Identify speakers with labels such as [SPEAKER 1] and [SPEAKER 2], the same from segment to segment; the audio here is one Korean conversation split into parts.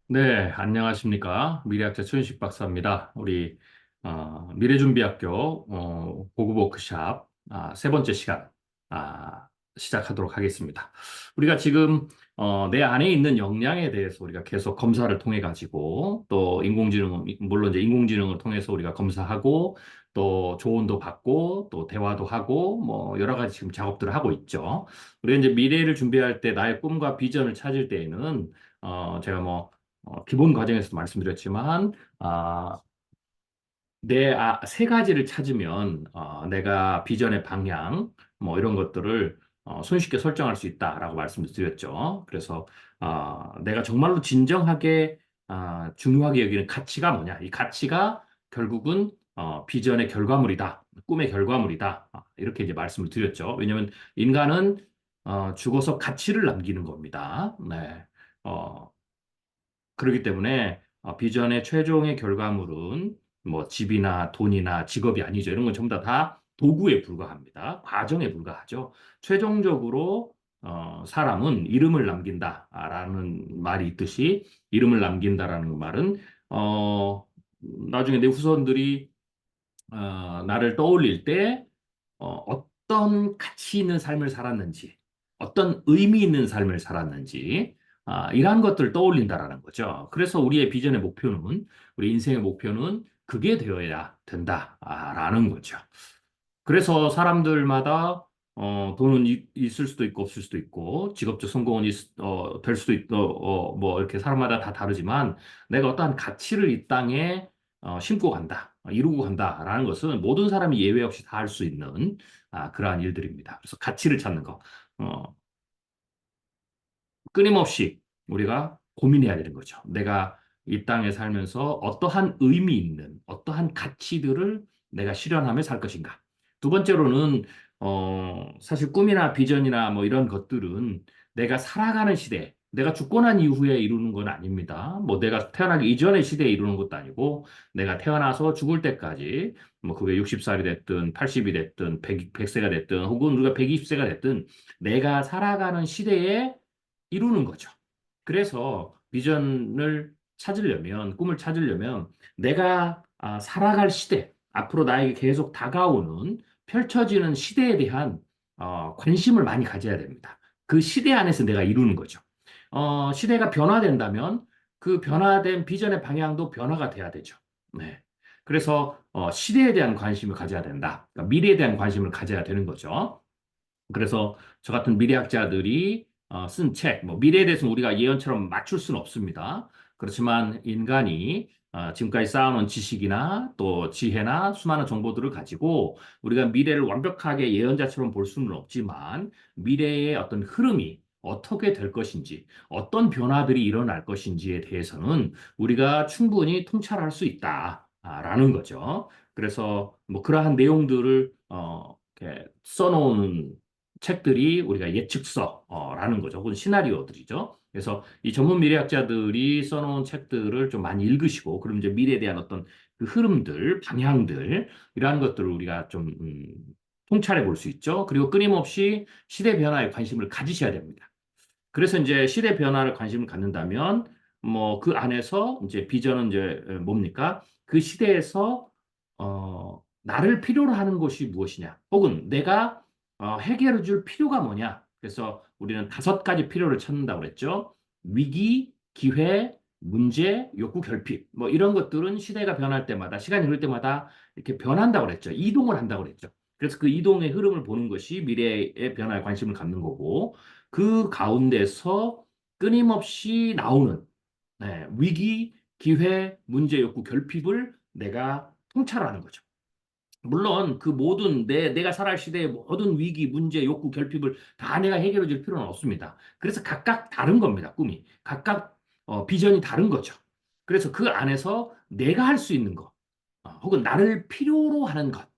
[SPEAKER 1] 네, 안녕하십니까. 미래학자 최윤식 박사입니다. 우리 미래준비학교 고급 워크샵 세 번째 시간 시작하도록 하겠습니다. 우리가 지금 내 안에 있는 역량에 대해서 우리가 계속 검사를 통해 가지고 또 인공지능 물론 이제 인공지능을 통해서 우리가 검사하고 또 조언도 받고 또 대화도 하고 뭐 여러 가지 지금 작업들을 하고 있죠. 우리가 이제 미래를 준비할 때 나의 꿈과 비전을 찾을 때에는 제가 뭐 기본 과정에서도 말씀드렸지만, 세 가지를 찾으면, 내가 비전의 방향, 뭐 이런 것들을 손쉽게 설정할 수 있다라고 말씀을 드렸죠. 그래서, 내가 정말로 진정하게, 중요하게 여기는 가치가 뭐냐. 이 가치가 결국은, 비전의 결과물이다. 꿈의 결과물이다. 이렇게 이제 말씀을 드렸죠. 왜냐하면 인간은, 죽어서 가치를 남기는 겁니다. 네. 어, 그렇기 때문에 비전의 최종의 결과물은 뭐 집이나 돈이나 직업이 아니죠. 이런 건 전부 다 도구에 불과합니다. 과정에 불과하죠. 최종적으로 사람은 이름을 남긴다라는 말이 있듯이 이름을 남긴다라는 말은 어, 나중에 내 후손들이 나를 떠올릴 때 어떤 가치 있는 삶을 살았는지, 어떤 의미 있는 삶을 살았는지, 이러한 것들을 떠올린다라는 거죠. 그래서 우리의 비전의 목표는, 우리 인생의 목표는 그게 되어야 된다라는 거죠. 그래서 사람들마다 돈은 있을 수도 있고 없을 수도 있고 직업적 성공은 될 수도 있고 뭐 이렇게 사람마다 다 다르지만 내가 어떠한 가치를 이 땅에 심고 간다, 이루고 간다라는 것은 모든 사람이 예외 없이 다 할 수 있는 그러한 일들입니다. 그래서 가치를 찾는 거 끊임없이 우리가 고민해야 되는 거죠. 내가 이 땅에 살면서 어떠한 의미 있는, 어떠한 가치들을 내가 실현하며 살 것인가. 두 번째로는, 사실 꿈이나 비전이나 뭐 이런 것들은 내가 살아가는 시대, 내가 죽고 난 이후에 이루는 건 아닙니다. 뭐 내가 태어나기 이전의 시대에 이루는 것도 아니고, 내가 태어나서 죽을 때까지, 뭐 그게 60살이 됐든, 80이 됐든, 100세가 됐든, 혹은 우리가 120세가 됐든, 내가 살아가는 시대에 이루는 거죠. 그래서 비전을 찾으려면, 꿈을 찾으려면 내가 살아갈 시대, 앞으로 나에게 계속 다가오는 펼쳐지는 시대에 대한 관심을 많이 가져야 됩니다. 그 시대 안에서 내가 이루는 거죠. 시대가 변화된다면 그 변화된 비전의 방향도 변화가 돼야 되죠. 네. 그래서 시대에 대한 관심을 가져야 된다. 그러니까 미래에 대한 관심을 가져야 되는 거죠. 그래서 저 같은 미래학자들이 쓴 책, 뭐 미래에 대해서는 우리가 예언처럼 맞출 수는 없습니다. 그렇지만 인간이 지금까지 쌓아놓은 지식이나 또 지혜나 수많은 정보들을 가지고 우리가 미래를 완벽하게 예언자처럼 볼 수는 없지만 미래의 어떤 흐름이 어떻게 될 것인지, 어떤 변화들이 일어날 것인지에 대해서는 우리가 충분히 통찰할 수 있다라는 거죠. 그래서 뭐 그러한 내용들을 이렇게 써놓은 책들이 우리가 예측서라는 거죠. 혹은 시나리오들이죠. 그래서 이 전문 미래학자들이 써놓은 책들을 좀 많이 읽으시고, 그럼 이제 미래에 대한 어떤 그 흐름들, 방향들, 이러한 것들을 우리가 좀, 통찰해 볼 수 있죠. 그리고 끊임없이 시대 변화에 관심을 가지셔야 됩니다. 그래서 이제 시대 변화를 관심을 갖는다면, 뭐 그 안에서 이제 비전은 이제 뭡니까? 그 시대에서, 나를 필요로 하는 것이 무엇이냐? 혹은 내가 해결해 줄 필요가 뭐냐? 그래서 우리는 다섯 가지 필요를 찾는다고 그랬죠. 위기, 기회, 문제, 욕구, 결핍. 뭐 이런 것들은 시대가 변할 때마다, 시간이 흐를 때마다 이렇게 변한다고 그랬죠. 이동을 한다고 그랬죠. 그래서 그 이동의 흐름을 보는 것이 미래의 변화에 관심을 갖는 거고, 그 가운데서 끊임없이 나오는 위기, 기회, 문제, 욕구, 결핍을 내가 통찰하는 거죠. 물론 그 모든 내가 살아갈 시대의 모든 위기, 문제, 욕구, 결핍을 다 내가 해결해 줄 필요는 없습니다. 그래서 각각 다른 겁니다, 꿈이. 각각 비전이 다른 거죠. 그래서 그 안에서 내가 할 수 있는 것, 혹은 나를 필요로 하는 것,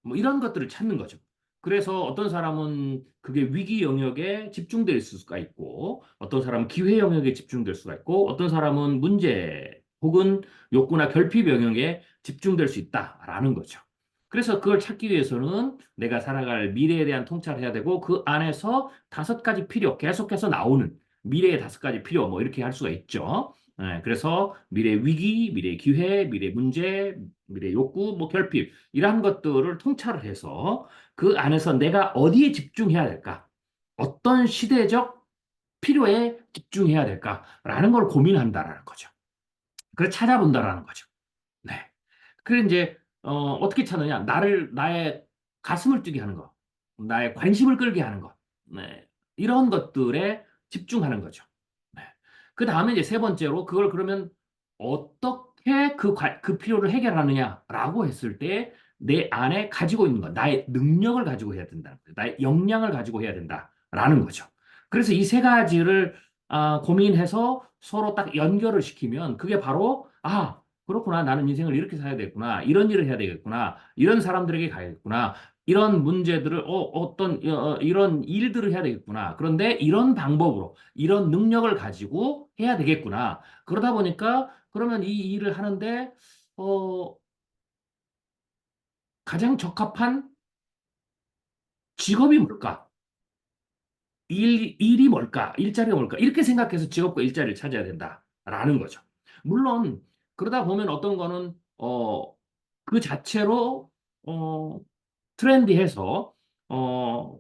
[SPEAKER 1] 뭐 이런 것들을 찾는 거죠. 그래서 어떤 사람은 그게 위기 영역에 집중될 수가 있고, 어떤 사람은 기회 영역에 집중될 수가 있고, 어떤 사람은 문제 혹은 욕구나 결핍 영역에 집중될 수 있다라는 거죠. 그래서 그걸 찾기 위해서는 내가 살아갈 미래에 대한 통찰을 해야 되고, 그 안에서 다섯 가지 필요, 계속해서 나오는 미래의 다섯 가지 필요, 뭐 이렇게 할 수가 있죠. 그래서 미래 위기, 미래 기회, 미래 문제, 미래 욕구, 뭐 결핍 이러한 것들을 통찰을 해서 그 안에서 내가 어디에 집중해야 될까? 어떤 시대적 필요에 집중해야 될까라는 걸 고민한다라는 거죠. 그걸 찾아본다라는 거죠. 네. 그래 이제 어떻게 찾느냐? 나의 가슴을 뛰게 하는 거, 나의 관심을 끌게 하는 것, 네. 이런 것들에 집중하는 거죠. 네. 그 다음에 이제 세 번째로 그걸 그러면 어떻게 그 필요를 해결하느냐라고 했을 때 내 안에 가지고 있는 것, 나의 능력을 가지고 해야 된다. 나의 역량을 가지고 해야 된다라는 거죠. 그래서 이 세 가지를 고민해서 서로 딱 연결을 시키면 그게 바로 그렇구나. 나는 인생을 이렇게 살아야 되겠구나. 이런 일을 해야 되겠구나. 이런 사람들에게 가야겠구나. 이런 문제들을, 이런 일들을 해야 되겠구나. 그런데 이런 방법으로, 이런 능력을 가지고 해야 되겠구나. 그러다 보니까, 그러면 이 일을 하는데, 어, 가장 적합한 직업이 뭘까? 일이 뭘까? 일자리가 뭘까? 이렇게 생각해서 직업과 일자리를 찾아야 된다라는 거죠. 물론, 그러다 보면 어떤 거는, 그 자체로, 어, 트렌디해서, 어,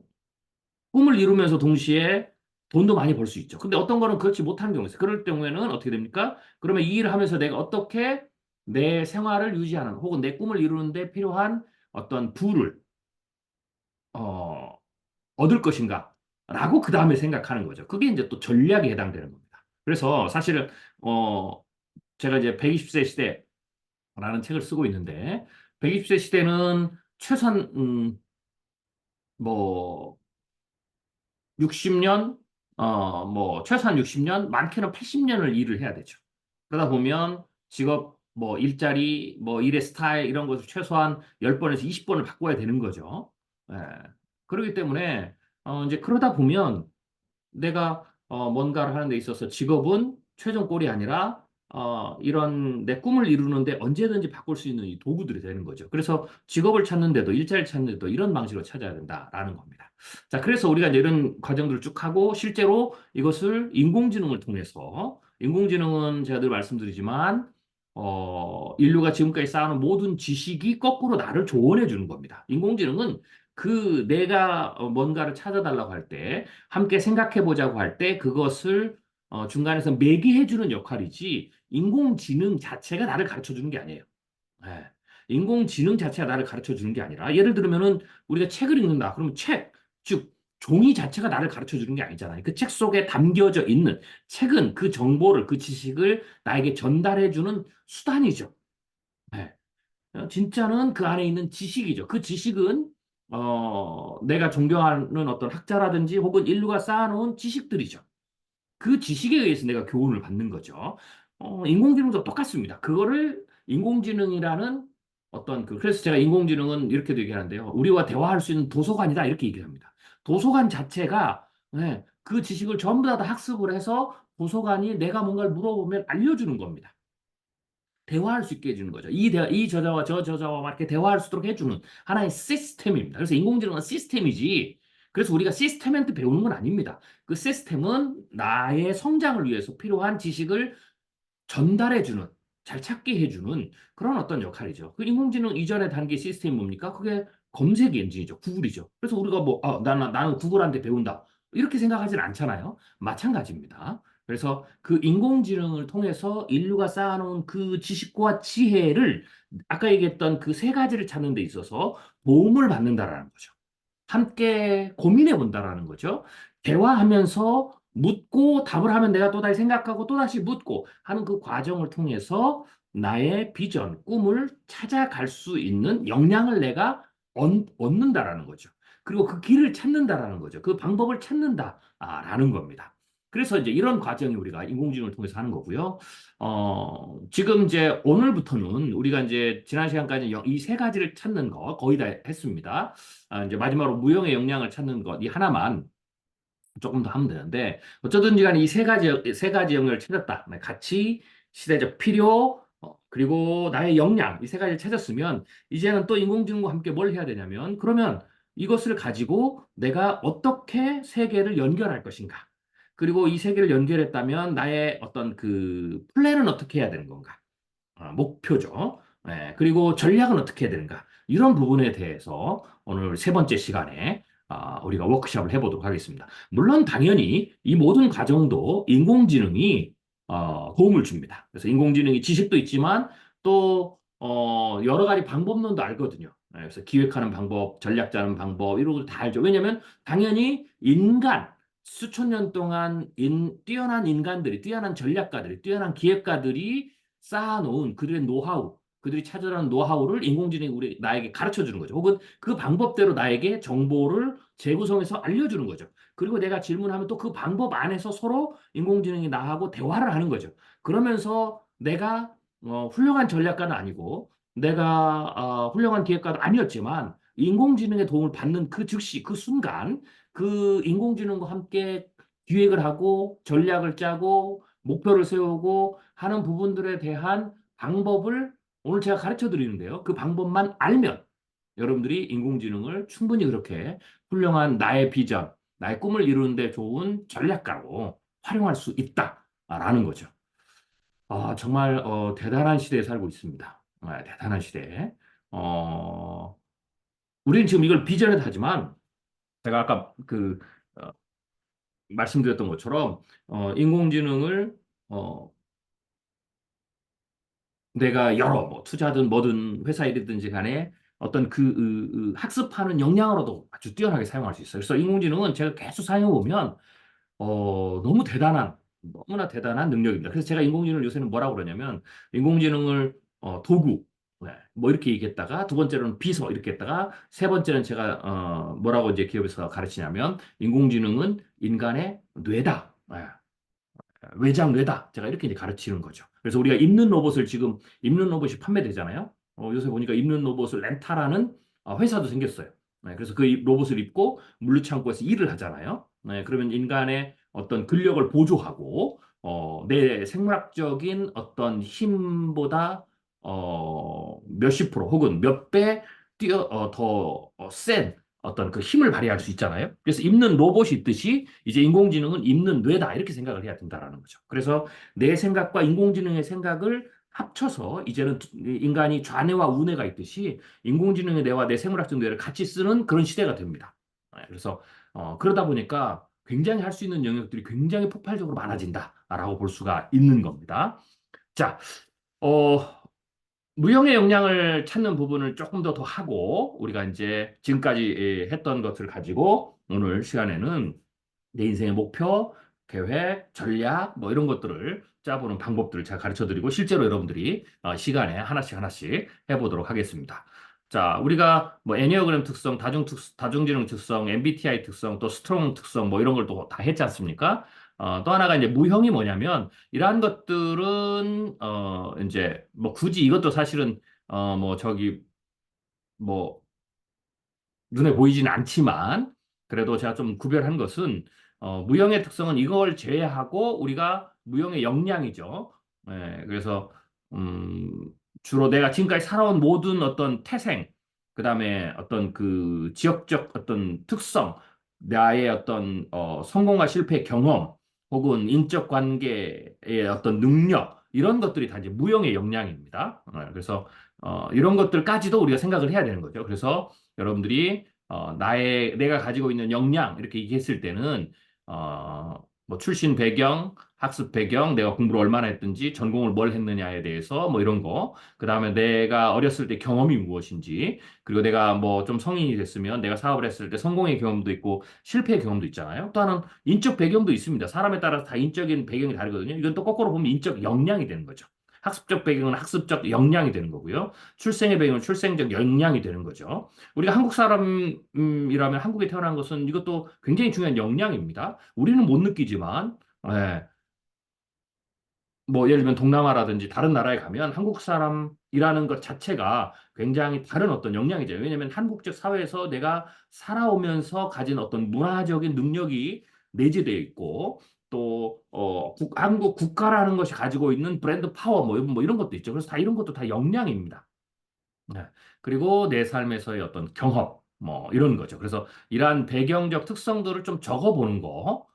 [SPEAKER 1] 꿈을 이루면서 동시에 돈도 많이 벌 수 있죠. 근데 어떤 거는 그렇지 못한 경우가 있어요. 그럴 경우에는 어떻게 됩니까? 그러면 이 일을 하면서 내가 어떻게 내 생활을 유지하는, 혹은 내 꿈을 이루는데 필요한 어떤 부를, 어, 얻을 것인가? 라고 그 다음에 생각하는 거죠. 그게 이제 또 전략에 해당되는 겁니다. 그래서 사실은, 어, 제가 이제 120세 시대라는 책을 쓰고 있는데, 120세 시대는 최소한, 뭐, 60년, 뭐, 최소한 60년, 많게는 80년을 일을 해야 되죠. 그러다 보면 직업, 뭐, 일자리, 뭐, 일의 스타일, 이런 것을 최소한 10번에서 20번을 바꿔야 되는 거죠. 예. 그렇기 때문에, 이제 그러다 보면 내가 뭔가를 하는 데 있어서 직업은 최종골이 아니라 이런 내 꿈을 이루는데 언제든지 바꿀 수 있는 이 도구들이 되는 거죠. 그래서 직업을 찾는데도 일자리를 찾는데도 이런 방식으로 찾아야 된다라는 겁니다. 자, 그래서 우리가 이제 이런 과정들을 쭉 하고 실제로 이것을 인공지능을 통해서 인공지능은 제가 늘 말씀드리지만 인류가 지금까지 쌓아놓은 모든 지식이 거꾸로 나를 조언해 주는 겁니다. 인공지능은 그 내가 뭔가를 찾아달라고 할 때 함께 생각해 보자고 할 때 그것을 중간에서 매개해 주는 역할이지 인공지능 자체가 나를 가르쳐 주는 게 아니에요. 예. 인공지능 자체가 나를 가르쳐 주는 게 아니라 예를 들면은 우리가 책을 읽는다. 그러면 책, 즉 종이 자체가 나를 가르쳐 주는 게 아니잖아요. 그 책 속에 담겨져 있는 책은 그 정보를 그 지식을 나에게 전달해 주는 수단이죠. 예. 진짜는 그 안에 있는 지식이죠. 그 지식은 내가 존경하는 어떤 학자라든지 혹은 인류가 쌓아놓은 지식들이죠. 그 지식에 의해서 내가 교훈을 받는 거죠. 인공지능도 똑같습니다. 그거를 인공지능이라는 그래서 제가 인공지능은 이렇게도 얘기하는데요. 우리와 대화할 수 있는 도서관이다. 이렇게 얘기합니다. 도서관 자체가, 네, 그 지식을 전부 다 학습을 해서 도서관이 내가 뭔가를 물어보면 알려주는 겁니다. 대화할 수 있게 해주는 거죠. 이 저자와 저 저자와 이렇게 대화할 수 있도록 해주는 하나의 시스템입니다. 그래서 인공지능은 시스템이지. 그래서 우리가 시스템한테 배우는 건 아닙니다. 그 시스템은 나의 성장을 위해서 필요한 지식을 전달해주는, 잘 찾게 해주는 그런 어떤 역할이죠. 그 인공지능 이전의 단계 시스템이 뭡니까? 그게 검색 엔진이죠. 구글이죠. 그래서 우리가 뭐, 나는 구글한테 배운다. 이렇게 생각하진 않잖아요. 마찬가지입니다. 그래서 그 인공지능을 통해서 인류가 쌓아놓은 그 지식과 지혜를 아까 얘기했던 그 세 가지를 찾는 데 있어서 도움을 받는다라는 거죠. 함께 고민해 본다라는 거죠. 대화하면서 묻고 답을 하면 내가 또다시 생각하고 또다시 묻고 하는 그 과정을 통해서 나의 비전, 꿈을 찾아갈 수 있는 역량을 내가 얻는다라는 거죠. 그리고 그 길을 찾는다라는 거죠. 그 방법을 찾는다라는 겁니다. 그래서 이제 이런 과정이 우리가 인공지능을 통해서 하는 거고요. 지금 이제 오늘부터는 우리가 이제 지난 시간까지 이 세 가지를 찾는 거 거의 다 했습니다. 이제 마지막으로 무형의 역량을 찾는 것, 이 하나만 조금 더 하면 되는데, 어쩌든지 간에 이 세 가지 영역을 찾았다. 네, 가치, 시대적 필요, 그리고 나의 역량, 이 세 가지를 찾았으면, 이제는 또 인공지능과 함께 뭘 해야 되냐면, 그러면 이것을 가지고 내가 어떻게 세계를 연결할 것인가. 그리고 이 세 개를 연결했다면 나의 어떤 그 플랜은 어떻게 해야 되는 건가? 목표죠. 예, 그리고 전략은 어떻게 해야 되는가? 이런 부분에 대해서 오늘 세 번째 시간에 우리가 워크숍을 해보도록 하겠습니다. 물론 당연히 이 모든 과정도 인공지능이 도움을 줍니다. 그래서 인공지능이 지식도 있지만 또 여러 가지 방법론도 알거든요. 예, 그래서 기획하는 방법, 전략 짜는 방법 이런 걸 다 알죠. 왜냐하면 당연히 수천 년 동안 뛰어난 인간들이, 뛰어난 전략가들이, 뛰어난 기획가들이 쌓아놓은 그들의 노하우, 그들이 찾아라는 노하우를 인공지능이 나에게 가르쳐 주는 거죠. 혹은 그 방법대로 나에게 정보를 재구성해서 알려주는 거죠. 그리고 내가 질문하면 또 그 방법 안에서 서로 인공지능이 나하고 대화를 하는 거죠. 그러면서 내가 훌륭한 전략가는 아니고 내가 훌륭한 기획가도 아니었지만 인공지능의 도움을 받는 그 즉시, 그 순간 그 인공지능과 함께 기획을 하고 전략을 짜고 목표를 세우고 하는 부분들에 대한 방법을 오늘 제가 가르쳐 드리는데요. 그 방법만 알면 여러분들이 인공지능을 충분히 그렇게 훌륭한 나의 비전, 나의 꿈을 이루는데 좋은 전략가로 활용할 수 있다라는 거죠. 정말 대단한 시대에 살고 있습니다. 대단한 시대에. 어, 우리는 지금 이걸 비전에 하지만 제가 아까 말씀드렸던 것처럼 인공지능을 어, 내가 여러 뭐 투자든 뭐든 회사 일이든지 간에 어떤 학습하는 역량으로도 아주 뛰어나게 사용할 수 있어요. 그래서 인공지능은 제가 계속 사용해 보면 너무나 대단한 능력입니다. 그래서 제가 인공지능을 요새는 뭐라고 그러냐면 인공지능을 도구 뭐 이렇게 얘기했다가 두 번째로는 비서 이렇게 했다가 세 번째는 제가 뭐라고 이제 기업에서 가르치냐면 인공지능은 인간의 뇌다. 외장 뇌다. 제가 이렇게 이제 가르치는 거죠. 그래서 우리가 입는 로봇을 지금 입는 로봇이 판매되잖아요. 요새 보니까 입는 로봇을 렌탈하는 회사도 생겼어요. 그래서 그 로봇을 입고 물류창고에서 일을 하잖아요. 그러면 인간의 어떤 근력을 보조하고 내 생물학적인 어떤 힘보다 몇십 프로 혹은 몇 배 더센 어떤 그 힘을 발휘할 수 있잖아요. 그래서 입는 로봇이 있듯이 이제 인공지능은 입는 뇌다 이렇게 생각을 해야 된다라는 거죠. 그래서 내 생각과 인공지능의 생각을 합쳐서 이제는 인간이 좌뇌와 우뇌가 있듯이 인공지능의 뇌와 내 생물학적 뇌를 같이 쓰는 그런 시대가 됩니다. 그래서 그러다 보니까 굉장히 할 수 있는 영역들이 굉장히 폭발적으로 많아진다라고 볼 수가 있는 겁니다. 자, 어, 무형의 역량을 찾는 부분을 조금 더 하고 우리가 이제 지금까지 했던 것을 가지고 오늘 시간에는 내 인생의 목표, 계획, 전략 뭐 이런 것들을 짜보는 방법들을 제가 가르쳐 드리고 실제로 여러분들이 시간에 하나씩 하나씩 해보도록 하겠습니다. 자, 우리가 뭐 애니어그램 특성, 다중지능 특성, MBTI 특성, 또 스트롱 특성 뭐 이런 걸 또 다 했지 않습니까? 또 하나가 이제 무형이 뭐냐면 이러한 것들은 이제 뭐 굳이 이것도 사실은 뭐 저기 뭐 눈에 보이지는 않지만 그래도 제가 좀 구별한 것은 무형의 특성은 이걸 제외하고 우리가 무형의 역량이죠. 그래서 음, 주로 내가 지금까지 살아온 모든 어떤 태생, 그다음에 어떤 그 지역적 어떤 특성, 나의 어떤 성공과 실패 경험, 혹은 인적 관계의 어떤 능력 이런 것들이 다 이제 무형의 역량입니다. 그래서 이런 것들까지도 우리가 생각을 해야 되는 거죠. 그래서 여러분들이 내가 가지고 있는 역량 이렇게 얘기했을 때는 뭐 출신 배경, 학습 배경, 내가 공부를 얼마나 했든지, 전공을 뭘 했느냐에 대해서 뭐 이런 거, 그 다음에 내가 어렸을 때 경험이 무엇인지, 그리고 내가 뭐 좀 성인이 됐으면 내가 사업을 했을 때 성공의 경험도 있고 실패의 경험도 있잖아요. 또 하나는 인적 배경도 있습니다. 사람에 따라서 다 인적인 배경이 다르거든요. 이건 또 거꾸로 보면 인적 역량이 되는 거죠. 학습적 배경은 학습적 역량이 되는 거고요. 출생의 배경은 출생적 역량이 되는 거죠. 우리가 한국 사람이라면 한국에 태어난 것은 이것도 굉장히 중요한 역량입니다. 우리는 못 느끼지만, 예, 뭐 예를 들면 동남아라든지 다른 나라에 가면 한국 사람이라는 것 자체가 굉장히 다른 어떤 역량이죠. 왜냐하면 한국적 사회에서 내가 살아오면서 가진 어떤 문화적인 능력이 내재되어 있고 또 한국 국가라는 것이 가지고 있는 브랜드 파워 뭐 이런 것도 있죠. 그래서 다 이런 것도 다 역량입니다. 네. 그리고 내 삶에서의 어떤 경험, 뭐 이런 거죠. 그래서 이러한 배경적 특성들을 좀 적어보는 거,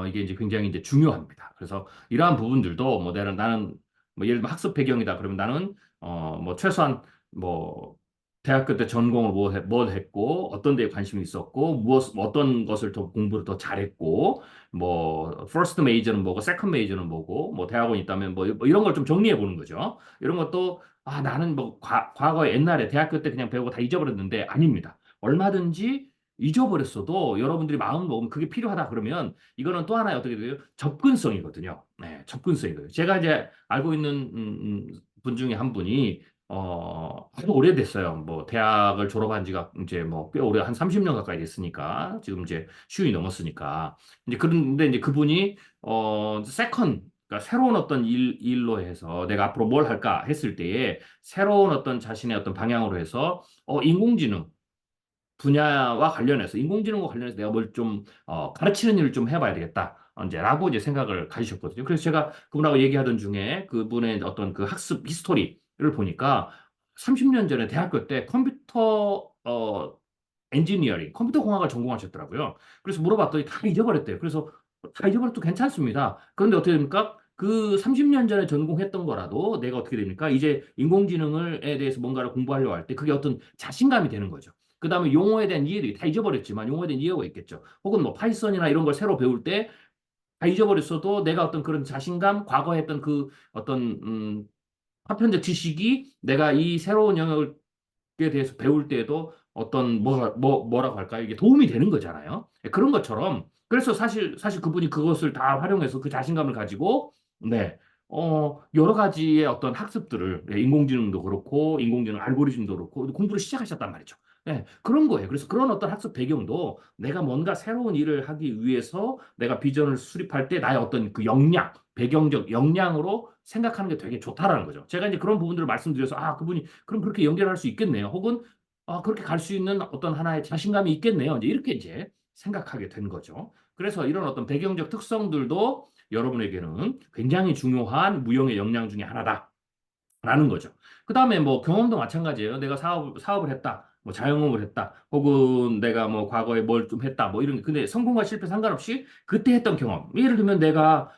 [SPEAKER 1] 이게 이제 굉장히 이제 중요합니다. 그래서 이러한 부분들도 뭐 나는 뭐 예를 들면 학습 배경이다. 그러면 나는 뭐 최소한 뭐 대학교 때 전공을 뭐 했고 어떤 데에 관심이 있었고 무엇 뭐 어떤 것을 더 공부를 더 잘했고 뭐 퍼스트 메이저는 뭐고 세컨드 메이저는 뭐고 뭐 대학원 있다면 뭐 이런 걸 좀 정리해 보는 거죠. 이런 것도 아 나는 뭐 과거에 옛날에 대학교 때 그냥 배우고 다 잊어버렸는데 아닙니다. 얼마든지 잊어버렸어도 여러분들이 마음 먹으면 그게 필요하다 그러면 이거는 또 하나의 어떻게 돼요? 접근성이거든요. 네, 접근성이거든요. 제가 이제 알고 있는 분 중에 한 분이 아주 오래됐어요. 뭐 대학을 졸업한 지가 이제 뭐 꽤 오래 한 30년 가까이 됐으니까 지금 이제 쉰이 넘었으니까 이제 그런데 이제 그분이 그러니까 새로운 어떤 일로 해서 내가 앞으로 뭘 할까 했을 때에 새로운 어떤 자신의 어떤 방향으로 해서 인공지능 분야와 관련해서 인공지능과 관련해서 내가 뭘 좀 가르치는 일을 좀 해봐야 되겠다. 언제라고 이제 생각을 가지셨거든요. 그래서 제가 그분하고 얘기하던 중에 그분의 어떤 그 학습 히스토리를 보니까 30년 전에 대학교 때 컴퓨터 엔지니어링, 컴퓨터 공학을 전공하셨더라고요. 그래서 물어봤더니 다 잊어버렸대요. 그래서 다 잊어버려도 괜찮습니다. 그런데 어떻게 됩니까? 그 30년 전에 전공했던 거라도 내가 어떻게 됩니까? 이제 인공지능에 대해서 뭔가를 공부하려고 할 때 그게 어떤 자신감이 되는 거죠. 그 다음에 용어에 대한 이해도 다 잊어버렸지만 용어에 대한 이해가 있겠죠. 혹은 뭐 파이썬이나 이런 걸 새로 배울 때 다 잊어버렸어도 내가 어떤 그런 자신감, 과거에 했던 그 어떤 파편적 지식이 내가 이 새로운 영역을 에 대해서 배울 때에도 어떤 뭐라고 할까요? 이게 도움이 되는 거잖아요. 그런 것처럼 그래서 사실 그분이 그것을 다 활용해서 그 자신감을 가지고 네. 여러 가지의 어떤 학습들을 인공지능도 그렇고 인공지능 알고리즘도 그렇고 공부를 시작하셨단 말이죠. 네, 그런 거예요. 그래서 그런 어떤 학습 배경도 내가 뭔가 새로운 일을 하기 위해서 내가 비전을 수립할 때 나의 어떤 그 역량, 배경적 역량으로 생각하는 게 되게 좋다라는 거죠. 제가 이제 그런 부분들을 말씀드려서 아, 그분이 그럼 그렇게 연결할 수 있겠네요. 혹은 그렇게 갈 수 있는 어떤 하나의 자신감이 있겠네요. 이제 이렇게 이제 생각하게 된 거죠. 그래서 이런 어떤 배경적 특성들도 여러분에게는 굉장히 중요한 무형의 역량 중에 하나다. 라는 거죠. 그 다음에 뭐 경험도 마찬가지예요. 내가 사업을 했다. 뭐 자영업을 했다. 혹은 내가 뭐 과거에 뭘 좀 했다. 뭐 이런 게. 근데 성공과 실패 상관없이 그때 했던 경험. 예를 들면 내가,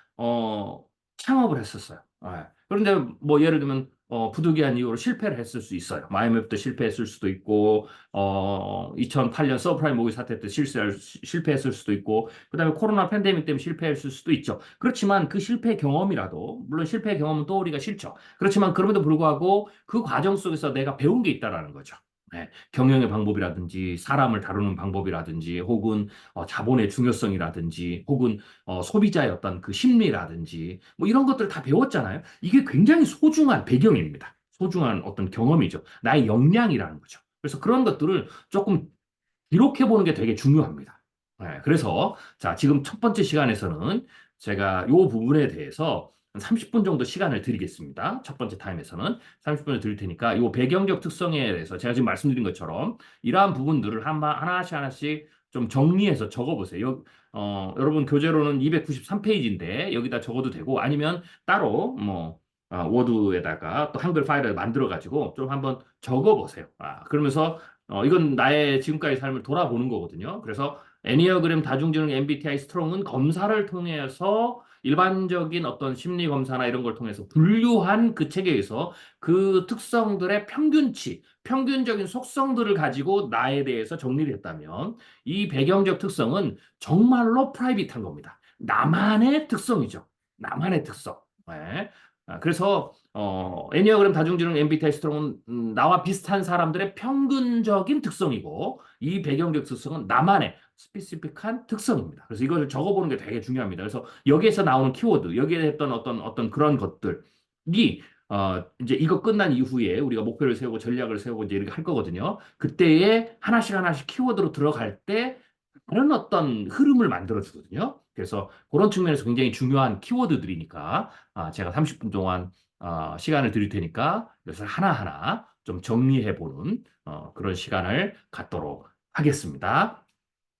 [SPEAKER 1] 창업을 했었어요. 예. 그런데 뭐 예를 들면, 부득이한 이유로 실패를 했을 수 있어요. 마이맵 때 실패했을 수도 있고, 2008년 서프라임 모기 사태 때 실패했을 수도 있고, 그 다음에 코로나 팬데믹 때문에 실패했을 수도 있죠. 그렇지만 그 실패 경험이라도, 물론 실패 경험은 떠오르기가 싫죠. 그렇지만 그럼에도 불구하고 그 과정 속에서 내가 배운 게 있다라는 거죠. 네, 경영의 방법이라든지 사람을 다루는 방법이라든지 혹은 자본의 중요성이라든지 혹은 소비자의 어떤 그 심리라든지 뭐 이런 것들을 다 배웠잖아요. 이게 굉장히 소중한 배경입니다. 소중한 어떤 경험이죠. 나의 역량이라는 거죠. 그래서 그런 것들을 조금 기록해 보는 게 되게 중요합니다. 네, 그래서 자, 지금 첫 번째 시간에서는 제가 이 부분에 대해서 한 30분 정도 시간을 드리겠습니다. 첫 번째 타임에서는 30분을 드릴 테니까 이 배경적 특성에 대해서 제가 지금 말씀드린 것처럼 이러한 부분들을 하나씩 좀 정리해서 적어보세요. 여러분 교재로는 293페이지인데 여기다 적어도 되고 아니면 따로 뭐 워드에다가 또 한글 파일을 만들어 가지고 좀 한번 적어보세요. 그러면서 이건 나의 지금까지 삶을 돌아보는 거거든요. 그래서 애니어그램 다중지능 MBTI 스트롱은 검사를 통해서 일반적인 어떤 심리 검사나 이런 걸 통해서 분류한 그 체계에 서 그 특성들의 평균치, 평균적인 속성들을 가지고 나에 대해서 정리를 했다면 이 배경적 특성은 정말로 프라이빗한 겁니다. 나만의 특성이죠. 나만의 특성. 네. 그래서 애니어그램 다중지능 MBTI 스트롱은 나와 비슷한 사람들의 평균적인 특성이고 이 배경적 특성은 나만의 스피시픽한 특성입니다. 그래서 이거를 적어보는 게 되게 중요합니다. 그래서 여기에서 나오는 키워드, 여기에 했던 어떤 그런 것들이 이제 이거 끝난 이후에 우리가 목표를 세우고 전략을 세우고 이제 이렇게 할 거거든요. 그때에 하나씩 키워드로 들어갈 때 다른 어떤 흐름을 만들어 주거든요. 그래서 그런 측면에서 굉장히 중요한 키워드들이니까 제가 30분 동안 시간을 드릴 테니까 이것을 하나하나 좀 정리해 보는 그런 시간을 갖도록 하겠습니다.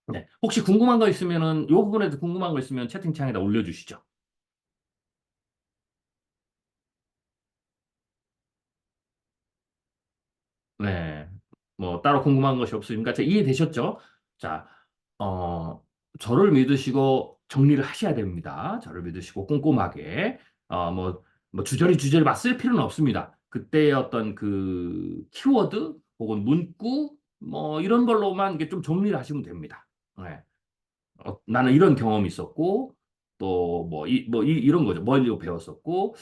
[SPEAKER 1] 네. 혹시 궁금한 거 있으면은 이 부분에도 궁금한 거 있으면 채팅창에다 올려주시죠. 네. 뭐 따로 궁금한 것이 없으니까 이해되셨죠? 자, 어, 저를 믿으시고 정리를 하셔야 됩니다. 저를 믿으시고 꼼꼼하게 뭐 주저리 주저리 막 쓸 필요는 없습니다. 그때의 어떤 그 키워드 혹은 문구 뭐 이런 걸로만 이게 좀 정리를 하시면 됩니다. 네. 나는 이런 경험이 있었고, 또 이런 거죠. 뭘 배웠었고,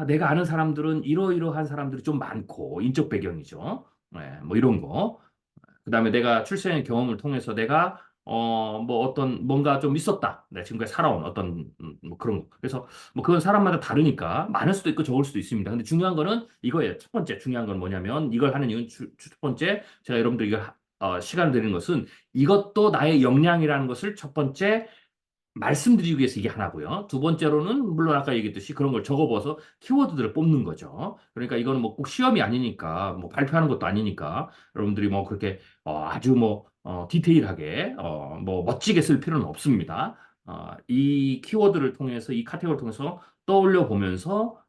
[SPEAKER 1] 내가 아는 사람들은 이러이러한 사람들이 좀 많고, 인적 배경이죠. 네, 뭐 이런 거. 그다음에 내가 출생의 경험을 통해서 내가 뭐 어떤 뭔가 좀 있었다. 내가 지금까지 살아온 어떤 뭐 그런 거. 그래서 뭐 그건 사람마다 다르니까 많을 수도 있고 적을 수도 있습니다. 근데 중요한 거는 이거예요. 첫 번째 중요한 건 뭐냐면 이걸 하는 이유는 첫 번째 제가 여러분들 이거 시간을 드리는 것은 이것도 나의 역량이라는 것을 첫 번째 말씀드리기 위해서 이게 하나고요. 두 번째로는 물론 아까 얘기했듯이 그런 걸 적어봐서 키워드들을 뽑는 거죠. 그러니까 이거는 뭐 꼭 시험이 아니니까 뭐 발표하는 것도 아니니까 여러분들이 뭐 그렇게 아주 뭐 디테일하게 뭐 멋지게 쓸 필요는 없습니다. 이 키워드를 통해서 이 카테고리를 통해서 떠올려 보면서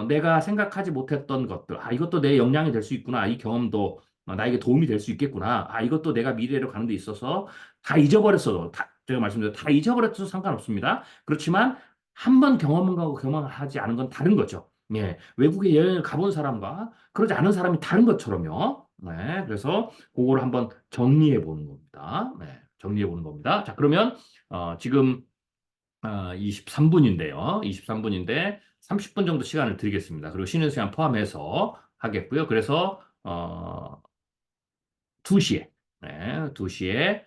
[SPEAKER 1] 내가 생각하지 못했던 것들, 이것도 내 역량이 될 수 있구나. 이 경험도 나에게 도움이 될 수 있겠구나. 이것도 내가 미래로 가는 데 있어서 다 잊어버렸어도 제가 말씀드린 다 잊어버렸어도 상관없습니다. 그렇지만 한 번 경험하고 경험하지 않은 건 다른 거죠. 예, 외국에 여행을 가본 사람과 그러지 않은 사람이 다른 것처럼요. 네, 그래서 그거를 한번 정리해 보는 겁니다. 네, 정리해 보는 겁니다. 자, 그러면 지금 23분인데요. 23분인데 30분 정도 시간을 드리겠습니다. 그리고 쉬는 시간 포함해서 하겠고요. 그래서 2시에, 네, 2시에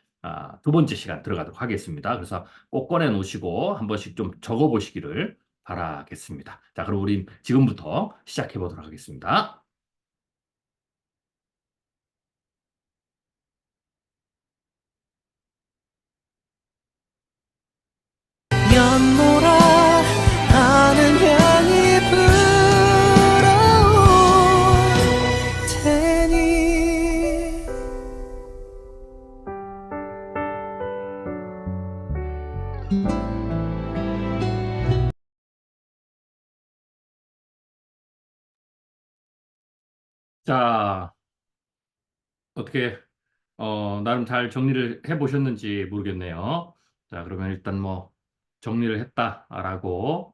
[SPEAKER 1] 두 번째 시간 들어가도록 하겠습니다. 그래서 꼭 꺼내 놓으시고 한 번씩 좀 적어 보시기를 바라겠습니다. 자, 그럼 우리 지금부터 시작해 보도록 하겠습니다.
[SPEAKER 2] 연노라 하는 향이 불어올 테니
[SPEAKER 1] 자, 어떻게 나름 잘 정리를 해 보셨는지 모르겠네요. 자, 그러면 일단 뭐 정리를 했다라고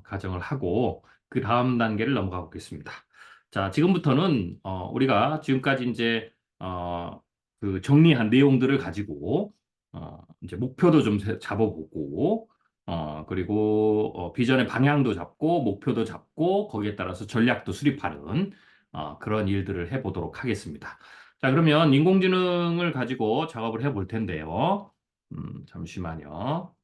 [SPEAKER 1] 가정을 하고 그 다음 단계를 넘어가 보겠습니다. 자, 지금부터는 우리가 지금까지 이제 그 정리한 내용들을 가지고 이제 목표도 좀 잡아보고 그리고 비전의 방향도 잡고 목표도 잡고 거기에 따라서 전략도 수립하는 그런 일들을 해보도록 하겠습니다. 자, 그러면 인공지능을 가지고 작업을 해볼 텐데요. 잠시만요.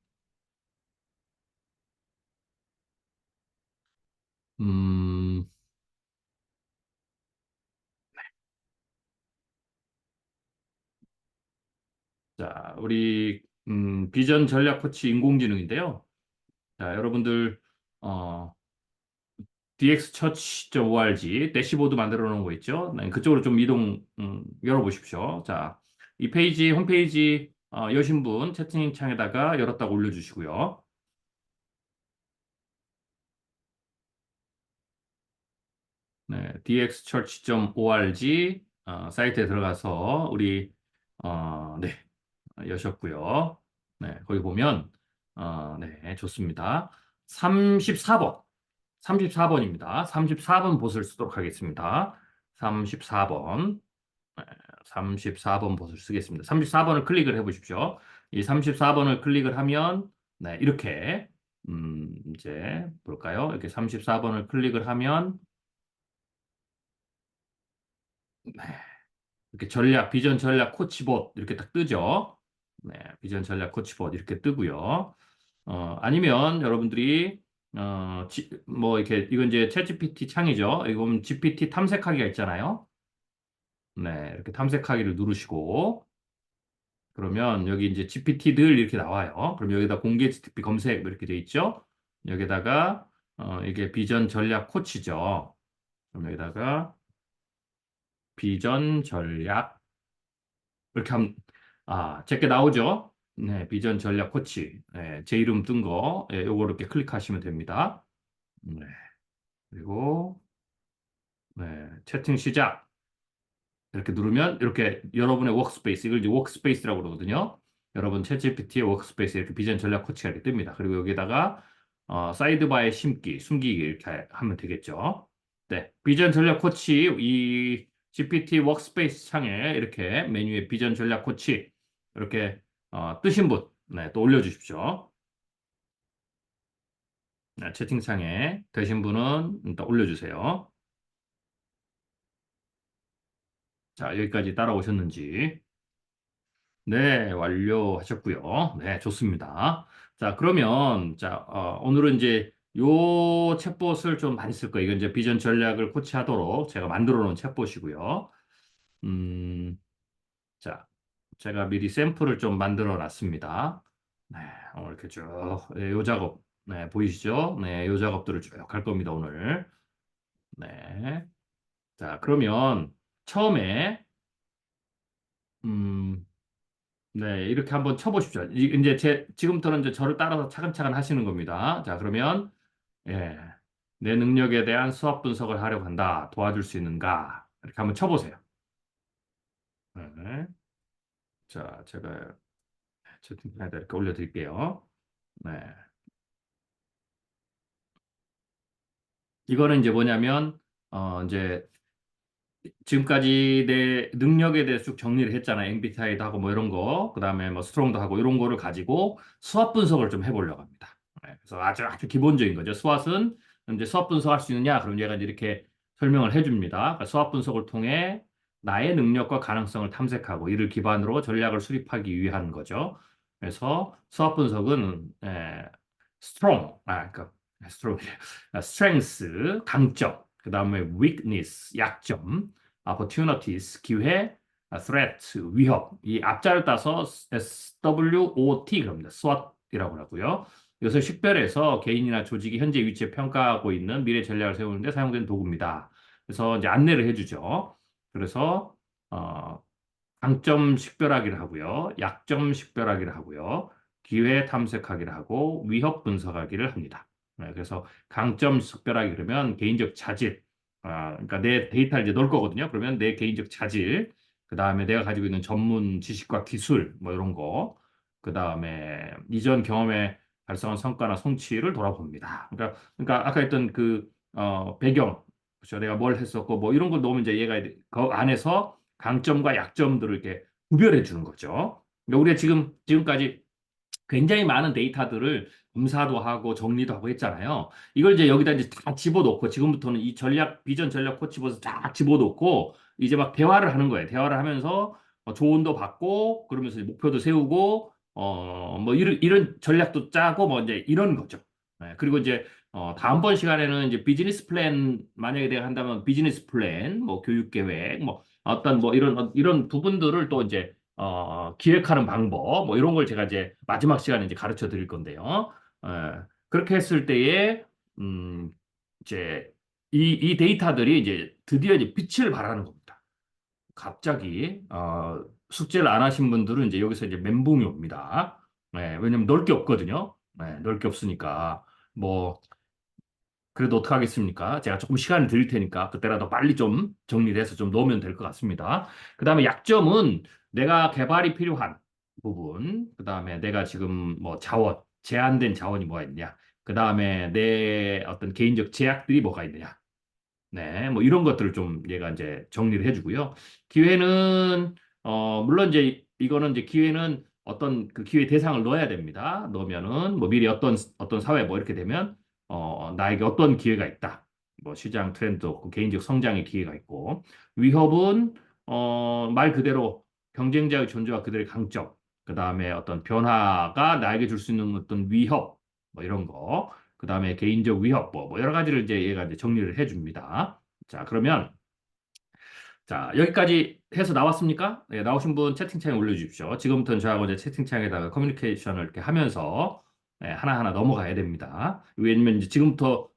[SPEAKER 1] 음, 자, 우리 비전 전략 코치 인공지능인데요. 자, 여러분들 dx처치.org 대시보드 만들어 놓은 거 있죠? 네, 그쪽으로 좀 이동 열어보십시오. 자, 이 페이지 홈페이지 여신 분 채팅창에다가 열었다고 올려주시고요. 네, dxchurch.org 사이트에 들어가서 우리 네, 여셨고요. 네, 거기 보면 네, 좋습니다. 34번. 34번입니다. 34번 보스를 쓰도록 하겠습니다. 34번. 34번 보스를 쓰겠습니다. 34번을 클릭을 해 보십시오. 이 34번을 클릭을 하면 네, 이렇게 이제 볼까요? 이렇게 34번을 클릭을 하면 네, 이렇게 비전 전략 코치봇 이렇게 딱 뜨죠. 네, 비전 전략 코치봇 이렇게 뜨고요. 아니면 여러분들이 뭐 이렇게 이건 이제 챗GPT 창이죠. 이거 보면 GPT 탐색하기가 있잖아요. 네, 이렇게 탐색하기를 누르시고 그러면 여기 이제 GPT들 이렇게 나와요. 그럼 여기다 공개 GTP 검색 뭐 이렇게 돼 있죠. 여기다가 이게 비전 전략 코치죠. 그럼 여기다가 비전 전략 이렇게 하면 제게 나오죠. 네, 비전 전략 코치. 네, 제 이름 뜬 거, 요거 이렇게 클릭하시면 됩니다. 네, 그리고 네, 채팅 시작 이렇게 누르면 이렇게 여러분의 워크스페이스 이걸 이제 워크스페이스라고 그러거든요. 여러분 챗GPT의 워크스페이스 이렇게 비전 전략 코치가 이렇게 뜹니다. 그리고 여기다가 사이드바에 심기, 숨기기 이렇게 하면 되겠죠. 네, 비전 전략 코치 이 GPT 워크스페이스 창에 이렇게 메뉴에 비전 전략 코치 이렇게 뜨신 분, 네, 또 올려주십시오. 네, 채팅창에 되신 분은 일단 올려주세요. 자, 여기까지 따라오셨는지. 네, 완료하셨고요. 네, 좋습니다. 자, 그러면 오늘은 이제 요 챗봇을 좀 많이 쓸 거예요. 이건 이제 비전 전략을 코치하도록 제가 만들어 놓은 챗봇이고요. 음, 자, 제가 미리 샘플을 좀 만들어 놨습니다. 네, 오늘 이렇게 쭉, 네, 요 작업, 네, 보이시죠? 네, 요 작업들을 쭉 할 겁니다, 오늘. 네. 자, 그러면 처음에, 음, 네, 이렇게 한번 쳐보십시오. 이제 지금부터는 이제 저를 따라서 차근차근 하시는 겁니다. 자, 그러면, 예, 내 능력에 대한 수학 분석을 하려고 한다. 도와줄 수 있는가? 이렇게 한번 쳐보세요. 네. 자, 제가 채팅창에다 이렇게 올려드릴게요. 네. 이거는 이제 뭐냐면, 이제 지금까지 내 능력에 대해서 쭉 정리를 했잖아요. MBTI도 하고 뭐 이런 거, 그 다음에 뭐 스트롱도 하고 이런 거를 가지고 수학 분석을 좀 해보려고 합니다. 네, 그래서 아주 기본적인 거죠. 수학은 이제 수학 분석할 수 있느냐? 그럼 얘가 이제 이렇게 설명을 해줍니다. 그러니까 수학 분석을 통해 나의 능력과 가능성을 탐색하고 이를 기반으로 전략을 수립하기 위한 거죠. 그래서 수학 분석은 그러니까 스트롱, 스트렝스, 강점, 그 다음에 weakness, 약점, opportunities, 기회, threat, 위협. 이 앞자를 따서 SWOT 그럽니다. SWOT이라고 하고요. 이것을 식별해서 개인이나 조직이 현재 위치에 평가하고 있는 미래 전략을 세우는데 사용되는 도구입니다. 그래서 이제 안내를 해주죠. 그래서 어, 강점 식별하기를 하고요. 약점 식별하기를 하고요. 기회 탐색하기를 하고 위협 분석하기를 합니다. 네, 그래서 강점 식별하기 그러면 개인적 자질, 그러니까 내 데이터를 이제 넣을 거거든요. 그러면 내 개인적 자질, 그 다음에 내가 가지고 있는 전문 지식과 기술, 뭐 이런 거, 그 다음에 이전 경험에 달성한 성과나 성취를 돌아봅니다. 그러니까 아까 했던 배경, 그렇죠? 내가 뭘 했었고, 뭐 이런 걸 넣으면 이제 얘가 그 안에서 강점과 약점들을 이렇게 구별해 주는 거죠. 그러니까 우리가 지금까지 굉장히 많은 데이터들을 검사도 하고 정리도 하고 했잖아요. 이걸 이제 여기다 이제 다 집어넣고 지금부터는 이 비전 전략 코치버스 다 집어넣고 이제 막 대화를 하는 거예요. 대화를 하면서 조언도 받고 그러면서 목표도 세우고 뭐 이런 전략도 짜고 뭐 이제 이런 거죠. 네, 그리고 이제 다음번 시간에는 이제 비즈니스 플랜 만약에 내가 한다면 비즈니스 플랜, 뭐 교육 계획, 뭐 어떤 뭐 이런 부분들을 또 이제 기획하는 방법, 뭐 이런 걸 제가 이제 마지막 시간에 이제 가르쳐 드릴 건데요. 예, 그렇게 했을 때에, 음, 이제 이 데이터들이 이제 드디어 이제 빛을 발하는 겁니다. 갑자기, 숙제를 안 하신 분들은 이제 여기서 이제 멘붕이 옵니다. 예, 왜냐면 넣을 게 없거든요. 예, 넣을 게 없으니까. 뭐, 그래도 어떡하겠습니까? 제가 조금 시간을 드릴 테니까 그때라도 빨리 좀 정리를 해서 좀 넣으면 될 것 같습니다. 그 다음에 약점은 내가 개발이 필요한 부분, 그 다음에 내가 지금 뭐 제한된 자원이 뭐가 있냐, 그 다음에 내 어떤 개인적 제약들이 뭐가 있느냐, 네, 뭐 이런 것들을 좀 얘가 이제 정리를 해주고요. 기회는 물론 이제 이거는 이제 기회는 어떤 그 기회 대상을 넣어야 됩니다. 넣으면은 뭐 미래 어떤 사회 뭐 이렇게 되면 나에게 어떤 기회가 있다. 뭐 시장 트렌드도 없고 개인적 성장의 기회가 있고 위협은 말 그대로 경쟁자의 존재와 그들의 강점, 그 다음에 어떤 변화가 나에게 줄 수 있는 어떤 위협 뭐 이런 거. 그 다음에 개인적 위협, 뭐 여러 가지를 이제 얘가 이제 정리를 해줍니다. 자, 그러면, 자, 여기까지 해서 나왔습니까? 네, 나오신 분 채팅창에 올려주십시오. 지금부터는 저하고 이제 채팅창에다가 커뮤니케이션을 이렇게 하면서 하나하나 넘어가야 됩니다. 왜냐면 이제 지금부터,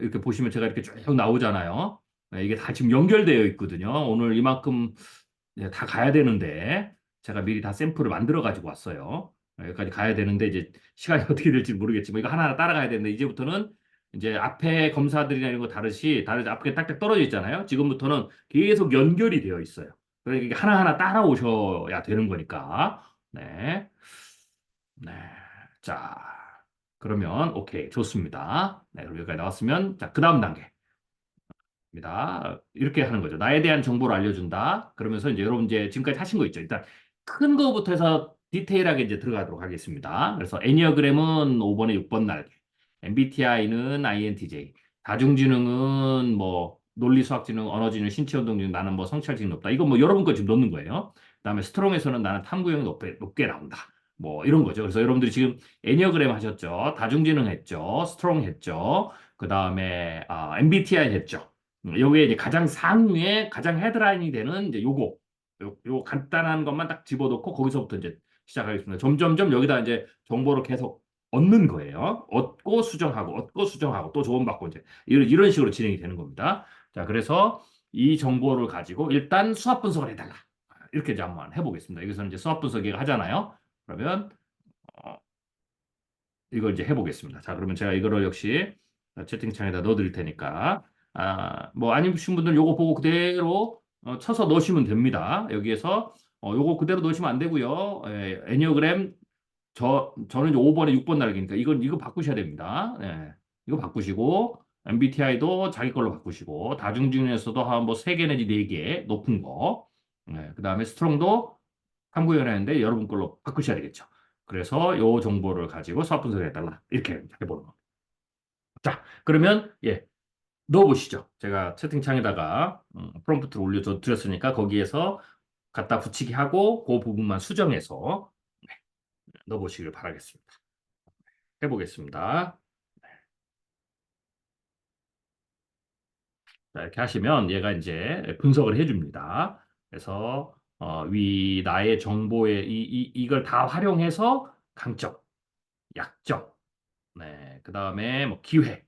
[SPEAKER 1] 이렇게 보시면 제가 이렇게 쭉 나오잖아요. 네, 이게 다 지금 연결되어 있거든요. 오늘 이만큼 다 가야 되는데, 제가 미리 다 샘플을 만들어 가지고 왔어요. 여기까지 가야 되는데 이제 시간이 어떻게 될지 모르겠지만 이거 하나하나 따라가야 되는데 이제부터는 이제 앞에 검사들이나 이런 거 다르지 앞에 딱딱 떨어져 있잖아요. 지금부터는 계속 연결이 되어 있어요. 그러니까 이게 하나하나 따라오셔야 되는 거니까. 네. 네. 자, 그러면 오케이. 좋습니다. 네, 그럼 여기까지 나왔으면 자, 그 다음 단계. 입니다. 이렇게 하는 거죠. 나에 대한 정보를 알려준다. 그러면서 이제 여러분 이제 지금까지 하신 거 있죠. 일단 큰 거부터 해서 디테일하게 이제 들어가도록 하겠습니다. 그래서 애니어그램은 5번에 6번 날개, MBTI는 INTJ, 다중지능은 뭐 논리수학지능, 언어지능, 신체운동지능, 나는 뭐 성찰지능 높다. 이거 뭐 여러분 거 지금 넣는 거예요. 그다음에 스트롱에서는 나는 탐구형이 높게 나온다. 뭐 이런 거죠. 그래서 여러분들이 지금 애니어그램 하셨죠. 다중지능 했죠. 스트롱 했죠. 그다음에 MBTI 했죠. 요게 이제 가장 상위에 가장 헤드라인이 되는 이제 요 간단한 것만 딱 집어넣고 거기서부터 이제 시작하겠습니다. 점점점 여기다 이제 정보를 계속 얻는 거예요. 얻고 수정하고 또 조언받고 이제 이런 식으로 진행이 되는 겁니다. 자, 그래서 이 정보를 가지고 일단 수합 분석을 해달라. 이렇게 이제 한번 해보겠습니다. 여기서는 이제 수합 분석 하잖아요. 그러면 어, 이걸 이제 해보겠습니다. 자, 그러면 제가 이거를 역시 채팅창에다 넣어드릴 테니까, 뭐, 아니신 분들 요거 보고 그대로 쳐서 넣으시면 됩니다. 여기에서, 요거 그대로 넣으시면 안 되고요. 애니어그램, 저는 이제 5번에 6번 날개니까 이거 바꾸셔야 됩니다. 예, 이거 바꾸시고, MBTI도 자기 걸로 바꾸시고, 다중증에서도 한 뭐 3개 내지 4개 높은 거, 그 다음에 스트롱도 탐구위원회인데 여러분 걸로 바꾸셔야 되겠죠. 그래서 요 정보를 가지고 수학 분석해달라. 이렇게 해보는 겁니다. 자, 그러면 예, 넣어보시죠. 제가 채팅창에다가 프롬프트를 올려드렸으니까 거기에서 갖다 붙이기 하고 그 부분만 수정해서 넣어보시길 바라겠습니다. 해보겠습니다. 자, 이렇게 하시면 얘가 이제 분석을 해줍니다. 그래서 나의 정보에 이걸 다 활용해서 강점, 약점, 네, 그 다음에 뭐 기회,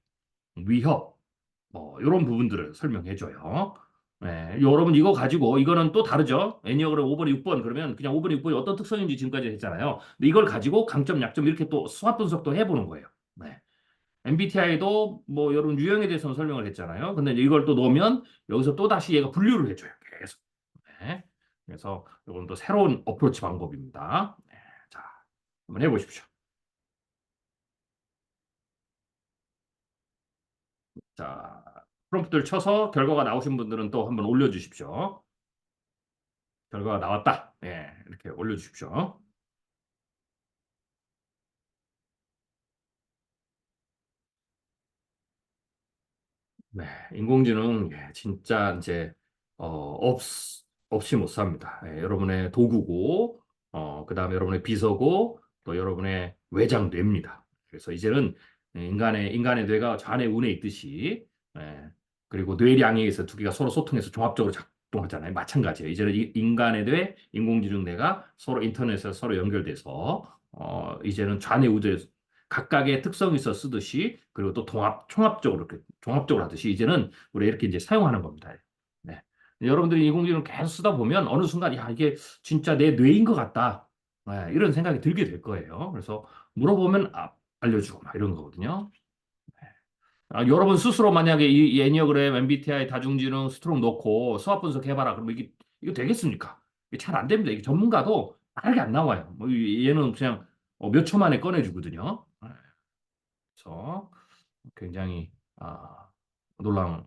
[SPEAKER 1] 위협, 뭐 이런 부분들을 설명해줘요. 네, 여러분 이거 가지고 이거는 또 다르죠. 애니어그램 5번, 6번 그러면 그냥 5번, 6번이 어떤 특성인지 지금까지 했잖아요. 근데 이걸 가지고 강점, 약점 이렇게 또 수합 분석도 해보는 거예요. 네. MBTI도 뭐 여러분 유형에 대해서는 설명을 했잖아요. 근데 이제 이걸 또 넣으면 여기서 또 다시 얘가 분류를 해줘요. 계속. 네. 그래서 이건 또 새로운 어프로치 방법입니다. 네. 자, 한번 해보십시오. 자, 프롬프트를 쳐서 결과가 나오신 분들은 또 한번 올려주십시오. 결과가 나왔다. 예, 이렇게 올려주십시오. 네, 인공지능 진짜 이제 어, 없, 없이 못 삽니다. 여러분의 도구고, 그다음에 여러분의 비서고, 또 여러분의 외장뇌입니다. 그래서 이제는 인간의 뇌가 좌뇌 우뇌 있듯이, 예, 그리고 뇌량에 의해서 두 개가 서로 소통해서 종합적으로 작동하잖아요. 마찬가지예요. 이제는 인간의 뇌, 인공지능 뇌가 서로 인터넷에서 서로 연결돼서 이제는 좌뇌 우뇌 각각의 특성이 있어 쓰듯이 그리고 또 총합적으로 이렇게 종합적으로 하듯이 이제는 우리 이렇게 이제 사용하는 겁니다. 네. 여러분들이 인공지능을 계속 쓰다 보면 어느 순간 야 이게 진짜 내 뇌인 것 같다. 네, 이런 생각이 들게 될 거예요. 그래서 물어보면 알려주고 막 이런 거거든요. 여러분 스스로 만약에 이 애니어그램, MBTI, 다중지능, 스트롱 넣고 수학 분석해봐라. 그러면 이게 되겠습니까? 이게 잘 안 됩니다. 이게 전문가도 빠르게 안 나와요. 뭐 얘는 그냥 몇 초 만에 꺼내주거든요. 그래서 굉장히 놀라운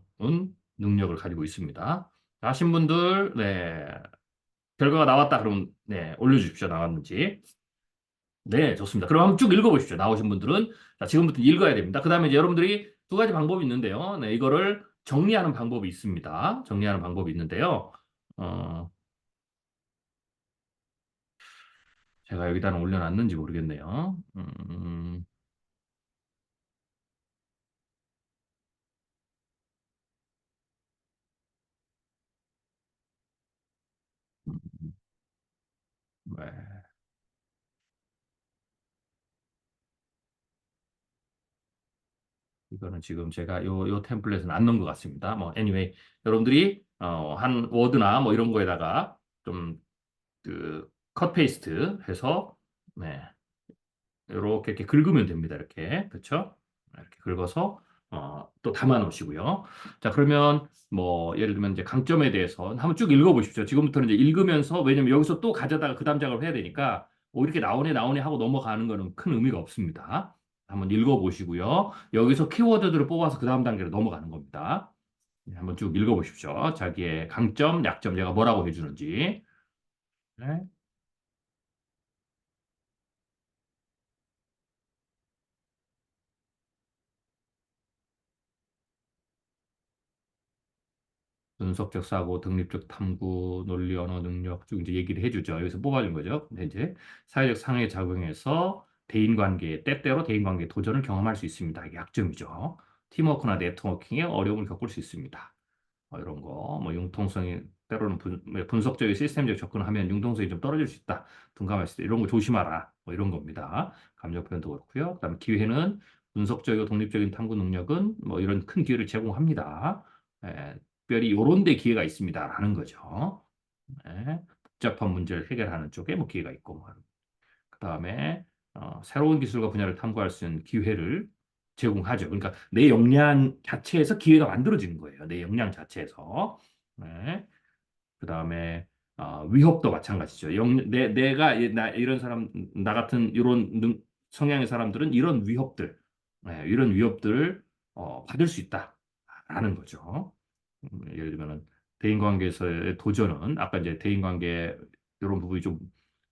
[SPEAKER 1] 능력을 가지고 있습니다. 하신 분들, 네, 결과가 나왔다 그러면 네, 올려주십시오. 나왔는지. 네, 좋습니다. 그럼 한번 쭉 읽어보십시오. 나오신 분들은 자, 지금부터 읽어야 됩니다. 그 다음에 이제 여러분들이 두 가지 방법이 있는데요. 네, 이거를 정리하는 방법이 있습니다. 정리하는 방법이 있는데요. 어, 제가 여기다는 올려놨는지 모르겠네요. 네. 이거는 지금 제가 요 템플릿은 안 넣은 것 같습니다. 뭐, anyway, 여러분들이, 한 워드나 뭐 이런 거에다가 좀, 컷 페이스트 해서, 네, 이렇게 긁으면 됩니다. 이렇게. 그쵸? 이렇게 긁어서, 또 담아 놓으시고요. 자, 그러면, 뭐, 예를 들면 이제 강점에 대해서 한번 쭉 읽어 보십시오. 지금부터는 이제 읽으면서, 왜냐면 여기서 또 가져다가 그 다음 작업을 해야 되니까, 이렇게 나오네 하고 넘어가는 거는 큰 의미가 없습니다. 한번 읽어보시고요. 여기서 키워드들을 뽑아서 그 다음 단계로 넘어가는 겁니다. 네, 한번 쭉 읽어보십시오. 자기의 강점, 약점, 얘가 뭐라고 해주는지. 네. 분석적 사고, 독립적 탐구, 논리 언어 능력 쭉 이제 얘기를 해주죠. 여기서 뽑아준 거죠. 근데 이제 사회적 상해 작용에서 대인관계, 때때로 대인관계 도전을 경험할 수 있습니다. 이게 약점이죠. 팀워크나 네트워킹에 어려움을 겪을 수 있습니다. 이런 거, 뭐 융통성이 때로는 분석적인 시스템적 접근을 하면 융통성이 좀 떨어질 수 있다. 둔감할 수 있다. 이런 거 조심하라. 뭐 이런 겁니다. 감정 표현도 그렇고요. 그다음에 기회는 분석적이고 독립적인 탐구 능력은 뭐 이런 큰 기회를 제공합니다. 특별히 요런 데 기회가 있습니다라는 거죠. 복잡한 문제를 해결하는 쪽에 뭐 기회가 있고 뭐. 그다음에 새로운 기술과 분야를 탐구할 수 있는 기회를 제공하죠. 그러니까 내 역량 자체에서 기회가 만들어지는 거예요. 내 역량 자체에서. 네. 그다음에 위협도 마찬가지죠. 내가 이런 사람 나 같은 이런 성향의 사람들은 이런 위협들, 이런 위협들을 받을 수 있다라는 거죠. 예를 들면은 대인관계에서의 도전은 아까 이제 대인관계 이런 부분이 좀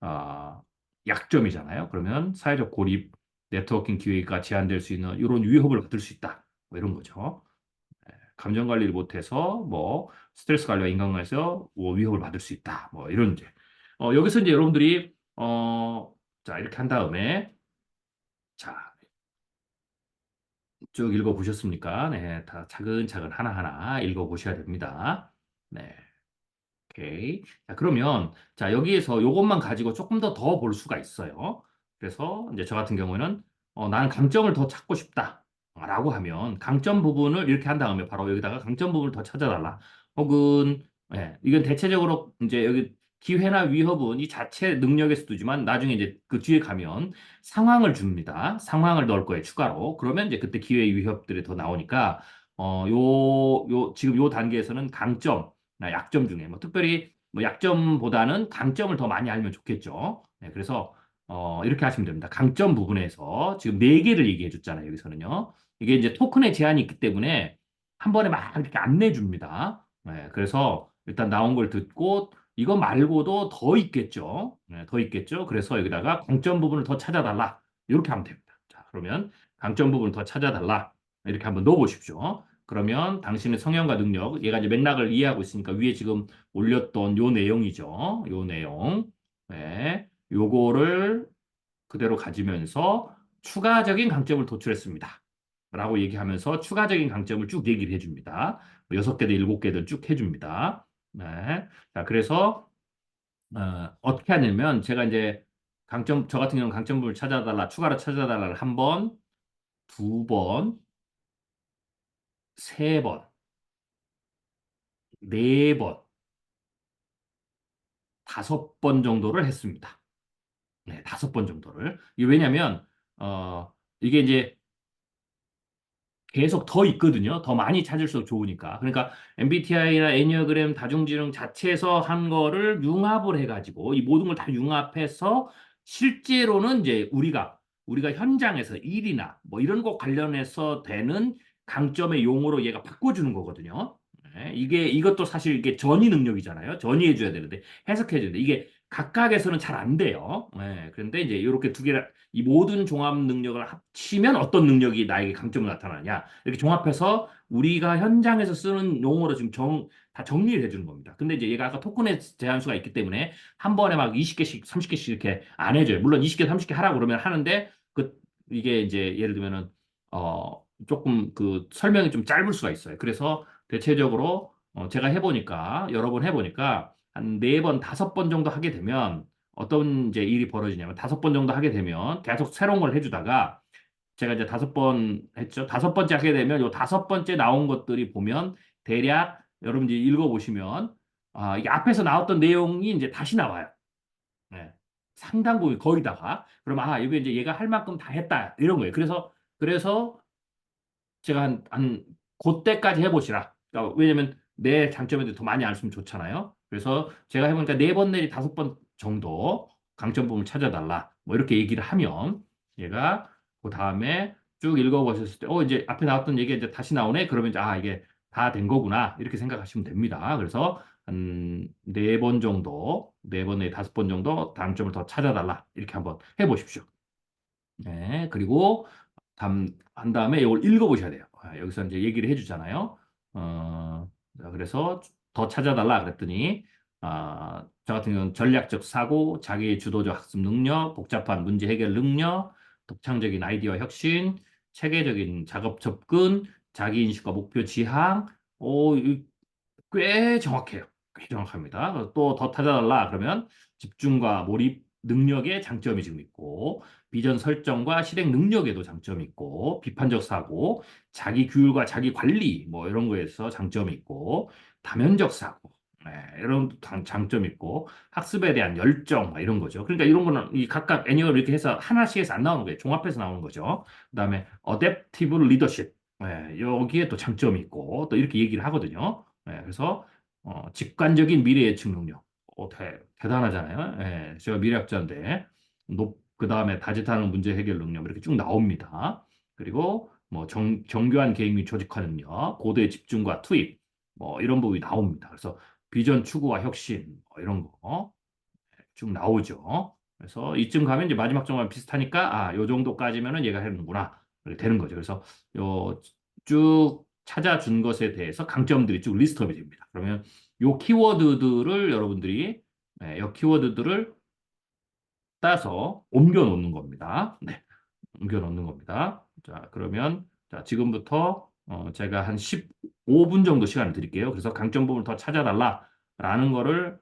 [SPEAKER 1] 아, 약점이잖아요. 그러면 사회적 고립, 네트워킹 기회가 제한될 수 있는 이런 위협을 받을 수 있다. 뭐 이런 거죠. 감정 관리를 못해서 뭐 스트레스 관리와 인간관계에서 뭐 위협을 받을 수 있다. 뭐 이런 이제 여기서 이제 여러분들이 자 이렇게 한 다음에 자 쭉 읽어 보셨습니까? 네, 다 차근차근 하나하나 읽어 보셔야 됩니다. 네. 오케이. 자, 그러면, 자, 여기에서 요것만 가지고 조금 더 볼 수가 있어요. 그래서, 이제 저 같은 경우에는, 나는 강점을 더 찾고 싶다. 라고 하면, 강점 부분을 이렇게 한 다음에 바로 여기다가 강점 부분을 더 찾아달라. 혹은, 이건 대체적으로 이제 여기 기회나 위협은 이 자체 능력에서 두지만 나중에 이제 그 뒤에 가면 상황을 줍니다. 상황을 넣을 거예요, 추가로. 그러면 이제 그때 기회 위협들이 더 나오니까, 지금 요 단계에서는 강점, 약점 중에 뭐 특별히 뭐 약점보다는 강점을 더 많이 알면 좋겠죠. 네, 그래서 이렇게 하시면 됩니다. 강점 부분에서 지금 네 개를 얘기해 줬잖아요. 여기서는요. 이게 이제 토큰의 제한이 있기 때문에 한 번에 막 이렇게 안 내줍니다. 네, 그래서 일단 나온 걸 듣고 이거 말고도 더 있겠죠. 네, 더 있겠죠. 그래서 여기다가 강점 부분을 더 찾아달라. 이렇게 하면 됩니다. 자, 그러면 강점 부분을 더 찾아달라. 이렇게 한번 넣어 보십시오. 그러면 당신의 성향과 능력, 얘가 이제 맥락을 이해하고 있으니까 위에 지금 올렸던 요 내용이죠. 요 내용. 네. 요거를 그대로 가지면서 추가적인 강점을 도출했습니다. 라고 얘기하면서 추가적인 강점을 쭉 얘기를 해줍니다. 뭐 6개든 7개든 쭉 해줍니다. 네. 자, 그래서, 어떻게 하냐면 제가 이제 저 같은 경우는 강점을 찾아달라, 추가로 찾아달라를 한 번, 두 번, 세 번, 네 번, 5번 정도를 했습니다. 네, 5번 정도를. 이게 왜냐면, 이게 이제 계속 더 있거든요. 더 많이 찾을수록 좋으니까. 그러니까 MBTI나 애니어그램 다중지능 자체에서 한 거를 융합을 해가지고 이 모든 걸 다 융합해서 실제로는 이제 우리가 현장에서 일이나 뭐 이런 거 관련해서 되는 강점의 용어로 얘가 바꿔주는 거거든요. 네, 이것도 사실 이게 전이 능력이잖아요. 전이해줘야 되는데 해석해줘야 되는데 이게 각각에서는 잘 안 돼요. 네, 그런데 이제 이렇게 두 개를 이 모든 종합 능력을 합치면 어떤 능력이 나에게 강점으로 나타나냐. 이렇게 종합해서 우리가 현장에서 쓰는 용어로 지금 다 정리를 해주는 겁니다. 근데 이제 얘가 아까 토큰의 제한수가 있기 때문에 한 번에 막 20개씩, 30개씩 이렇게 안 해줘요. 물론 20개, 30개 하라고 그러면 하는데, 이게 이제 예를 들면은, 조금 그 설명이 좀 짧을 수가 있어요. 그래서 대체적으로 제가 여러 번 해보니까 한 4번, 5번 정도 하게 되면 어떤 이제 일이 벌어지냐면 5번 정도 하게 되면 계속 새로운 걸 해주다가 제가 이제 5번 했죠. 5번째 하게 되면 요 5번째 나온 것들이 보면 대략 여러분 이제 읽어보시면 이게 앞에서 나왔던 내용이 이제 다시 나와요. 네. 상당 부분 거의다가 그럼 이게 이제 얘가 할 만큼 다 했다 이런 거예요. 그래서 제가 그때까지 해보시라. 그러니까 왜냐면 내 장점에 대해 더 많이 알수면 좋잖아요. 그래서 제가 해보니까 4번 내지 5번 정도 강점 부분을 찾아달라. 뭐 이렇게 얘기를 하면 얘가 그 다음에 쭉 읽어보셨을 때, 이제 앞에 나왔던 얘기가 이제 다시 나오네? 그러면 이제, 이게 다 된 거구나. 이렇게 생각하시면 됩니다. 그래서 한 네 번 정도, 네 번에 다섯 번 정도 단점을 더 찾아달라. 이렇게 한번 해보십시오. 네, 그리고 한 다음에 이걸 읽어보셔야 돼요. 여기서 이제 얘기를 해주잖아요. 자, 그래서 더 찾아달라 그랬더니, 저 같은 경우는 전략적 사고, 자기 주도적 학습 능력, 복잡한 문제 해결 능력, 독창적인 아이디어 혁신, 체계적인 작업 접근, 자기 인식과 목표 지향, 꽤 정확해요. 꽤 정확합니다. 또 더 찾아달라 그러면 집중과 몰입 능력에 장점이 지금 있고, 비전 설정과 실행 능력에도 장점이 있고, 비판적 사고, 자기 규율과 자기 관리 뭐 이런 거에서 장점이 있고, 다면적 사고, 이런 장점이 있고, 학습에 대한 열정 막 이런 거죠. 그러니까 이런 거는 이 각각 애니어를 이렇게 해서 하나씩 해서 안 나오는 거예요. 종합해서 나오는 거죠. 그다음에 어댑티브 리더십, 여기에 또 장점이 있고 또 이렇게 얘기를 하거든요. 그래서 직관적인 미래 예측 능력. 대단하잖아요. 제가 미래학자인데 그 다음에 다재다능 문제 해결 능력 이렇게 쭉 나옵니다. 그리고 뭐 정교한 계획 및 조직화 능력, 고도의 집중과 투입 뭐 이런 부분이 나옵니다. 그래서 비전 추구와 혁신 뭐 이런 거 쭉 나오죠. 그래서 이쯤 가면 이제 마지막 정말 비슷하니까 요 정도까지면은 얘가 하는구나 이렇게 되는 거죠. 그래서 요 쭉 찾아준 것에 대해서 강점들이 쭉 리스트업이 됩니다. 그러면 요 키워드들을 여러분들이 요 키워드들을 따서 옮겨 놓는 겁니다. 네, 옮겨 놓는 겁니다. 자, 그러면 자, 지금부터 제가 한 15분 정도 시간을 드릴게요. 그래서 강점 부분을 더 찾아달라라는 거를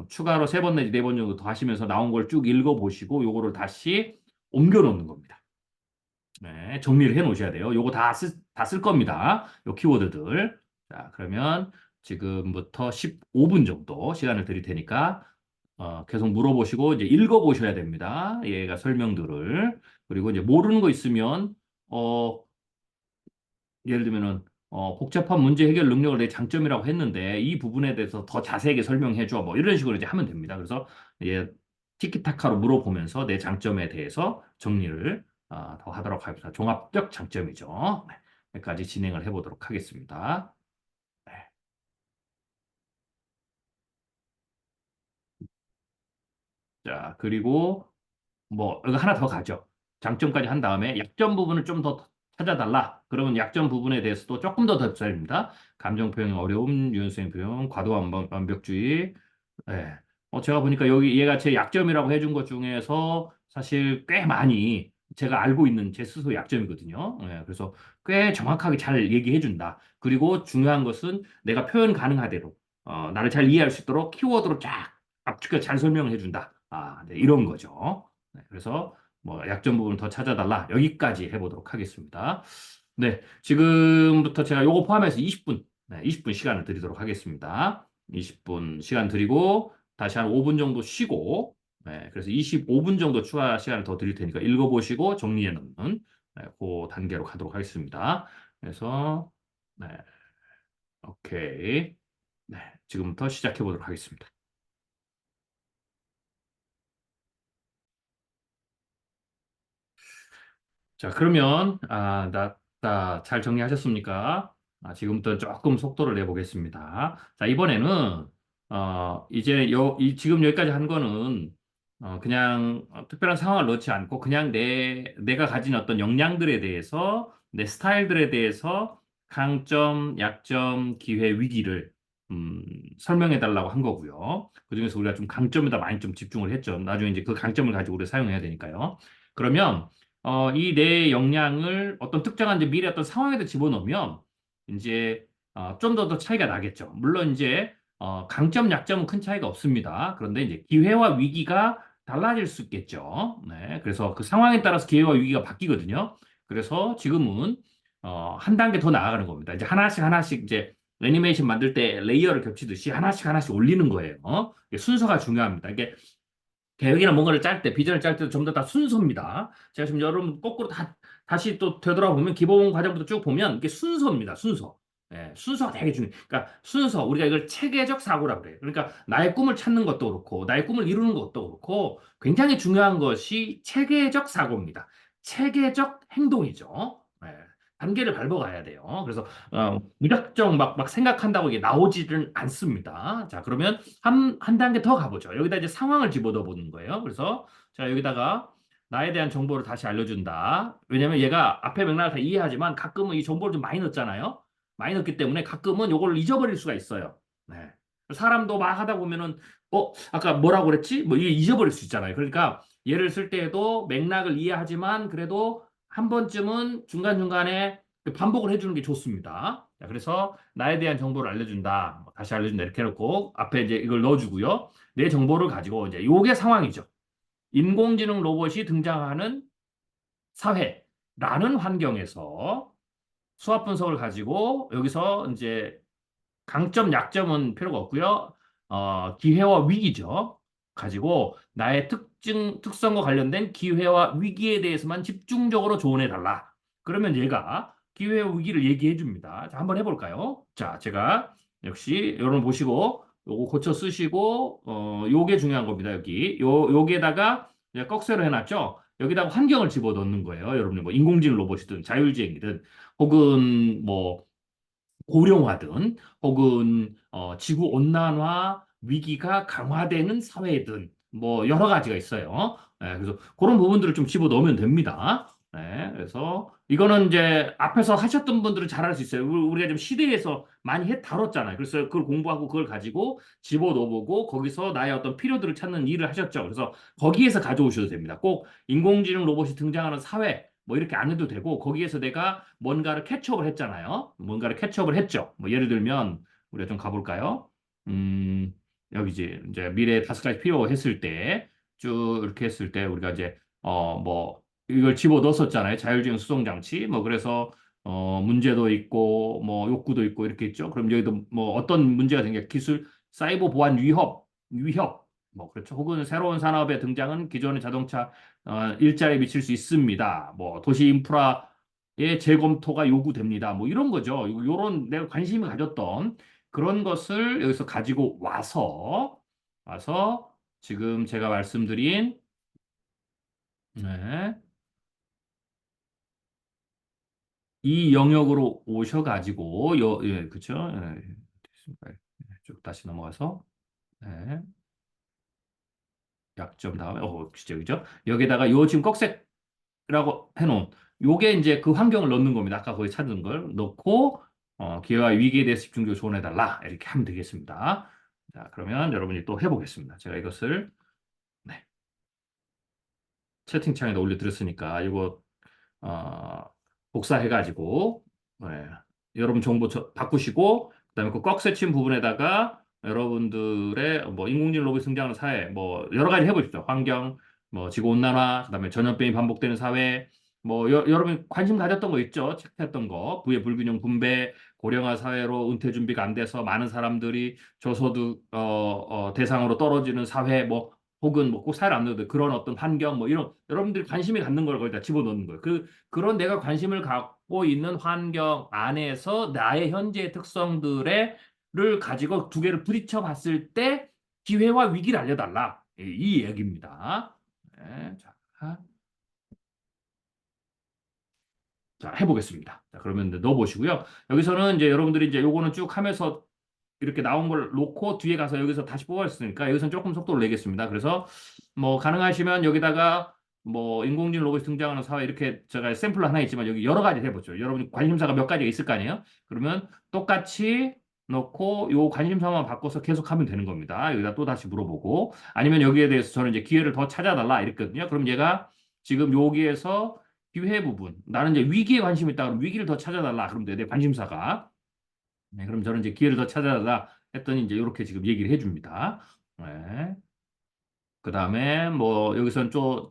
[SPEAKER 1] 추가로 세 번 내지 네 번 정도 더 하시면서 나온 걸 쭉 읽어보시고 요거를 다시 옮겨 놓는 겁니다. 네, 정리를 해 놓으셔야 돼요. 요거 다 쓸 겁니다. 요 키워드들. 자, 그러면 지금부터 15분 정도 시간을 드릴 테니까 계속 물어보시고 이제 읽어보셔야 됩니다. 얘가 설명들을. 그리고 이제 모르는 거 있으면 어, 예를 들면은 복잡한 문제 해결 능력을 내 장점이라고 했는데 이 부분에 대해서 더 자세하게 설명해 줘. 뭐 이런 식으로 이제 하면 됩니다. 그래서 예, 티키타카로 물어보면서 내 장점에 대해서 정리를 더 하도록 하겠습니다. 종합적 장점이죠. 네, 여기까지 진행을 해보도록 하겠습니다. 네. 자, 그리고 뭐 이거 하나 더 가죠. 장점까지 한 다음에 약점 부분을 좀 더 찾아달라. 그러면 약점 부분에 대해서도 조금 더 덧살립니다. 감정 표현의 어려움, 유연성 표현, 과도한 완벽주의. 예. 제가 보니까 여기 얘가 제 약점이라고 해준 것 중에서 사실 꽤 많이 제가 알고 있는 제 스스로 약점이거든요. 그래서 꽤 정확하게 잘 얘기해 준다. 그리고 중요한 것은 내가 표현 가능하대로 나를 잘 이해할 수 있도록 키워드로 쫙 압축해서 잘 설명을 해준다. 네, 이런 거죠. 네, 그래서 뭐 약점 부분을 더 찾아달라. 여기까지 해보도록 하겠습니다. 네, 지금부터 제가 요거 포함해서 20분, 20분 시간을 드리도록 하겠습니다. 20분 시간 드리고 다시 한 5분 정도 쉬고, 그래서 25분 정도 추가 시간을 더 드릴 테니까 읽어보시고 정리해 놓는 그 단계로 가도록 하겠습니다. 그래서 네, 오케이. 네, 지금부터 시작해 보도록 하겠습니다. 자, 그러면, 잘 정리하셨습니까? 지금부터 조금 속도를 내보겠습니다. 자, 이번에는, 이제 지금 여기까지 한 거는, 그냥 특별한 상황을 넣지 않고, 그냥 내가 가진 어떤 역량들에 대해서, 내 스타일들에 대해서 강점, 약점, 기회, 위기를, 설명해 달라고 한 거고요. 그중에서 우리가 좀 강점에다 많이 좀 집중을 했죠. 나중에 이제 그 강점을 가지고 우리가 사용해야 되니까요. 그러면, 이 내 역량을 어떤 특정한 이제 미래 어떤 상황에다 집어넣으면 이제 좀 더 차이가 나겠죠. 물론 이제 강점, 약점은 큰 차이가 없습니다. 그런데 이제 기회와 위기가 달라질 수 있겠죠. 네, 그래서 그 상황에 따라서 기회와 위기가 바뀌거든요. 그래서 지금은 한 단계 더 나아가는 겁니다. 이제 하나씩 하나씩 이제 애니메이션 만들 때 레이어를 겹치듯이 하나씩 하나씩 올리는 거예요. 이게 순서가 중요합니다. 이게 계획이나 뭔가를 짤 때, 비전을 짤 때도 전부 다 순서입니다. 제가 지금 여러분 거꾸로 다시 또 되돌아보면 기본 과정부터 쭉 보면 이게 순서입니다. 순서. 순서가 되게 중요해. 그러니까 순서, 우리가 이걸 체계적 사고라고 그래요. 그러니까 나의 꿈을 찾는 것도 그렇고, 나의 꿈을 이루는 것도 그렇고, 굉장히 중요한 것이 체계적 사고입니다. 체계적 행동이죠. 단계를 밟아가야 돼요. 그래서 무작정 막 생각한다고 이게 나오지는 않습니다. 자, 그러면 한 단계 더 가보죠. 여기다 이제 상황을 집어넣어 보는 거예요. 그래서 자, 여기다가 나에 대한 정보를 다시 알려준다. 왜냐면 얘가 앞에 맥락을 다 이해하지만 가끔은 이 정보를 좀 많이 넣었잖아요. 많이 넣기 때문에 가끔은 요걸 잊어버릴 수가 있어요. 네. 사람도 막 하다 보면은 아까 뭐라고 그랬지? 뭐 이게 잊어버릴 수 있잖아요. 그러니까 얘를 쓸 때에도 맥락을 이해하지만 그래도 한 번쯤은 중간중간에 반복을 해주는 게 좋습니다. 자, 그래서 나에 대한 정보를 알려준다. 다시 알려준다. 이렇게 해놓고 앞에 이제 이걸 넣어주고요. 내 정보를 가지고 이제 요게 상황이죠. 인공지능 로봇이 등장하는 사회라는 환경에서 수학 분석을 가지고 여기서 이제 강점, 약점은 필요가 없고요. 기회와 위기죠. 가지고 나의 특성과 관련된 기회와 위기에 대해서만 집중적으로 조언해 달라. 그러면 얘가 기회와 위기를 얘기해 줍니다. 자, 한번 해볼까요? 자, 제가 역시 여러분 보시고 요거 고쳐 쓰시고 요게 중요한 겁니다. 여기 요게다가 이제 꺽쇠로 해놨죠. 여기다가 환경을 집어넣는 거예요. 여러분들 뭐 인공지능 로봇이든 자율주행이든 혹은 뭐 고령화든 혹은 지구 온난화 위기가 강화되는 사회든 뭐 여러 가지가 있어요. 그래서 그런 부분들을 좀 집어 넣으면 됩니다. 그래서 이거는 이제 앞에서 하셨던 분들은 잘할 수 있어요. 우리가 좀 시대에서 많이 다뤘잖아요. 그래서 그걸 공부하고 그걸 가지고 집어 넣어보고 거기서 나의 어떤 필요들을 찾는 일을 하셨죠. 그래서 거기에서 가져오셔도 됩니다. 꼭 인공지능 로봇이 등장하는 사회 뭐 이렇게 안 해도 되고 거기에서 내가 뭔가를 캐치업을 했잖아요. 뭔가를 캐치업을 했죠. 뭐 예를 들면 우리가 좀 가볼까요? 음, 여기 이제 미래 5가지 필요했을 때 쭉 이렇게 했을 때 우리가 이제 뭐 이걸 집어 넣었었잖아요. 자율주행 수송 장치. 뭐 그래서 문제도 있고 뭐 욕구도 있고 이렇게 있죠. 그럼 여기도 뭐 어떤 문제가 생겨 기술 사이버 보안 위협 뭐 그렇죠. 혹은 새로운 산업의 등장은 기존의 자동차 일자리에 미칠 수 있습니다. 뭐 도시 인프라의 재검토가 요구됩니다. 뭐 이런 거죠. 요런 내가 관심을 가졌던 그런 것을 여기서 가지고 와서 지금 제가 말씀드린 네, 이 영역으로 오셔가지고 그쵸? 쭉 다시 넘어가서 네, 약점 다음에 진짜 그죠? 여기다가 요 지금 꺽쇠라고 해놓은 요게 이제 그 환경을 넣는 겁니다. 아까 거기 찾은 걸 넣고 기회와 위기에 대해서 집중적으로 조언해달라 이렇게 하면 되겠습니다. 자, 그러면 여러분이 또 해보겠습니다. 제가 이것을 네, 채팅창에다 올려드렸으니까 이거 어, 복사해가지고 네, 여러분 정보 바꾸시고 그다음에 그 꺽쇠 친 부분에다가 여러분들의 뭐 인공지능 로봇 등장하는 사회 뭐 여러 가지 해보십시오. 환경, 뭐 지구 온난화, 그다음에 전염병이 반복되는 사회, 뭐 여러분 관심 가졌던 거 있죠? 체크했던 거 부의 불균형 분배, 고령화 사회로 은퇴 준비가 안 돼서 많은 사람들이 저소득 대상으로 떨어지는 사회 뭐 혹은 뭐 꼭 사회를 안 넣어도 그런 어떤 환경 뭐 이런 여러분들이 관심이 갖는 걸 거기다 집어넣는 거예요. 그런 내가 관심을 갖고 있는 환경 안에서 나의 현재의 특성들을 가지고 두 개를 부딪혀 봤을 때 기회와 위기를 알려달라. 이 얘기입니다. 네, 자, 해보겠습니다. 자, 그러면 이제 넣어보시고요. 여기서는 이제 여러분들이 이제 요거는 쭉 하면서 이렇게 나온 걸 놓고 뒤에 가서 여기서 다시 뽑았으니까 여기서는 조금 속도를 내겠습니다. 그래서 뭐 가능하시면 여기다가 뭐 인공지능 로봇이 등장하는 사회 이렇게 제가 샘플 하나 있지만 여기 여러 가지 해보죠. 여러분 관심사가 몇 가지가 있을 거 아니에요? 그러면 똑같이 넣고 요 관심사만 바꿔서 계속 하면 되는 겁니다. 여기다 또 다시 물어보고 아니면 여기에 대해서 저는 이제 기회를 더 찾아달라 이랬거든요. 그럼 얘가 지금 여기에서 기회 부분 나는 이제 위기에 관심이 있다 그럼 위기를 더 찾아달라 그러면 돼. 내 관심사가 네, 그럼 저는 이제 기회를 더 찾아달라 했더니 이제 이렇게 지금 얘기를 해줍니다. 네. 그 다음에 뭐 여기서는 좀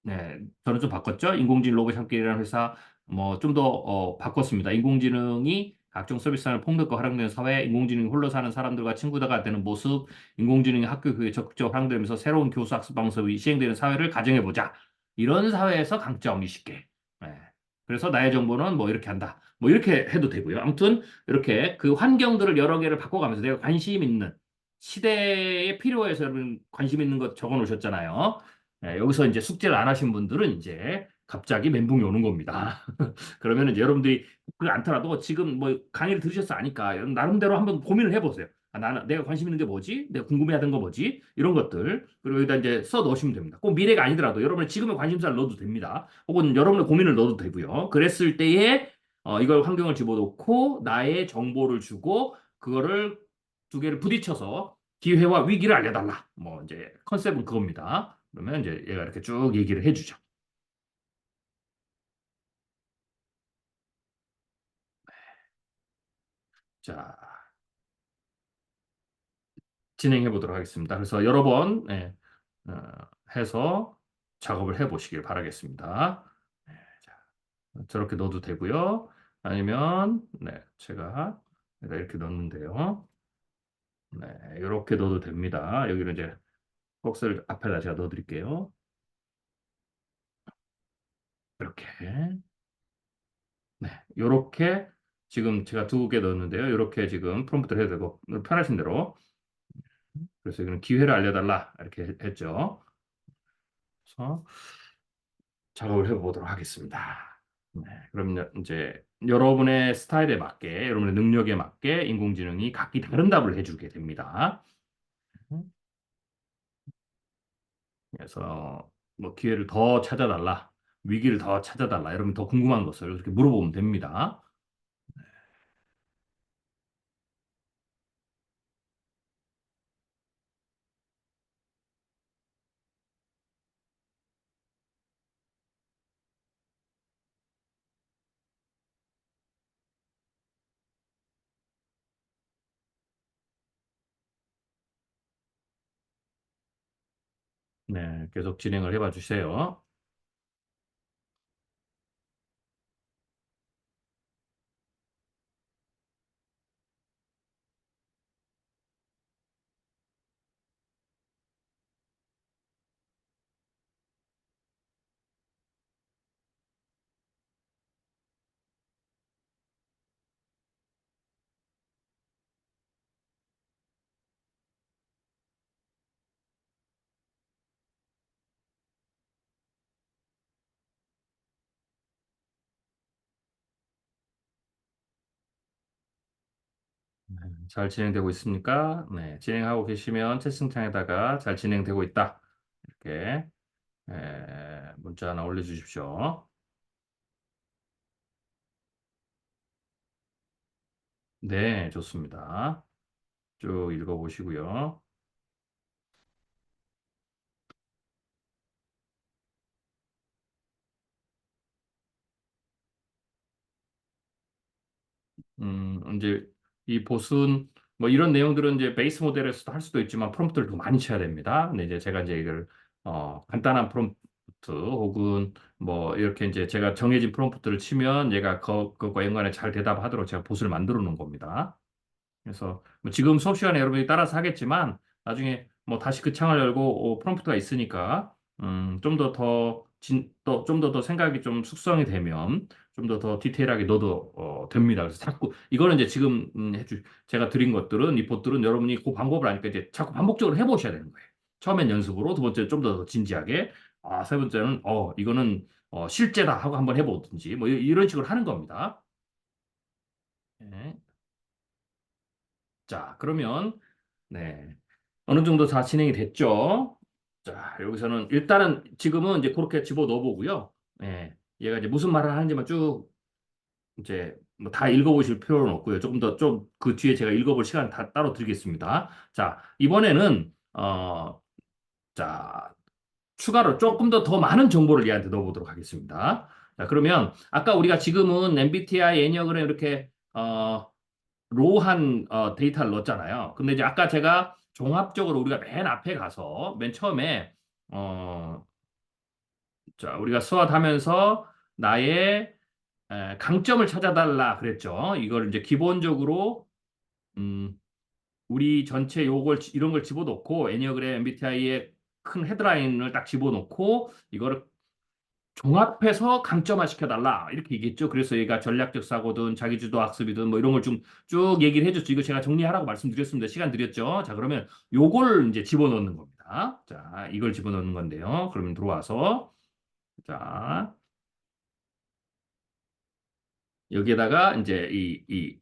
[SPEAKER 1] 네, 저는 좀 바꿨죠. 인공지능 로봇 함께라는 회사 뭐 좀 더 바꿨습니다. 인공지능이 각종 서비스를 폭넓고 활용되는 사회, 인공지능이 홀로 사는 사람들과 친구가 되는 모습, 인공지능이 학교 교육에 적극적으로 활용되면서 새로운 교수 학습 방법이 시행되는 사회를 가정해보자. 이런 사회에서 강점 20개. 네. 그래서 나의 정보는 뭐 이렇게 한다. 뭐 이렇게 해도 되고요. 아무튼 이렇게 그 환경들을 여러 개를 바꿔가면서 내가 관심 있는 시대에 필요해서 여러분 관심 있는 것 적어 놓으셨잖아요. 여기서 이제 숙제를 안 하신 분들은 이제 갑자기 멘붕이 오는 겁니다. 그러면 이제 여러분들이 그걸 않더라도 지금 뭐 강의를 들으셔서 아니까 여러분 나름대로 한번 고민을 해보세요. 아, 나는 내가 관심 있는 게 뭐지? 내가 궁금해하던 거 뭐지? 이런 것들 그리고 여기다 이제 써 넣으시면 됩니다. 꼭 미래가 아니더라도 여러분의 지금의 관심사를 넣어도 됩니다. 혹은 여러분의 고민을 넣어도 되고요. 그랬을 때에 이걸 환경을 집어넣고 나의 정보를 주고 그거를 두 개를 부딪혀서 기회와 위기를 알려달라. 뭐 이제 컨셉은 그겁니다. 그러면 이제 얘가 이렇게 쭉 얘기를 해주죠. 자, 진행해 보도록 하겠습니다. 그래서 여러 번 어, 해서 작업을 해 보시길 바라겠습니다. 네, 자, 저렇게 넣어도 되고요. 아니면 제가 이렇게 넣는데요. 네, 이렇게 넣어도 됩니다. 여기는 이제 박스를 앞에다 제가 넣어 드릴게요. 이렇게. 네, 이렇게 지금 제가 두 개 넣었는데요. 이렇게 지금 프롬프트를 해도 되고 편하신 대로. 그래서 이거는 기회를 알려달라 이렇게 했죠. 그래서 작업을 해보도록 하겠습니다. 네, 그럼 이제 여러분의 스타일에 맞게, 여러분의 능력에 맞게 인공지능이 각기 다른 답을 해주게 됩니다. 그래서 뭐 기회를 더 찾아달라, 위기를 더 찾아달라, 여러분 더 궁금한 것을 이렇게 물어보면 됩니다. 네, 계속 진행을 해봐 주세요. 잘 진행되고 있습니까? 네, 진행하고 계시면 채팅창에다가 잘 진행되고 있다. 이렇게 문자 하나 올려주십시오. 네, 좋습니다. 쭉 읽어보시고요. 이제 이 보순 뭐 이런 내용들은 이제 베이스 모델에서도 할 수도 있지만 프롬프트를 더 많이 쳐야 됩니다. 근데 이제 제가 이제 이걸 간단한 프롬프트 혹은 뭐 이렇게 이제 제가 정해진 프롬프트를 치면 얘가 그것과 연관해 잘 대답하도록 제가 보수를 만들어 놓은 겁니다. 그래서 뭐 지금 수업 시간에 여러분이 따라서 하겠지만 나중에 뭐 다시 그 창을 열고 프롬프트가 있으니까 좀 더 생각이 좀 숙성이 되면 좀 더 디테일하게 넣어도 됩니다. 그래서 자꾸 이거는 이제 지금 제가 드린 것들은 리포트는 여러분이 그 방법을 아니까 이제 자꾸 반복적으로 해보셔야 되는 거예요. 처음엔 연습으로, 두 번째 좀 더 진지하게, 세 번째는 이거는 실제다 하고 한번 해보든지 뭐 이런 식으로 하는 겁니다. 네. 자, 그러면 네. 어느 정도 다 진행이 됐죠? 자, 여기서는 일단은 지금은 이제 그렇게 집어 넣어 보고요. 예. 얘가 이제 무슨 말을 하는지만 쭉 이제 뭐 다 읽어보실 필요는 없고요. 조금 더 좀 그 뒤에 제가 읽어볼 시간 다 따로 드리겠습니다. 자, 이번에는 자, 추가로 조금 더 많은 정보를 얘한테 넣어보도록 하겠습니다. 자, 그러면 아까 우리가 지금은 MBTI 애니어그램 이렇게 로한 데이터를 넣었잖아요. 근데 이제 아까 제가 종합적으로 우리가 맨 앞에 가서 맨 처음에 어, 자, 우리가 수학 하면서 나의 강점을 찾아달라 그랬죠. 이걸 이제 기본적으로 음, 우리 전체 요걸 이런 걸 집어넣고 애니어그램 MBTI의 큰 헤드라인을 딱 집어넣고 이거를 종합해서 강점화 시켜달라 이렇게 얘기했죠. 그래서 얘가 전략적 사고든 자기주도 학습이든 뭐 이런 걸 좀 쭉 얘기를 해줬죠. 이거 제가 정리하라고 말씀드렸습니다. 시간 드렸죠. 자, 그러면 요걸 이제 집어넣는 겁니다. 자, 이걸 집어넣는 건데요. 그러면 들어와서 자, 여기에다가 이제 이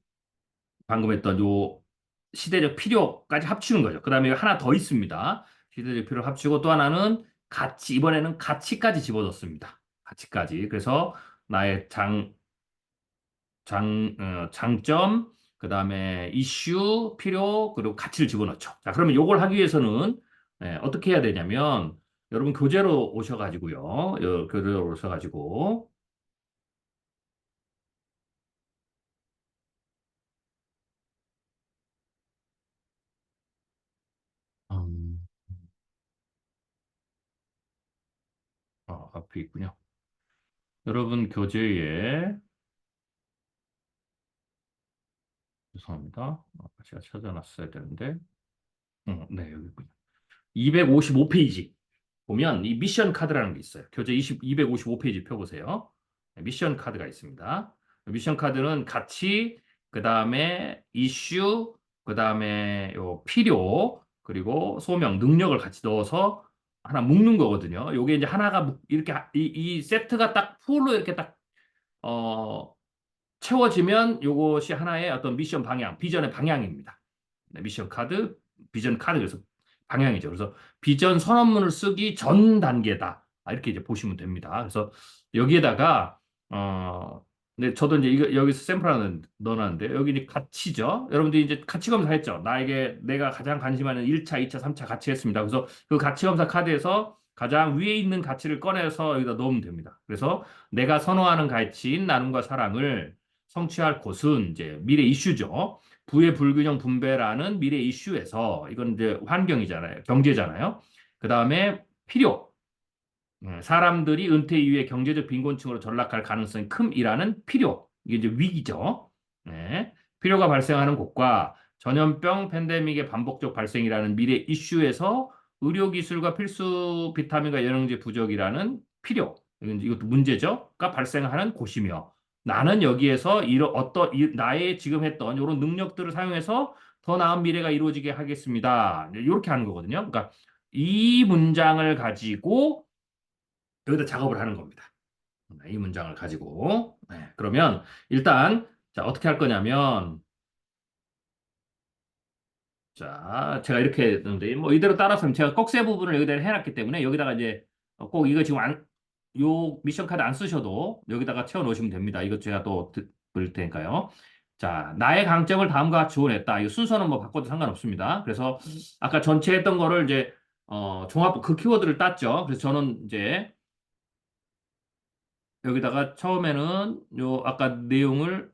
[SPEAKER 1] 방금 했던 요 시대적 필요까지 합치는 거죠. 그 다음에 하나 더 있습니다. 시대적 필요 합치고 또 하나는 가치, 이번에는 가치까지 집어넣습니다. 가치까지. 그래서 나의 장점, 그 다음에 이슈, 필요, 그리고 가치를 집어넣죠. 자, 그러면 요걸 하기 위해서는 어떻게 해야 되냐면 여러분 교재로 오셔가지고요. 교재로 오셔가지고 음, 앞에 있군요. 여러분 교재에 죄송합니다. 제가 찾아놨어야 되는데 네, 여기 있군요. 255페이지 보면 이 미션 카드라는 게 있어요. 교재 255페이지 펴보세요. 네, 미션 카드가 있습니다. 미션 카드는 가치, 그 다음에 이슈, 그 다음에 요 필요, 그리고 소명, 능력을 같이 넣어서 하나 묶는 거거든요. 요게 이제 하나가 이렇게 이 세트가 딱 풀로 이렇게 딱 어, 채워지면 요것이 하나의 어떤 미션 방향, 비전의 방향입니다. 네, 미션 카드, 비전 카드 그래서 방향이죠. 그래서 비전 선언문을 쓰기 전 단계다. 이렇게 이제 보시면 됩니다. 그래서 여기에다가 네, 저도 이제 이거 여기서 샘플 하나 넣어놨는데 여기 이제 가치죠. 여러분들이 이제 가치 검사했죠. 나에게 내가 가장 관심하는 1차, 2차, 3차 가치 했습니다. 그래서 그 가치 검사 카드에서 가장 위에 있는 가치를 꺼내서 여기다 넣으면 됩니다. 그래서 내가 선호하는 가치인 나눔과 사랑을 성취할 곳은 이제 미래 이슈죠. 부의 불균형 분배라는 미래 이슈에서 이건 이제 환경이잖아요. 경제잖아요. 그 다음에 필요. 사람들이 은퇴 이후에 경제적 빈곤층으로 전락할 가능성이 큼이라는 필요. 이게 이제 위기죠. 네. 필요가 발생하는 곳과 전염병 팬데믹의 반복적 발생이라는 미래 이슈에서 의료기술과 필수 비타민과 영양제 부족이라는 필요. 이것도 문제죠.가 발생하는 곳이며 나는 여기에서 나의 지금 했던 이런 능력들을 사용해서 더 나은 미래가 이루어지게 하겠습니다. 이렇게 하는 거거든요. 그러니까 이 문장을 가지고 여기다 작업을 하는 겁니다. 이 문장을 가지고. 네, 그러면 일단 자, 어떻게 할 거냐면 자, 제가 이렇게 했는데 뭐 이대로 따라서 제가 꺽쇠 부분을 여기다 해놨기 때문에 여기다가 이제 꼭 이거 지금 요 미션 카드 안 쓰셔도 여기다가 채워 놓으시면 됩니다. 이거 제가 또 드릴 테니까요. 자, 나의 강점을 다음과 같이 지원했다. 이 순서는 뭐 바꿔도 상관없습니다. 그래서 아까 전체 했던 거를 이제 종합 그 키워드를 땄죠. 그래서 저는 이제 여기다가 처음에는 요 아까 내용을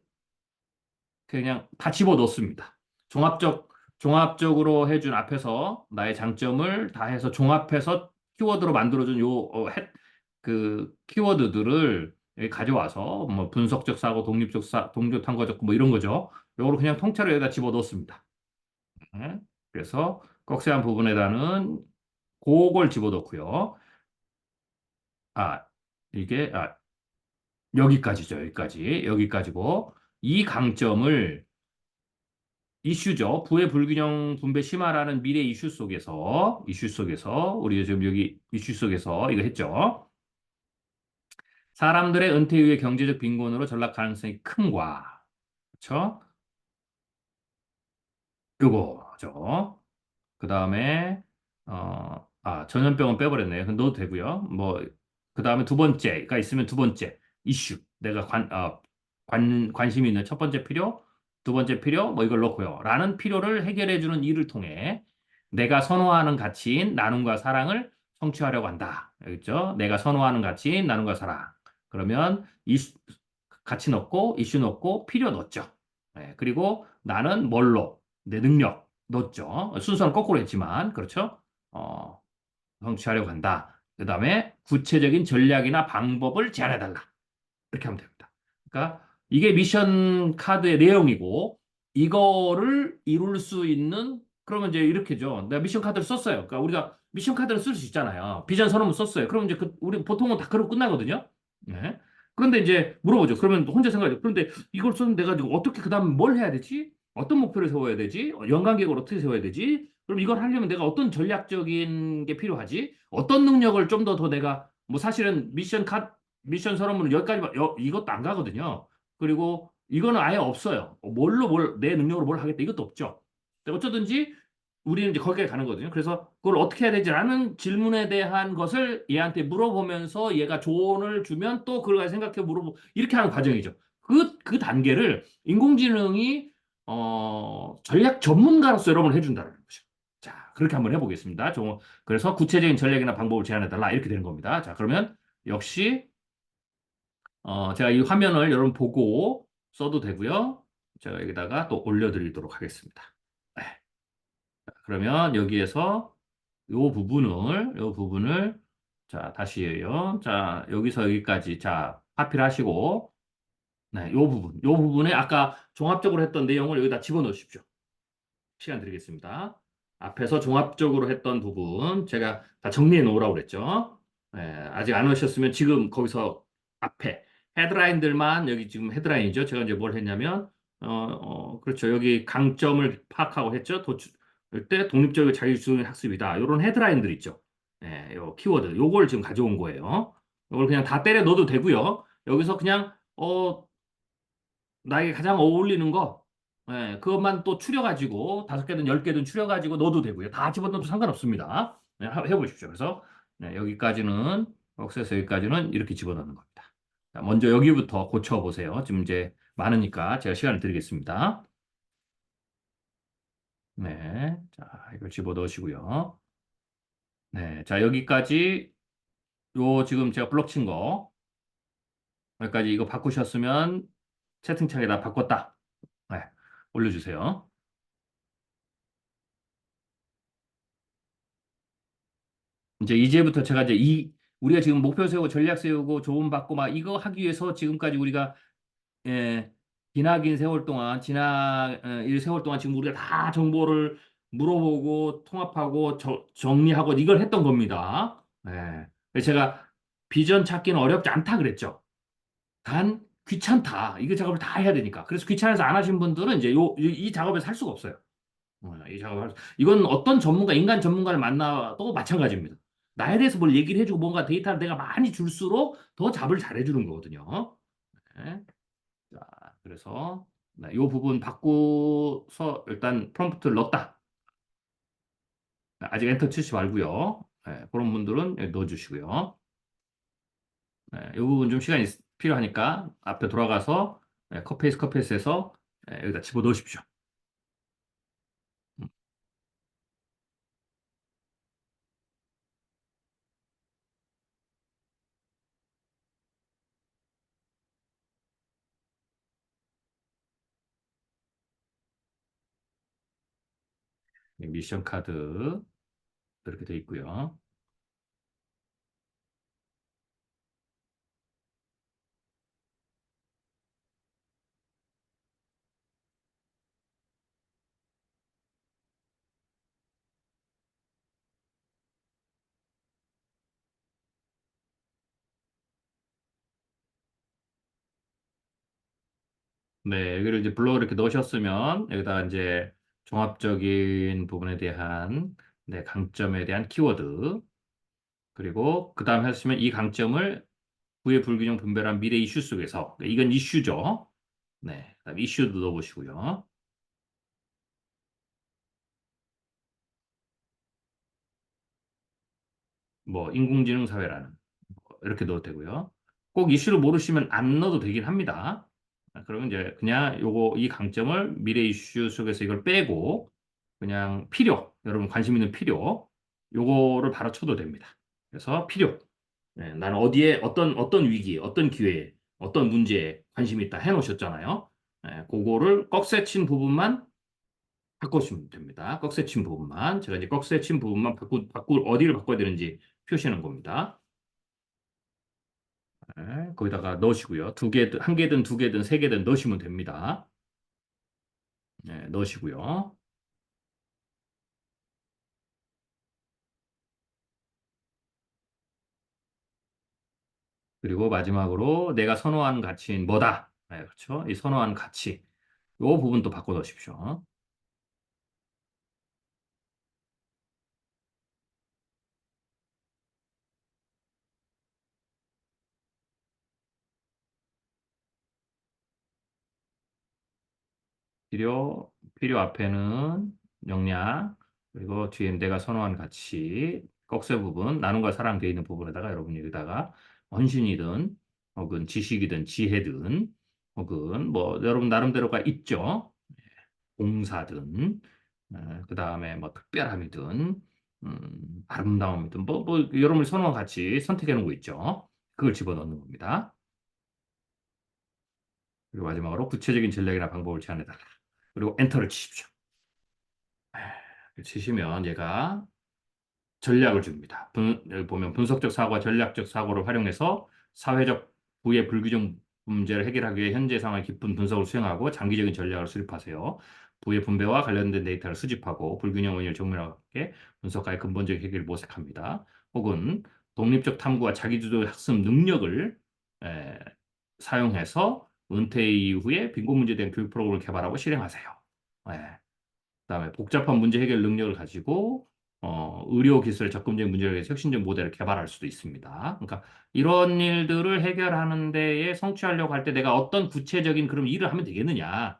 [SPEAKER 1] 그냥 다 집어 넣습니다. 종합적으로 해준 앞에서 나의 장점을 다 해서 종합해서 키워드로 만들어준 그 키워드들을 여기 가져와서 뭐 분석적 사고, 동료 탐구적 뭐 이런 거죠. 요거를 그냥 통째로 여기다 집어 넣습니다. 네. 그래서 꺽쇠한 부분에다는 그걸 집어 넣고요. 아, 이게 여기까지죠. 여기까지고 이 강점을 이슈죠. 부의 불균형 분배 심화라는 미래 이슈 속에서 우리 지금 여기 이슈 속에서 이거 했죠. 사람들의 은퇴 이후의 경제적 빈곤으로 전락 가능성이 큰과 그렇죠? 요거죠. 그 다음에 전염병은 빼버렸네요. 그럼 넣어도 되고요. 뭐 그 다음에 두 번째가 있으면 두 번째 이슈. 내가 관심이 있는 첫 번째 필요, 두 번째 필요, 뭐 이걸 넣고요. 라는 필요를 해결해주는 일을 통해 내가 선호하는 가치인 나눔과 사랑을 성취하려고 한다. 알겠죠? 내가 선호하는 가치인 나눔과 사랑. 그러면 가치 넣고, 이슈 넣고, 필요 넣었죠. 네, 그리고 나는 뭘로? 내 능력 넣었죠. 순서는 거꾸로 했지만, 그렇죠? 어, 성취하려고 한다. 그 다음에 구체적인 전략이나 방법을 제안해달라. 이렇게 하면 됩니다. 그러니까 이게 미션 카드의 내용이고 이거를 이룰 수 있는 그러면 이제 이렇게죠. 내가 미션 카드를 썼어요. 그러니까 우리가 미션 카드를 쓸 수 있잖아요. 비전 선언문 썼어요. 그럼 이제 우리 보통은 다 그러고 끝나거든요. 네. 그런데 이제 물어보죠. 그러면 혼자 생각하죠. 그런데 이걸 쓰면 내가 지금 어떻게 그다음 뭘 해야 되지? 어떤 목표를 세워야 되지? 연간 계획을 어떻게 세워야 되지? 그럼 이걸 하려면 내가 어떤 전략적인 게 필요하지? 어떤 능력을 좀 더 내가 뭐 사실은 미션 선언문은 여기까지 이것도 안 가거든요. 그리고 이거는 아예 없어요. 내 능력으로 뭘 하겠다 이것도 없죠. 어쩌든지 우리는 이제 거기에 가는 거거든요. 그래서 그걸 어떻게 해야 되지라는 질문에 대한 것을 얘한테 물어보면서 얘가 조언을 주면 또 그걸 생각해 이렇게 하는 과정이죠. 그 단계를 인공지능이 전략 전문가로서 여러분을 해준다는 거죠. 자, 그렇게 한번 해보겠습니다. 그래서 구체적인 전략이나 방법을 제안해달라 이렇게 되는 겁니다. 자, 그러면 역시 제가 이 화면을 여러분 보고 써도 되고요. 제가 여기다가 또 올려드리도록 하겠습니다. 네. 그러면 여기에서 요 부분을 자, 다시요. 자, 여기서 여기까지 자, 카피를 하시고 네, 요 부분에 아까 종합적으로 했던 내용을 여기다 집어넣으십시오. 시간 드리겠습니다. 앞에서 종합적으로 했던 부분 제가 다 정리해 놓으라고 그랬죠. 네, 아직 안 오셨으면 지금 거기서 앞에 헤드라인들만 여기 지금 헤드라인이죠. 제가 이제 뭘 했냐면 그렇죠. 여기 강점을 파악하고 했죠. 때 독립적이고 자율주도적인 학습이다. 이런 헤드라인들 있죠. 네, 요 키워드 요걸 지금 가져온 거예요. 이걸 그냥 다 때려 넣어도 되고요. 여기서 그냥 나에게 가장 어울리는 거, 예, 그것만 또 추려가지고, 5개든 10개든 추려가지고 넣어도 되고요. 다 집어넣어도 상관없습니다. 네, 해보십시오. 그래서, 네, 여기까지는, 억세서 여기까지는 이렇게 집어넣는 겁니다. 자, 먼저 여기부터 고쳐보세요. 지금 이제 많으니까 제가 시간을 드리겠습니다. 네. 자, 이걸 집어넣으시고요. 네. 자, 여기까지, 지금 제가 블럭 친 거, 여기까지 이거 바꾸셨으면 채팅창에다 바꿨다. 네. 올려주세요. 이제부터 제가 우리가 지금 목표 세우고 전략 세우고 조언 받고 막 이거 하기 위해서 지금까지 우리가, 예, 기나긴 세월 동안, 이 세월 동안 지금 우리가 다 정보를 물어보고 통합하고 정리하고 이걸 했던 겁니다. 예. 그래서 제가 비전 찾기는 어렵지 않다 그랬죠. 단, 귀찮다. 이거 작업을 다 해야 되니까. 그래서 귀찮아서 안 하신 분들은 이제 이 작업에서 할 수가 없어요. 이건 어떤 인간 전문가를 만나도 마찬가지입니다. 나에 대해서 뭘 얘기를 해주고 뭔가 데이터를 내가 많이 줄수록 더 잡을 잘해주는 거거든요. 네. 자, 그래서 네, 이 부분 바꾸서 일단 프롬프트를 넣었다. 네, 아직 엔터 치지 말고요. 네, 그런 분들은 여기 넣어주시고요. 네, 이 부분 좀 시간이 필요하니까 앞에 돌아가서 네, 커피에서 네, 여기다 집어넣으십시오. 미션 카드 이렇게 돼 있고요. 네, 여기를 이제 블록을 이렇게 넣으셨으면 여기다 이제 종합적인 부분에 대한 네, 강점에 대한 키워드 그리고 그 다음 하시면 이 강점을 부의 불균형 분별한 미래 이슈 속에서 네, 이건 이슈죠. 네, 그다음 이슈도 넣어보시고요. 뭐 인공지능 사회라는 이렇게 넣어도 되고요. 꼭 이슈를 모르시면 안 넣어도 되긴 합니다. 그러면 이제 그냥 이 강점을 미래 이슈 속에서 이걸 빼고 그냥 여러분 관심 있는 요거를 바로 쳐도 됩니다. 그래서 네, 나는 어디에 어떤 위기에 어떤 기회에 어떤 문제에 관심이 있다 해놓으셨잖아요. 네, 그거를 꺽쇠친 부분만 바꿔주시면 됩니다. 꺽쇠친 부분만 제가 이제 꺽쇠친 부분만 어디를 바꿔야 되는지 표시하는 겁니다. 네, 거기다가 넣으시고요. 한 개든 2개든 3개든 넣으시면 됩니다. 네, 넣으시고요. 그리고 마지막으로 내가 선호하는 가치인 뭐다. 네, 그렇죠. 이 선호하는 가치. 요 부분도 바꿔 넣으십시오. 필요 앞에는 영양, 그리고 뒤에 내가 선호하는 가치, 꺽쇠 부분, 나눔과 사랑 돼 있는 부분에다가 여러분이 여기다가 헌신이든, 혹은 지식이든, 지혜든, 혹은 뭐 여러분 나름대로가 있죠. 봉사든, 그 다음에 뭐 특별함이든, 아름다움이든, 뭐 여러분이 선호한 가치 선택해 놓은 거 있죠. 그걸 집어넣는 겁니다. 그리고 마지막으로 구체적인 전략이나 방법을 제안해 달라. 그리고 엔터를 치십시오. 치시면 얘가 전략을 줍니다. 여기 보면 분석적 사고와 전략적 사고를 활용해서 사회적 부의 불규정 문제를 해결하기 위해 현재 상황의 깊은 분석을 수행하고 장기적인 전략을 수립하세요. 부의 분배와 관련된 데이터를 수집하고 불균형 원인을 정밀하게 분석하여 근본적 해결을 모색합니다. 혹은 독립적 탐구와 자기주도 학습 능력을 에, 사용해서 은퇴 이후에 빈곤 문제에 대한 교육 프로그램을 개발하고 실행하세요. 예. 그다음에 복잡한 문제 해결 능력을 가지고 의료 기술 접근적인 문제를 위해서 혁신적 모델을 개발할 수도 있습니다. 그러니까 이런 일들을 해결하는 데에 성취하려고 할 때 내가 어떤 구체적인 그럼 일을 하면 되겠느냐?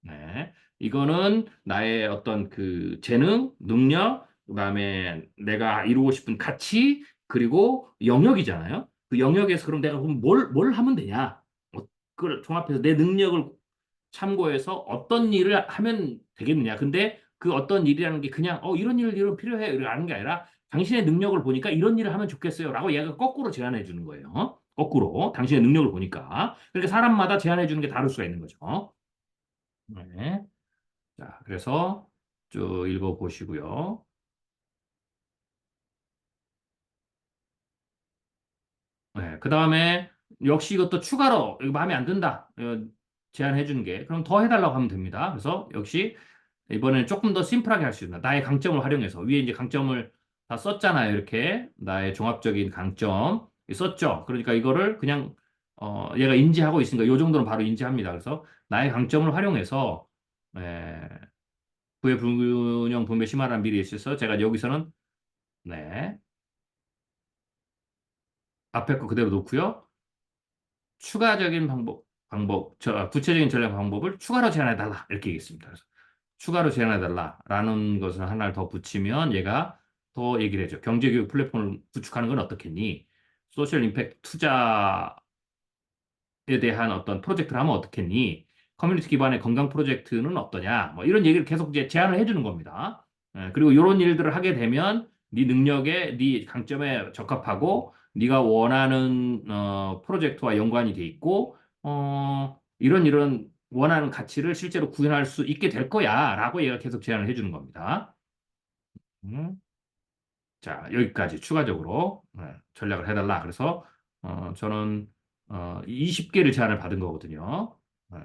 [SPEAKER 1] 네. 이거는 나의 어떤 그 재능, 능력, 그다음에 내가 이루고 싶은 가치, 그리고 영역이잖아요. 그 영역에서 그럼 내가 그럼 뭘 하면 되냐? 그걸 종합해서 내 능력을 참고해서 어떤 일을 하면 되겠느냐. 근데 그 어떤 일이라는 게 그냥 이런 일은 필요해 이라는 게 아니라 당신의 능력을 보니까 이런 일을 하면 좋겠어요라고 얘가 거꾸로 제안해 주는 거예요. 거꾸로 당신의 능력을 보니까. 그러니까 사람마다 제안해 주는 게 다를 수가 있는 거죠. 네. 자, 그래서 쭉 읽어 보시고요. 네, 그 다음에 역시 이것도 추가로 이거 마음에 안 든다. 제안해 주는 게 그럼 더 해달라고 하면 됩니다. 그래서 역시 이번에는 조금 더 심플하게 할 수 있나. 나의 강점을 활용해서 위에 이제 강점을 다 썼잖아요. 이렇게 나의 종합적인 강점 썼죠. 그러니까 이거를 그냥 얘가 인지하고 있으니까 이 정도는 바로 인지합니다. 그래서 나의 강점을 활용해서 에, 부의 불균형 분배 심화라는 미래에 있어서 제가 여기서는 네 앞에 거 그대로 놓고요. 추가적인 구체적인 전략 방법을 추가로 제안해달라. 이렇게 얘기했습니다. 그래서 추가로 제안해달라라는 것을 하나를 더 붙이면 얘가 더 얘기를 해줘. 경제교육 플랫폼을 구축하는 건 어떻겠니? 소셜 임팩트 투자에 대한 어떤 프로젝트를 하면 어떻겠니? 커뮤니티 기반의 건강 프로젝트는 어떠냐? 뭐 이런 얘기를 계속 이제 제안을 해주는 겁니다. 그리고 이런 일들을 하게 되면 네 능력에, 네 강점에 적합하고 네가 원하는 프로젝트와 연관이 돼 있고 이런 원하는 가치를 실제로 구현할 수 있게 될 거야라고 얘가 계속 제안을 해주는 겁니다. 음. 자, 여기까지 추가적으로 전략을 해달라. 그래서 저는 20개를 제안을 받은 거거든요. 네,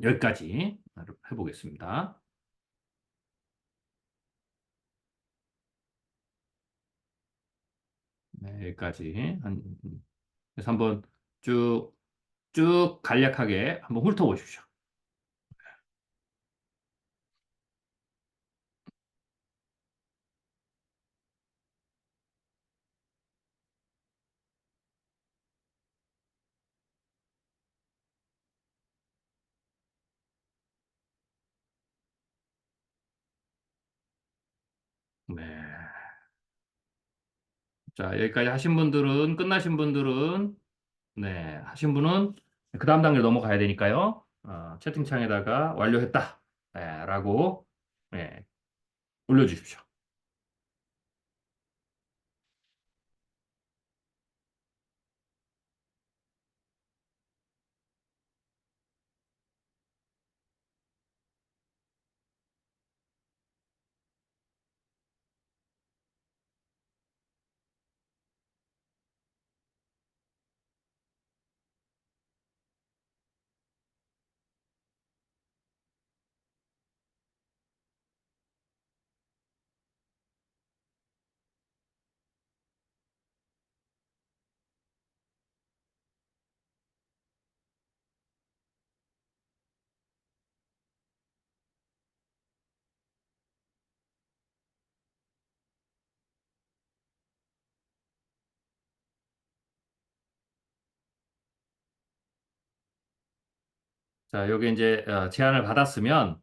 [SPEAKER 1] 여기까지 해보겠습니다. 네, 여기까지 그래서 한번 쭉, 쭉 간략하게 한번 훑어보십시오. 네. 자, 여기까지 하신 분들은, 끝나신 분들은, 네, 하신 분은 그 다음 단계로 넘어가야 되니까요. 채팅창에다가 완료했다. 네, 라고, 네, 올려주십시오. 자, 여기 이제 제안을 받았으면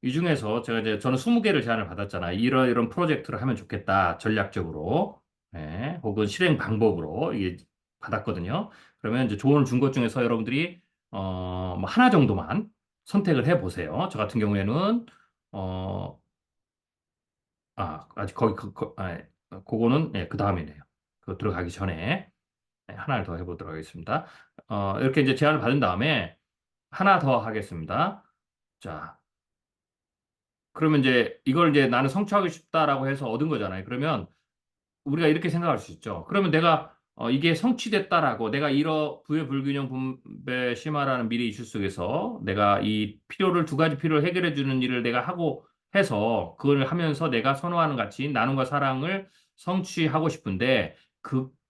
[SPEAKER 1] 이 중에서 제가 이제 저는 20개를 제안을 받았잖아. 이런 이런 프로젝트를 하면 좋겠다. 전략적으로. 예, 혹은 실행 방법으로 이게 받았거든요. 그러면 이제 조언을 준 것 중에서 여러분들이 뭐 하나 정도만 선택을 해 보세요. 저 같은 경우에는 어, 아직 거기 그거는 그 다음이네요. 그 들어가기 전에 하나를 더 해보도록 하겠습니다. 이렇게 이제 제안을 받은 다음에 하나 더 하겠습니다. 자, 그러면 이제 이걸 이제 나는 성취하고 싶다라고 해서 얻은 거잖아요. 그러면 우리가 이렇게 생각할 수 있죠. 그러면 내가 이게 성취됐다라고 내가 이러 부의 불균형 분배 심화라는 미래 이슈 속에서 내가 이 필요를 두 가지 필요를 해결해 주는 일을 내가 하고 해서 그걸 하면서 내가 선호하는 가치인 나눔과 사랑을 성취하고 싶은데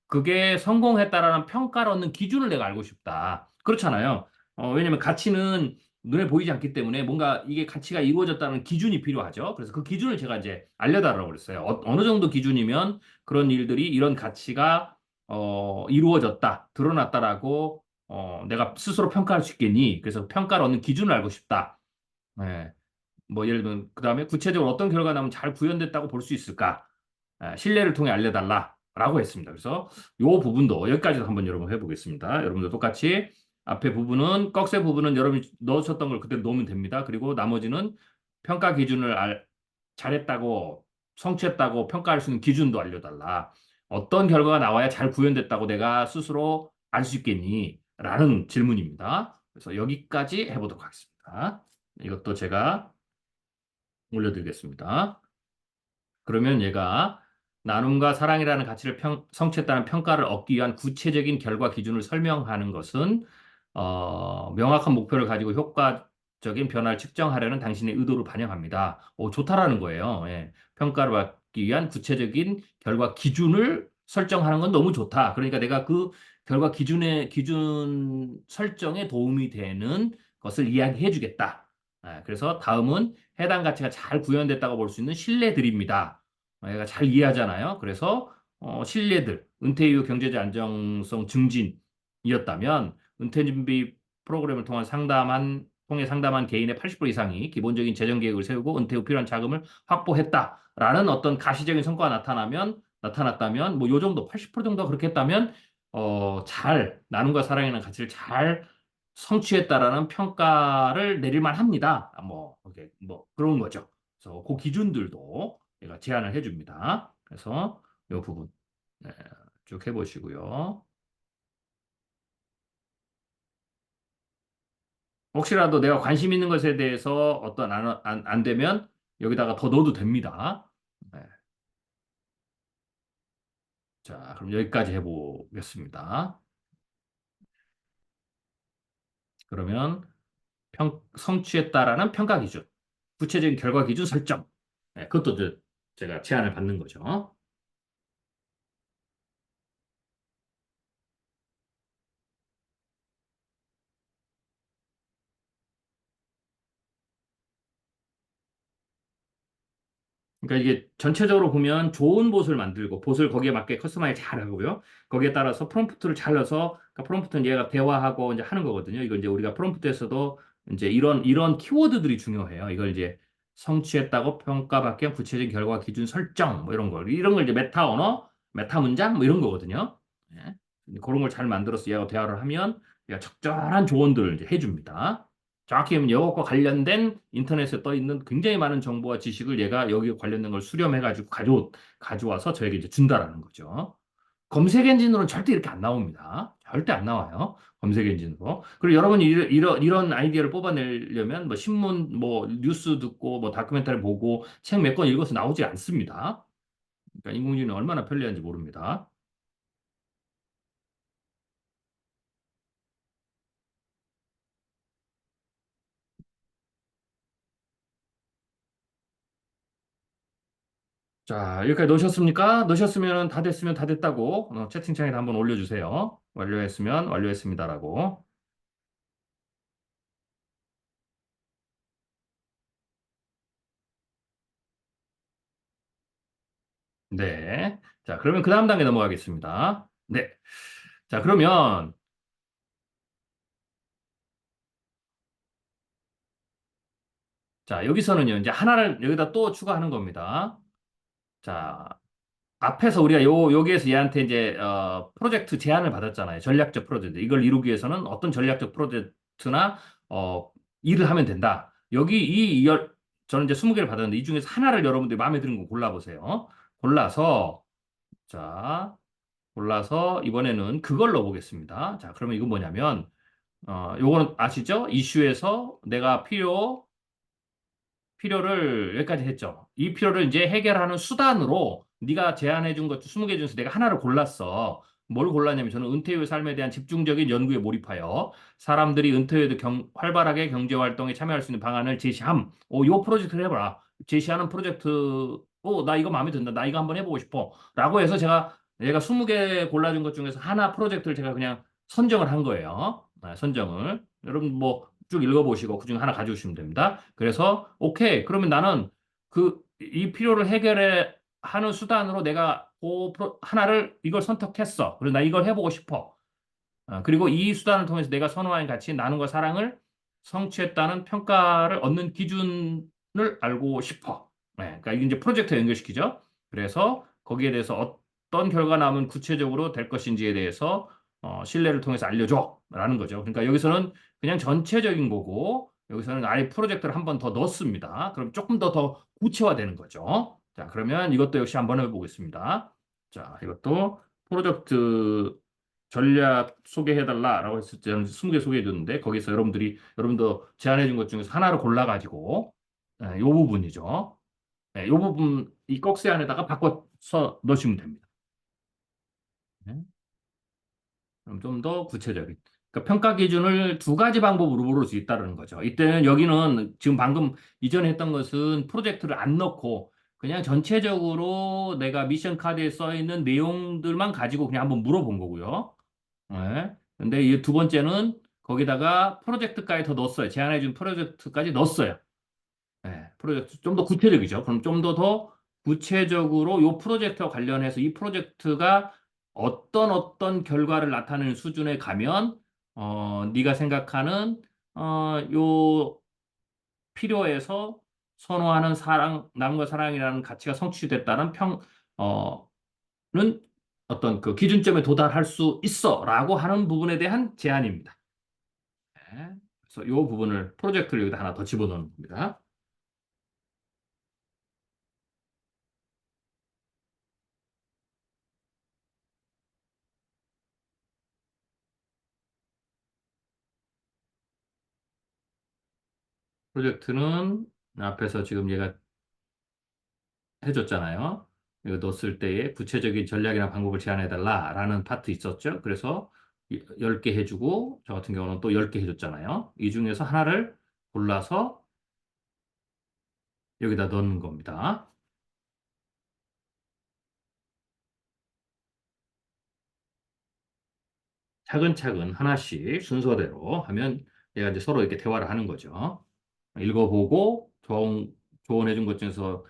[SPEAKER 1] 그게 성공했다라는 평가를 얻는 기준을 내가 알고 싶다. 그렇잖아요. 왜냐면 가치는 눈에 보이지 않기 때문에 뭔가 이게 가치가 이루어졌다는 기준이 필요하죠. 그래서 그 기준을 제가 이제 알려달라고 그랬어요. 어느 정도 기준이면 그런 일들이 이런 가치가 이루어졌다, 드러났다라고 내가 스스로 평가할 수 있겠니? 그래서 평가를 얻는 기준을 알고 싶다. 예. 뭐 예를 들면 그다음에 구체적으로 어떤 결과가 나면 잘 구현됐다고 볼 수 있을까? 신뢰를 통해 알려달라라고 했습니다. 그래서 요 부분도 여기까지도 한번 여러분 해보겠습니다. 여러분들 똑같이 앞에 부분은 꺽쇠 부분은 여러분이 넣으셨던 걸 그대로 놓으면 됩니다. 그리고 나머지는 평가 기준을 잘했다고 성취했다고 평가할 수 있는 기준도 알려달라. 어떤 결과가 나와야 잘 구현됐다고 내가 스스로 알 수 있겠니? 라는 질문입니다. 그래서 여기까지 해보도록 하겠습니다. 이것도 제가 올려드리겠습니다. 그러면 얘가 나눔과 사랑이라는 가치를 성취했다는 평가를 얻기 위한 구체적인 결과 기준을 설명하는 것은 명확한 목표를 가지고 효과적인 변화를 측정하려는 당신의 의도를 반영합니다. 좋다라는 거예요. 예. 평가를 받기 위한 구체적인 결과 기준을 설정하는 건 너무 좋다. 그러니까 내가 그 결과 기준 설정에 도움이 되는 것을 이야기해 주겠다. 그래서 다음은 해당 가치가 잘 구현됐다고 볼 수 있는 신뢰들입니다. 얘가 잘 이해하잖아요. 그래서 신뢰들, 은퇴 이후 경제적 안정성 증진이었다면 은퇴 준비 프로그램을 통해 상담한 개인의 80% 이상이 기본적인 재정 계획을 세우고 은퇴 후 필요한 자금을 확보했다라는 어떤 가시적인 성과가 나타났다면 뭐 요 정도 80% 정도 그렇게 했다면 잘 나눔과 사랑이라는 가치를 잘 성취했다라는 평가를 내릴 만합니다. 뭐, 뭐 그런 거죠. 그래서 그 기준들도 얘가 제안을 해줍니다. 그래서 이 부분 네, 쭉 해보시고요. 혹시라도 내가 관심 있는 것에 대해서 어떤 안 되면 여기다가 더 넣어도 됩니다. 네. 자, 그럼 여기까지 해보겠습니다. 그러면 성취했다라는 평가 기준, 구체적인 결과 기준 설정. 네, 그것도 제가 제안을 받는 거죠. 그러니까 이게 전체적으로 보면 좋은 봇을 만들고 봇을 거기에 맞게 커스터마이즈 잘 하고요. 거기에 따라서 프롬프트를 잘 넣어서 그러니까 프롬프트는 얘가 대화하고 이제 하는 거거든요. 이거 이제 우리가 프롬프트에서도 이제 이런 키워드들이 중요해요. 이걸 이제 성취했다고 평가받기 위한 구체적인 결과 기준 설정 뭐 이런 걸 이제 메타 언어, 메타 문장 뭐 이런 거거든요. 예. 그런 걸 잘 만들어서 얘하고 대화를 하면 얘가 적절한 조언들을 이제 해줍니다. 정확히 하면 이것과 관련된 인터넷에 떠 있는 굉장히 많은 정보와 지식을 얘가 여기 관련된 걸 수렴해가지고 가져와서 저에게 이제 준다라는 거죠. 검색 엔진으로는 절대 이렇게 안 나옵니다. 절대 안 나와요. 검색 엔진으로. 그리고 여러분이 이런 아이디어를 뽑아내려면 뭐 신문, 뭐 뉴스 듣고 뭐 다큐멘터리 보고 책 몇 권 읽어서 나오지 않습니다. 그러니까 인공지능이 얼마나 편리한지 모릅니다. 자, 여기까지 넣으셨습니까? 넣으셨으면 다 됐으면 다 됐다고 채팅창에 한번 올려주세요. 완료했으면 완료했습니다라고. 네. 자, 그러면 그 다음 단계 넘어가겠습니다. 네. 자, 그러면 자, 여기서는요, 이제 하나를 여기다 또 추가하는 겁니다. 자, 앞에서 우리가 여기에서 얘한테 이제, 프로젝트 제안을 받았잖아요. 전략적 프로젝트. 이걸 이루기 위해서는 어떤 전략적 프로젝트나, 어, 일을 하면 된다. 여기 저는 이제 20개를 받았는데 이 중에서 하나를 여러분들이 마음에 드는 거 골라보세요. 골라서, 자, 골라서 이번에는 그걸 넣어보겠습니다. 자, 그러면 이건 뭐냐면, 요거는 아시죠? 이슈에서 내가 필요를 여기까지 했죠. 이 필요를 이제 해결하는 수단으로 네가 제안해 준 것 20개 중에서 내가 하나를 골랐어. 뭘 골랐냐면 저는 은퇴 후의 삶에 대한 집중적인 연구에 몰입하여 사람들이 은퇴 후에도 활발하게 경제 활동에 참여할 수 있는 방안을 제시함. 요 프로젝트를 해봐라. 제시하는 프로젝트, 나 이거 마음에 든다. 나 이거 한번 해보고 싶어. 라고 해서 얘가 20개 골라준 것 중에서 하나 프로젝트를 제가 그냥 선정을 한 거예요. 선정을. 여러분 뭐 쭉 읽어보시고 그중에 하나 가져오시면 됩니다. 그래서 오케이. 그러면 나는 이 필요를 해결해 하는 수단으로 내가 하나를 이걸 선택했어. 그래서 나 이걸 해보고 싶어. 그리고 이 수단을 통해서 내가 선호하는 가치, 나눔과 사랑을 성취했다는 평가를 얻는 기준을 알고 싶어. 그러니까 이게 이제 프로젝트에 연결시키죠. 그래서 거기에 대해서 어떤 결과 나오면 구체적으로 될 것인지에 대해서 신뢰를 통해서 알려줘라는 거죠. 그러니까 여기서는 그냥 전체적인 거고 여기서는 아예 프로젝트를 한 번 더 넣습니다. 그럼 조금 더 구체화되는 거죠. 자, 그러면 이것도 역시 한번 해보겠습니다. 자, 이것도 프로젝트 전략 소개해달라라고 했을 때 저는 20개 소개해줬는데 거기서 여러분도 제안해준 것 중에서 하나를 골라가지고 요 부분이죠. 요 부분 이 꺽쇠 안에다가 바꿔서 넣으시면 됩니다. 네. 그럼 좀 더 구체적인. 그러니까 평가 기준을 두 가지 방법으로 물을 수 있다는 거죠. 이때는 여기는 지금 방금 이전에 했던 것은 프로젝트를 안 넣고 그냥 전체적으로 내가 미션 카드에 써 있는 내용들만 가지고 그냥 한번 물어본 거고요. 네. 근데 이 두 번째는 거기다가 프로젝트까지 더 넣었어요. 제안해준 프로젝트까지 넣었어요. 네. 프로젝트 좀 더 구체적이죠. 그럼 좀 더 구체적으로 이 프로젝트와 관련해서 이 프로젝트가 어떤 결과를 나타내는 수준에 가면 네가 생각하는 요 필요에서 선호하는 남과 사랑이라는 가치가 성취됐다는 어, 는 어떤 그 기준점에 도달할 수 있어라고 하는 부분에 대한 제안입니다. 네. 그래서 이 부분을 프로젝트를 여기다 하나 더 집어넣는 겁니다. 프로젝트는 앞에서 지금 얘가 해줬잖아요. 이거 넣었을 때에 구체적인 전략이나 방법을 제안해달라라는 파트 있었죠. 그래서 10개 해주고 저 같은 경우는 또 10개 해줬잖아요. 이 중에서 하나를 골라서 여기다 넣는 겁니다. 차근차근 하나씩 순서대로 하면 얘가 이제 서로 이렇게 대화를 하는 거죠. 읽어보고 조언해준 것 중에서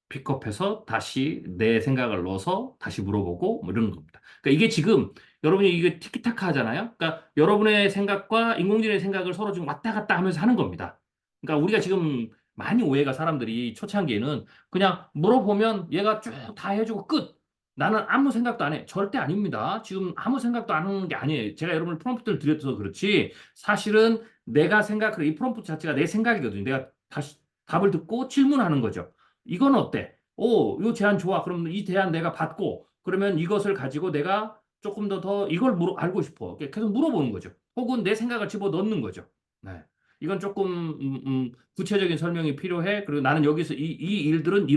[SPEAKER 1] 픽업해서 다시 내 생각을 넣어서 다시 물어보고 뭐 이러는 겁니다. 그러니까 이게 지금 여러분이 이게 티키타카 하잖아요. 그러니까 여러분의 생각과 인공지능의 생각을 서로 지금 왔다 갔다 하면서 하는 겁니다. 그러니까 우리가 지금 많이 오해가 사람들이 초창기에는 그냥 물어보면 얘가 쭉 다 해주고 끝. 나는 아무 생각도 안 해. 절대 아닙니다. 지금 아무 생각도 안 하는 게 아니에요. 제가 여러분을 프롬프트를 드려서 그렇지 사실은 내가 생각을 이 프롬프트 자체가 내 생각이거든요. 내가 다시 답을 듣고 질문하는 거죠. 이건 어때? 요 제안 좋아. 그럼 이 대안 내가 받고, 그러면 이것을 가지고 내가 조금 더 이걸 알고 싶어. 계속 물어보는 거죠. 혹은 내 생각을 집어 넣는 거죠. 네. 이건 조금, 구체적인 설명이 필요해. 그리고 나는 여기서 이 일들은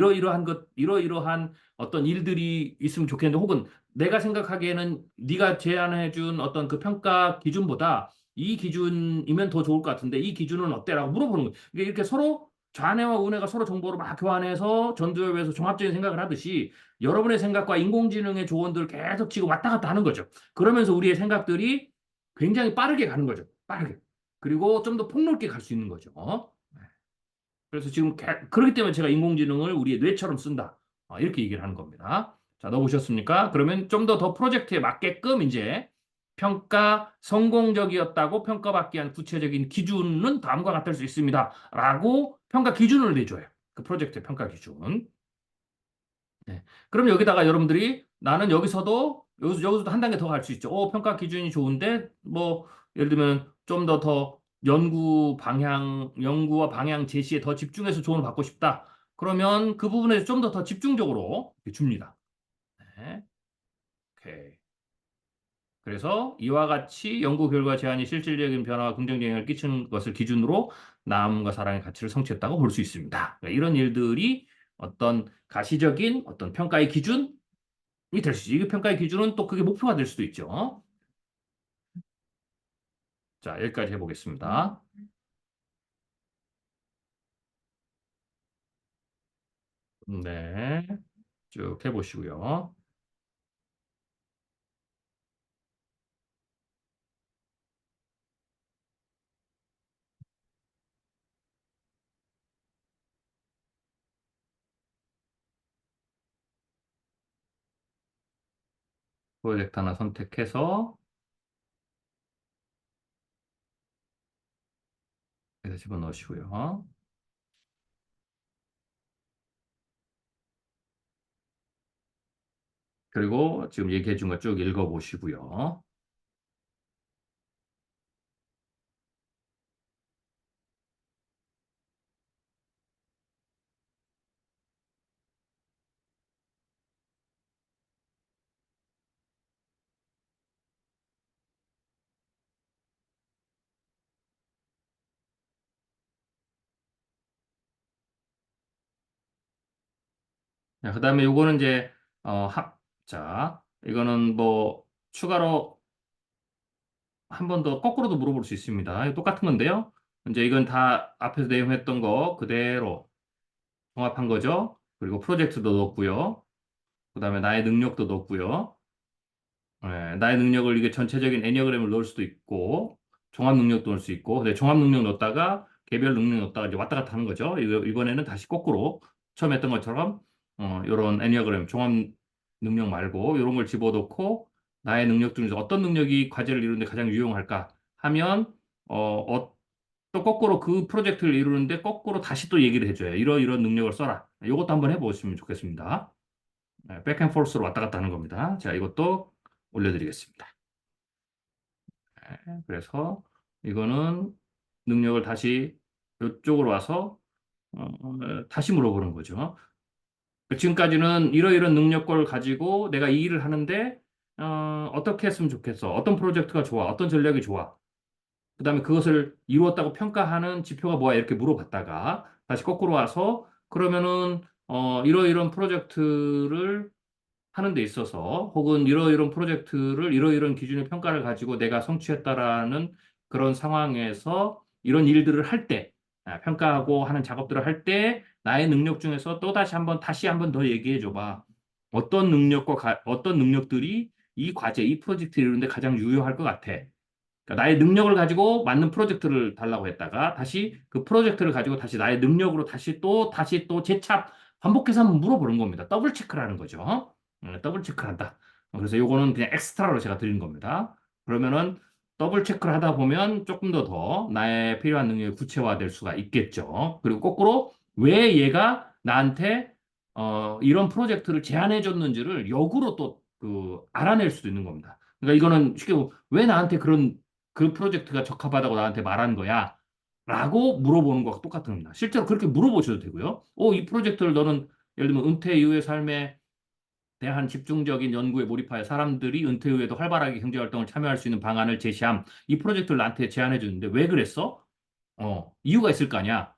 [SPEAKER 1] 이러이러한 어떤 일들이 있으면 좋겠는데, 혹은 내가 생각하기에는 네가 제안해 준 어떤 그 평가 기준보다 이 기준이면 더 좋을 것 같은데, 이 기준은 어때? 라고 물어보는 거예요. 이렇게 서로 좌뇌와 우뇌가 서로 정보를 막 교환해서 전두엽에서 종합적인 생각을 하듯이 여러분의 생각과 인공지능의 조언들을 계속 지금 왔다 갔다 하는 거죠. 그러면서 우리의 생각들이 굉장히 빠르게 가는 거죠. 빠르게. 그리고 좀 더 폭넓게 갈 수 있는 거죠. 그래서 지금 그렇기 때문에 제가 인공지능을 우리의 뇌처럼 쓴다. 이렇게 얘기를 하는 겁니다. 자, 넣어보셨습니까? 그러면 좀 더 프로젝트에 맞게끔 이제 평가 성공적이었다고 평가받기 위한 구체적인 기준은 다음과 같을 수 있습니다. 라고 평가 기준을 내줘요. 그 프로젝트의 평가 기준. 네. 그럼 여기다가 여러분들이 나는 여기서도 한 단계 더 갈 수 있죠. 평가 기준이 좋은데, 뭐, 예를 들면 좀 더 연구와 방향 제시에 더 집중해서 조언을 받고 싶다. 그러면 그 부분에 좀 더 집중적으로 줍니다. 네. 오케이. 그래서 이와 같이 연구 결과 제안이 실질적인 변화와 긍정적 영향을 끼치는 것을 기준으로 남과 사랑의 가치를 성취했다고 볼 수 있습니다. 그러니까 이런 일들이 어떤 가시적인 어떤 평가의 기준이 될 수 있죠. 이 평가의 기준은 또 그게 목표가 될 수도 있죠. 자, 여기까지 해보겠습니다. 네, 쭉 해보시고요. 프로젝트 하나 선택해서 여기다 집어넣으시고요. 그리고 지금 얘기해 준 거 쭉 읽어보시고요. 자, 그다음에 요거는 이제 자, 이거는 뭐 추가로 한 번 더 거꾸로도 물어볼 수 있습니다. 이거 똑같은 건데요. 이제 이건 다 앞에서 내용했던 거 그대로 종합한 거죠. 그리고 프로젝트도 넣었고요. 그다음에 나의 능력도 넣었고요. 나의 능력을 이게 전체적인 애니어그램을 넣을 수도 있고 종합 능력도 넣을 수 있고 근데 종합 능력 넣었다가 개별 능력 넣었다가 이제 왔다 갔다 하는 거죠. 이번에는 다시 거꾸로 처음 했던 것처럼 이런 애니어그램 종합 능력 말고 이런 걸 집어넣고 나의 능력 중에서 어떤 능력이 과제를 이루는데 가장 유용할까 하면 또 거꾸로 그 프로젝트를 이루는데 거꾸로 다시 또 얘기를 해줘요. 이런 능력을 써라. 이것도 한번 해보시면 좋겠습니다. 백앤포스로 왔다 갔다 하는 겁니다. 자, 이것도 올려드리겠습니다. 그래서 이거는 능력을 다시 이쪽으로 와서 다시 물어보는 거죠. 지금까지는 이러이런 능력을 가지고 내가 이 일을 하는데 어떻게 했으면 좋겠어? 어떤 프로젝트가 좋아? 어떤 전략이 좋아? 그다음에 그것을 이루었다고 평가하는 지표가 뭐야? 이렇게 물어봤다가 다시 거꾸로 와서 그러면은 이러이런 프로젝트를 하는 데 있어서 혹은 이러이런 프로젝트를 이러이런 기준의 평가를 가지고 내가 성취했다라는 그런 상황에서 이런 일들을 할 때, 평가하고 하는 작업들을 할 때 나의 능력 중에서 또 다시 한번 더 얘기해 줘봐. 어떤 능력들이 이 과제, 이 프로젝트 이루는데 가장 유효할 것 같아. 그러니까 나의 능력을 가지고 맞는 프로젝트를 달라고 했다가 다시 그 프로젝트를 가지고 다시 나의 능력으로 다시 또 재차 반복해서 한번 물어보는 겁니다. 더블 체크라는 거죠. 더블 체크를 한다. 그래서 요거는 그냥 엑스트라로 제가 드린 겁니다. 그러면은 더블 체크를 하다 보면 조금 더 나의 필요한 능력이 구체화될 수가 있겠죠. 그리고 거꾸로 왜 얘가 나한테 이런 프로젝트를 제안해 줬는지를 역으로 또 그 알아낼 수도 있는 겁니다. 그러니까 이거는 쉽게 왜 나한테 그 프로젝트가 적합하다고 나한테 말한 거야? 라고 물어보는 거와 똑같은 겁니다. 실제로 그렇게 물어보셔도 되고요. 이 프로젝트를 너는 예를 들면 은퇴 이후의 삶에 대한 집중적인 연구에 몰입하여 사람들이 은퇴 후에도 활발하게 경제활동을 참여할 수 있는 방안을 제시함. 이 프로젝트를 나한테 제안해 주는데 왜 그랬어? 이유가 있을 거 아니야.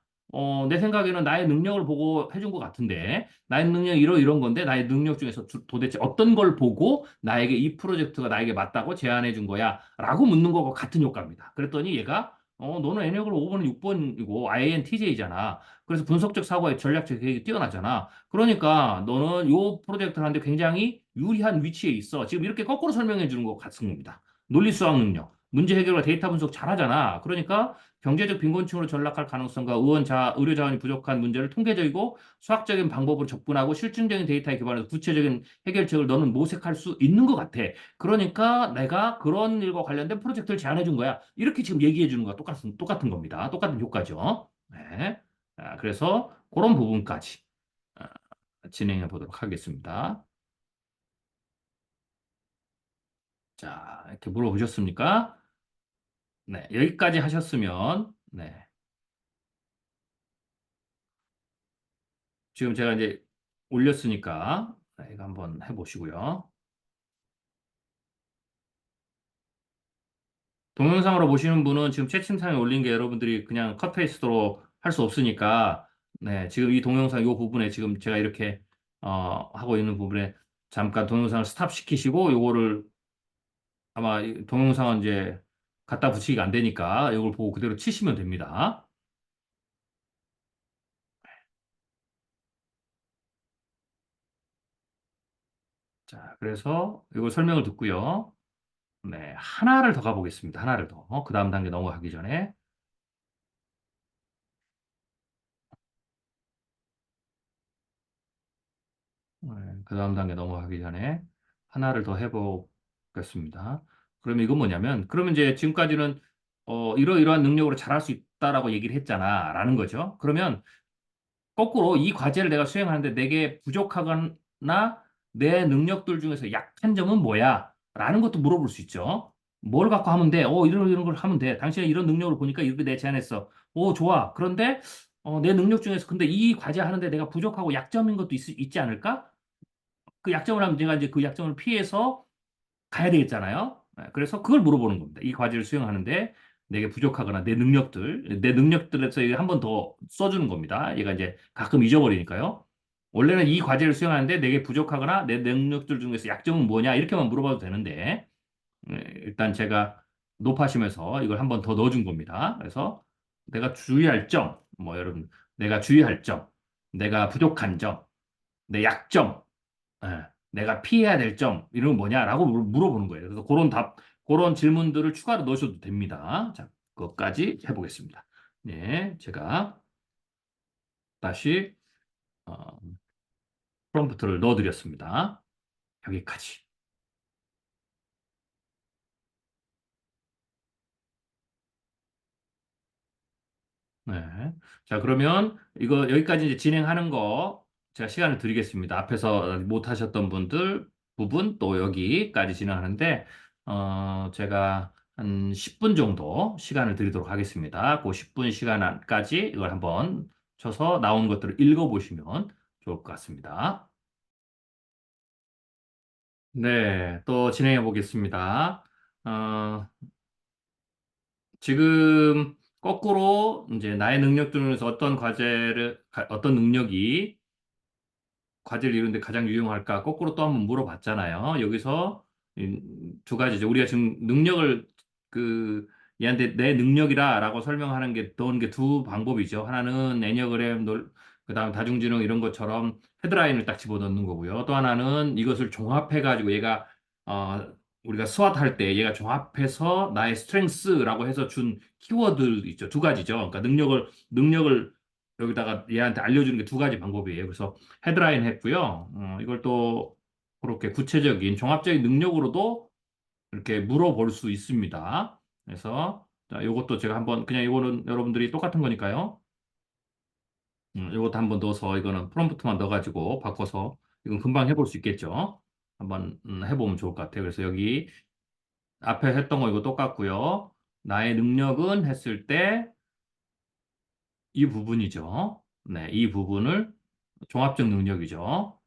[SPEAKER 1] 내 생각에는 나의 능력을 보고 해준 것 같은데, 나의 능력이 이런 건데, 나의 능력 중에서 도대체 어떤 걸 보고 나에게 이 프로젝트가 나에게 맞다고 제안해 준 거야? 라고 묻는 거와 같은 효과입니다. 그랬더니 얘가, 너는 애니어그램 5번은 6번이고 INTJ잖아. 그래서 분석적 사고에 전략적 계획이 뛰어나잖아. 그러니까 너는 요 프로젝트를 하는데 굉장히 유리한 위치에 있어. 지금 이렇게 거꾸로 설명해 주는 것 같은 겁니다. 논리 수학 능력. 문제 해결과 데이터 분석 잘하잖아. 그러니까 경제적 빈곤층으로 전락할 가능성과 의료 자원이 부족한 문제를 통계적이고 수학적인 방법으로 접근하고 실증적인 데이터에 기반해서 구체적인 해결책을 너는 모색할 수 있는 것 같아. 그러니까 내가 그런 일과 관련된 프로젝트를 제안해 준 거야. 이렇게 지금 얘기해 주는 거와 똑같은 겁니다. 똑같은 효과죠. 네. 그래서 그런 부분까지 진행해 보도록 하겠습니다. 자, 이렇게 물어보셨습니까? 네, 여기까지 하셨으면, 네. 지금 제가 이제 올렸으니까, 네, 이거 한번 해보시고요. 동영상으로 보시는 분은 지금 채팅창에 올린 게 여러분들이 그냥 컷페이스트로 할 수 없으니까, 네, 지금 이 동영상 이 부분에 지금 제가 이렇게, 하고 있는 부분에 잠깐 동영상을 스탑 시키시고, 요거를 아마 이 동영상은 이제 갖다 붙이기가 안 되니까, 이걸 보고 그대로 치시면 됩니다. 자, 그래서 이걸 설명을 듣고요. 네, 하나를 더 가보겠습니다. 하나를 더. 그 다음 단계 넘어가기 전에. 네, 그 다음 단계 넘어가기 전에 하나를 더 해보겠습니다. 그러면 이건 뭐냐면, 그러면 이제 지금까지는, 이러이러한 능력으로 잘할 수 있다라고 얘기를 했잖아. 라는 거죠. 그러면 거꾸로 이 과제를 내가 수행하는데 내게 부족하거나 내 능력들 중에서 약한 점은 뭐야? 라는 것도 물어볼 수 있죠. 뭘 갖고 하면 돼? 이런 걸 하면 돼. 당신의 이런 능력을 보니까 이렇게 내 제안했어. 좋아. 그런데 내 능력 중에서 근데 이 과제 하는데 내가 부족하고 약점인 것도 있지 않을까? 그 약점을 하면 내가 이제 그 약점을 피해서 가야 되겠잖아요. 그래서 그걸 물어보는 겁니다. 이 과제를 수행하는데 내게 부족하거나 내 능력들에서 한 번 더 써주는 겁니다. 얘가 이제 가끔 잊어버리니까요. 원래는 이 과제를 수행하는데 내게 부족하거나 내 능력들 중에서 약점은 뭐냐 이렇게만 물어봐도 되는데 일단 제가 높아시면서 이걸 한 번 더 넣어준 겁니다. 그래서 내가 주의할 점, 뭐 여러분, 내가 주의할 점, 내가 부족한 점, 내 약점, 내가 피해야 될 점, 이런 건 뭐냐라고 물어보는 거예요. 그래서 그런 질문들을 추가로 넣으셔도 됩니다. 자, 그것까지 해보겠습니다. 네, 제가 다시 어, 프롬프트를 넣어드렸습니다. 여기까지. 네. 자, 그러면 이거 여기까지 이제 진행하는 거 제가 시간을 드리겠습니다. 앞에서 못 하셨던 분들 부분 또 여기까지 진행하는데 제가 한 10분 정도 시간을 드리도록 하겠습니다. 그 10분 시간까지 이걸 한번 쳐서 나온 것들을 읽어보시면 좋을 것 같습니다. 네, 또 진행해 보겠습니다. 어, 지금 거꾸로 이제 나의 능력 중에서 어떤 능력이 과제를 이루는데 가장 유용할까? 거꾸로 또 한번 물어봤잖아요. 여기서 두 가지죠. 우리가 지금 능력을 그 얘한테 내 능력이라라고 설명하는 게 넣은 게 두 방법이죠. 하나는 애니어그램, 그다음 다중지능 이런 것처럼 헤드라인을 딱 집어넣는 거고요. 또 하나는 이것을 종합해가지고 얘가 어, 우리가 스왓 할 때 얘가 종합해서 나의 스트렝스라고 해서 준 키워드 있죠. 두 가지죠. 그러니까 능력을 여기다가 얘한테 알려주는 게 두 가지 방법이에요. 그래서 헤드라인 했고요. 이걸 또 그렇게 구체적인 종합적인 능력으로도 이렇게 물어볼 수 있습니다. 그래서 자, 이것도 제가 한번 그냥 이거는 여러분들이 똑같은 거니까요. 이것도 한번 넣어서 이거는 프롬프트만 넣어가지고 바꿔서 이건 금방 해볼 수 있겠죠. 한번 해보면 좋을 것 같아요. 그래서 여기 앞에 했던 거 이거 똑같고요. 나의 능력은 했을 때 이 부분이죠. 네, 이 부분을 종합적 능력이죠.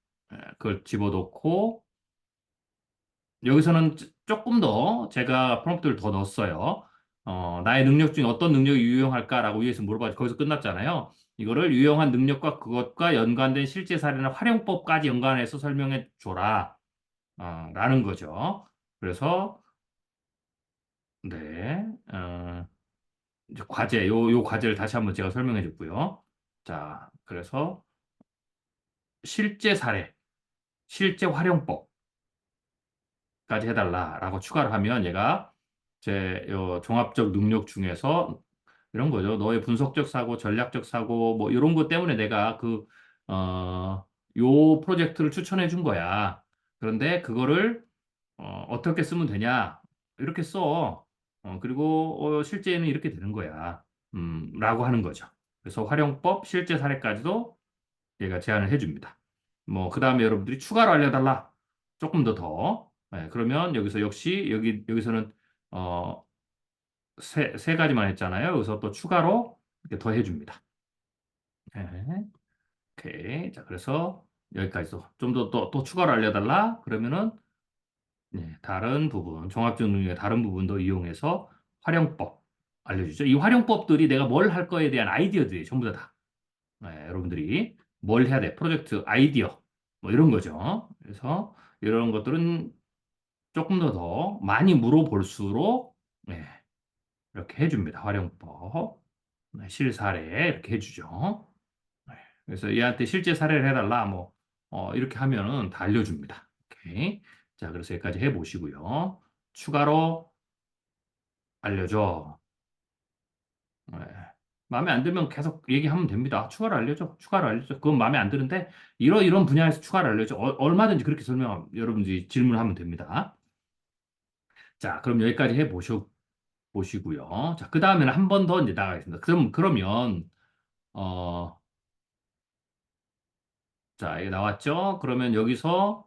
[SPEAKER 1] 그걸 집어넣고 여기서는 조금 더 제가 프롬프트를 더 넣었어요. 나의 능력 중에 어떤 능력이 유용할까라고 위에서 물어봐서 거기서 끝났잖아요. 이거를 유용한 능력과 그것과 연관된 실제 사례나 활용법까지 연관해서 설명해 줘라. 라는 거죠. 그래서 네, 이제 요 과제를 다시 한번 제가 설명해 줬고요. 자, 그래서 실제 사례, 실제 활용법까지 해달라라고 추가를 하면 얘가 요 종합적 능력 중에서 이런 거죠. 너의 분석적 사고, 전략적 사고, 뭐 이런 것 때문에 내가 어, 요 프로젝트를 추천해 준 거야. 그런데 그거를 어떻게 쓰면 되냐? 이렇게 써. 그리고 실제는 이렇게 되는 거야. 라고 하는 거죠. 그래서 활용법, 실제 사례까지도 얘가 제안을 해줍니다. 뭐, 그 다음에 여러분들이 추가로 알려달라. 조금 더. 네, 그러면 여기서 역시, 여기서는, 어, 세 가지만 했잖아요. 여기서 또 추가로 이렇게 더 해줍니다. 네, 오케이. 자, 그래서 여기까지도 좀 더 또 추가로 알려달라. 그러면은, 네, 다른 부분, 종합적 능력의 다른 부분도 이용해서 활용법 알려주죠. 이 활용법들이 내가 뭘 할 거에 대한 아이디어들이 전부 다. 네, 여러분들이 뭘 해야 돼? 프로젝트 아이디어 뭐 이런 거죠. 그래서 이런 것들은 조금 더 많이 물어볼수록 네, 이렇게 해줍니다. 활용법, 네, 실사례 이렇게 해주죠. 네, 그래서 얘한테 실제 사례를 해달라 뭐 이렇게 하면은 다 알려줍니다. 오케이. 자, 그래서 여기까지 해보시고요. 추가로 알려줘. 네. 마음에 안 들면 계속 얘기하면 됩니다. 추가로 알려줘. 추가로 알려줘. 그건 마음에 안 드는데 이런 분야에서 추가로 알려줘. 얼마든지 그렇게 여러분들이 질문하면 됩니다. 자, 그럼 여기까지 보시고요. 자, 그 다음에는 한 번 더 이제 나가겠습니다. 그러면 어, 자, 이게 나왔죠? 그러면 여기서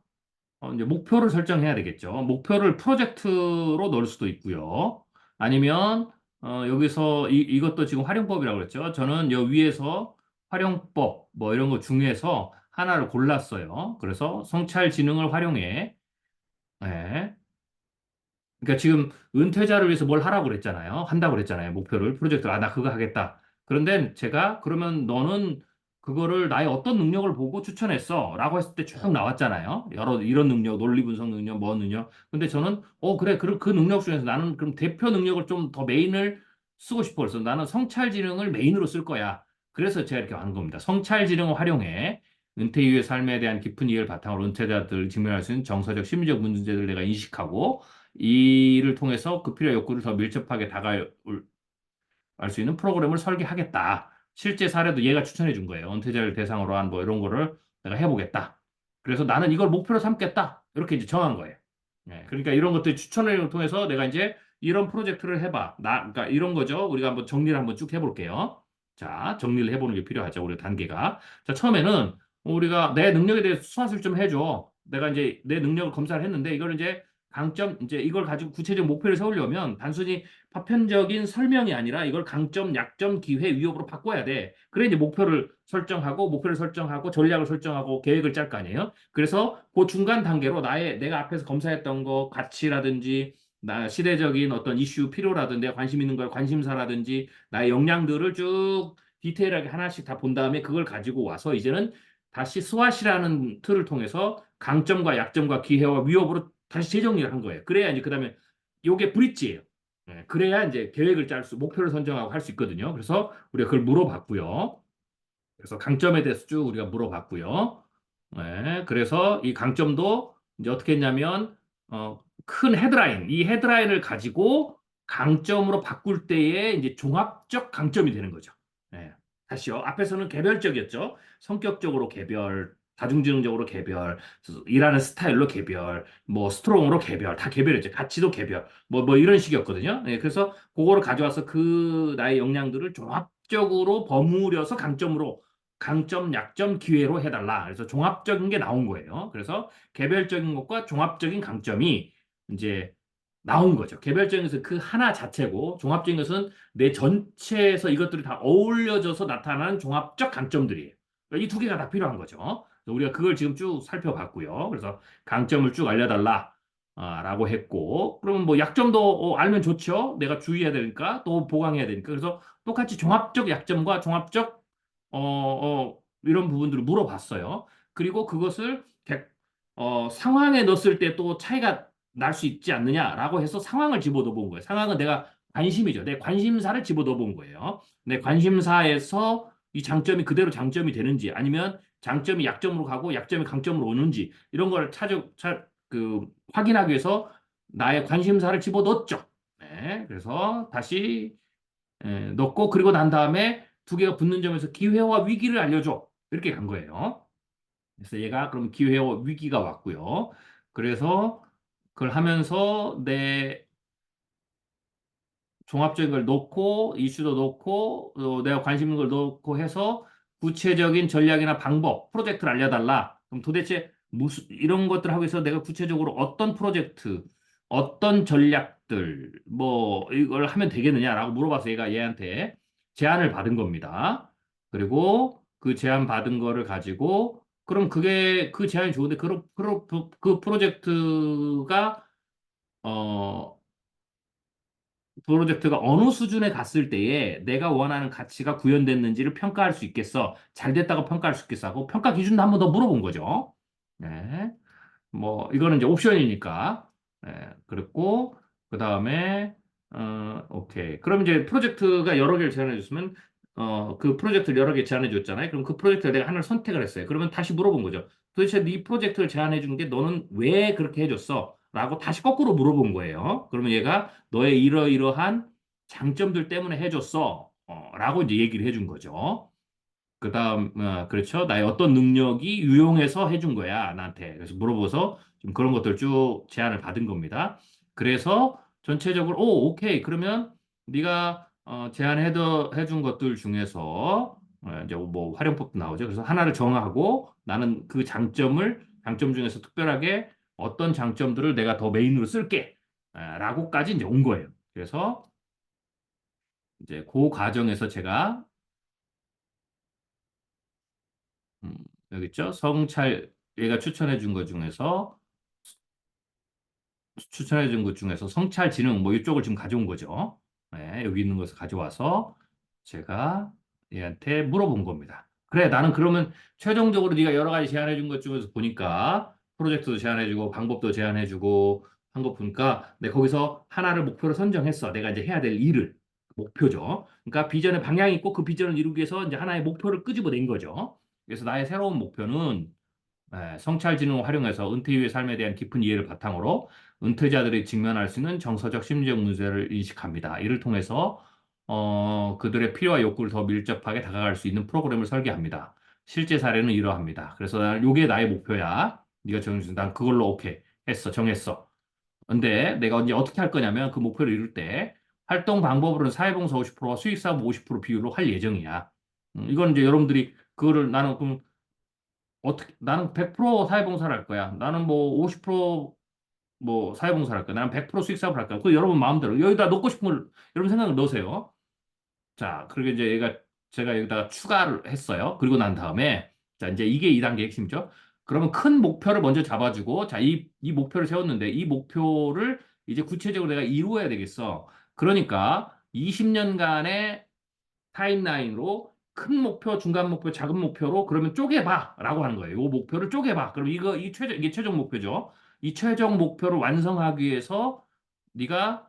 [SPEAKER 1] 이제 목표를 설정해야 되겠죠. 목표를 프로젝트로 넣을 수도 있고요. 아니면 여기서 이것도 지금 활용법이라고 그랬죠. 저는 여 위에서 활용법 뭐 이런 거 중에서 하나를 골랐어요. 그래서 성찰 지능을 활용해. 네. 그러니까 지금 은퇴자를 위해서 뭘 하라고 그랬잖아요. 한다고 그랬잖아요. 목표를, 프로젝트를. 아, 나 그거 하겠다. 그런데 제가 그러면 너는 그거를 나의 어떤 능력을 보고 추천했어? 라고 했을 때 쭉 나왔잖아요. 이런 능력, 논리 분석 능력, 뭐 능력. 근데 저는, 그래. 그럼 그 능력 중에서 나는 그럼 대표 능력을 좀 더 메인을 쓰고 싶어. 그래서 나는 성찰지능을 메인으로 쓸 거야. 그래서 제가 이렇게 한 겁니다. 성찰지능을 활용해. 은퇴 이후의 삶에 대한 깊은 이해를 바탕으로 은퇴자들 직면할 수 있는 정서적, 심리적 문제들을 내가 인식하고 이를 통해서 그 필요 욕구를 더 밀접하게 다가올 수 있는 프로그램을 설계하겠다. 실제 사례도 얘가 추천해 준 거예요. 은퇴자를 대상으로 한 뭐 이런 거를 내가 해보겠다. 그래서 나는 이걸 목표로 삼겠다. 이렇게 이제 정한 거예요. 네, 그러니까 이런 것들 추천을 통해서 내가 이제 이런 프로젝트를 해봐. 그러니까 이런 거죠. 우리가 한번 정리를 한번 쭉 해볼게요. 자, 정리를 해보는 게 필요하죠. 우리 단계가. 자, 처음에는 우리가 내 능력에 대해서 수화술 좀 해줘. 내가 이제 내 능력을 검사를 했는데 이걸 이제 강점, 이제 이걸 가지고 구체적 목표를 세우려면 단순히 파편적인 설명이 아니라 이걸 강점, 약점, 기회, 위협으로 바꿔야 돼. 그래 이제 목표를 설정하고 전략을 설정하고 계획을 짤 거 아니에요. 그래서 그 중간 단계로 내가 앞에서 검사했던 거 가치라든지 나 시대적인 어떤 이슈 필요라든지 내가 관심 있는 걸 관심사라든지 나의 역량들을 쭉 디테일하게 하나씩 다 본 다음에 그걸 가지고 와서 이제는 다시 스왓이라는 틀을 통해서 강점과 약점과 기회와 위협으로 다시 재정리를 한 거예요. 그래야 이제 그다음에 요게 브릿지예요. 그래야 이제 계획을 목표를 선정하고 할 수 있거든요. 그래서 우리가 그걸 물어봤고요. 그래서 강점에 대해서 쭉 우리가 물어봤고요. 그래서 이 강점도 이제 어떻게 했냐면, 큰 헤드라인, 이 헤드라인을 가지고 강점으로 바꿀 때에 이제 종합적 강점이 되는 거죠. 예. 다시요. 앞에서는 개별적이었죠. 성격적으로 개별, 다중지능적으로 개별, 일하는 스타일로 개별, 뭐 스트롱으로 개별, 다 개별이었죠. 가치도 개별, 뭐 이런 식이었거든요. 그래서 그거를 가져와서 그 나의 역량들을 종합적으로 버무려서 강점, 약점, 기회로 해달라. 그래서 종합적인 게 나온 거예요. 그래서 개별적인 것과 종합적인 강점이 이제 나온 거죠. 개별적인 것은 그 하나 자체고, 종합적인 것은 내 전체에서 이것들이 다 어울려져서 나타나는 종합적 강점들이에요. 이 두 개가 다 필요한 거죠. 그래서 우리가 그걸 지금 쭉 살펴봤고요. 그래서 강점을 쭉 알려달라. 라고 했고, 그러면 뭐 약점도 알면 좋죠. 내가 주의해야 되니까, 또 보강해야 되니까. 그래서 똑같이 종합적 약점과 종합적 이런 부분들을 물어봤어요. 그리고 그것을 상황에 넣었을 때 또 차이가 날 수 있지 않느냐라고 해서 상황을 집어넣어 본 거예요. 상황은 내가 관심이죠. 내 관심사를 집어넣어 본 거예요. 내 관심사에서 이 장점이 그대로 장점이 되는지 아니면 장점이 약점으로 가고 약점이 강점으로 오는지 이런 걸 확인하기 위해서 나의 관심사를 집어넣었죠. 네, 그래서 다시 넣고 그리고 난 다음에 두 개가 붙는 점에서 기회와 위기를 알려줘. 이렇게 간 거예요. 그래서 얘가 그럼 기회와 위기가 왔고요. 그래서 그걸 하면서 내 종합적인 걸 놓고 이슈도 놓고 내가 관심 있는 걸 놓고 해서 구체적인 전략이나 방법, 프로젝트를 알려달라. 그럼 도대체 무슨 이런 것들 하고 있어 내가 구체적으로 어떤 프로젝트, 어떤 전략들 뭐 이걸 하면 되겠느냐라고 물어봐서 얘가 얘한테 제안을 받은 겁니다. 그리고 그 제안 받은 거를 가지고 그럼 그게 그 제안이 좋은데 그 프로젝트가 어 프로젝트가 어느 수준에 갔을 때에 내가 원하는 가치가 구현됐는지를 평가할 수 있겠어. 잘 됐다고 평가할 수 있겠어 하고 평가 기준도 한 번 더 물어본 거죠. 네. 뭐 이거는 이제 옵션이니까. 네. 그랬고 그다음에 오케이. 그럼 이제 프로젝트가 여러 개를 제안해 줬으면 그 프로젝트를 여러 개 제안해 줬잖아요. 그럼 그 프로젝트를 내가 하나를 선택을 했어요. 그러면 다시 물어본 거죠. 도대체 네 프로젝트를 제안해 준 게 너는 왜 그렇게 해줬어? 라고 다시 거꾸로 물어본 거예요. 그러면 얘가 너의 이러이러한 장점들 때문에 해줬어. 라고 이제 얘기를 해준 거죠. 그다음, 그렇죠. 나의 어떤 능력이 유용해서 해준 거야, 나한테. 그래서 물어봐서 좀 그런 것들 쭉 제안을 받은 겁니다. 그래서 전체적으로, 오케이. 그러면 네가 해준 것들 중에서 이제 뭐 활용법도 나오죠. 그래서 하나를 정하고 나는 그 장점 중에서 특별하게 어떤 장점들을 내가 더 메인으로 쓸게. 라고까지 이제 온 거예요. 그래서 이제 그 과정에서 제가 음, 여기 있죠? 성찰, 얘가 추천해 준 것 중에서, 추천해 준 것 중에서 성찰 지능, 뭐 이쪽을 지금 가져온 거죠. 네, 여기 있는 것을 가져와서 제가 얘한테 물어본 겁니다. 그래, 나는 그러면 최종적으로 네가 여러 가지 제안해 준 것 중에서 보니까 프로젝트도 제안해 주고 방법도 제안해 주고 한 거 보니까 내가 거기서 하나를 목표로 선정했어. 내가 이제 해야 될 일을. 목표죠. 그러니까 비전의 방향이 있고 그 비전을 이루기 위해서 이제 하나의 목표를 끄집어낸 거죠. 그래서 나의 새로운 목표는 성찰 지능을 활용해서 은퇴 이후의 삶에 대한 깊은 이해를 바탕으로 은퇴자들이 직면할 수 있는 정서적 심리적 문제를 인식합니다. 이를 통해서 그들의 필요와 욕구를 더 밀접하게 다가갈 수 있는 프로그램을 설계합니다. 실제 사례는 이러합니다. 그래서 요게 나의 목표야. 네가 정해준 난 그걸로 오케이 했어 정했어. 근데 내가 이제 어떻게 할 거냐면 그 목표를 이룰 때 활동 방법으로는 사회봉사 50%와 수익사업 50% 비율로 할 예정이야. 이건 이제 여러분들이 그거를 나는 그럼 어떻게 나는 100% 사회봉사를 할 거야. 나는 뭐 50% 사회봉사를 할 거야. 나는 100% 수익사업을 할 거야. 그 여러분 마음대로 여기다 넣고 싶은 걸 여러분 생각을 넣으세요. 자, 그리고 이제 제가 여기다가 추가를 했어요. 그리고 난 다음에 자, 이제 이게 2단계 핵심이죠. 그러면 큰 목표를 먼저 잡아주고 자, 이 목표를 세웠는데 이 목표를 이제 구체적으로 내가 이루어야 되겠어. 그러니까 20년간의 타임라인으로 큰 목표, 중간 목표, 작은 목표로 그러면 쪼개봐라고 하는 거예요. 이 목표를 쪼개봐. 그럼 이게 최종 목표죠. 이 최종 목표를 완성하기 위해서 네가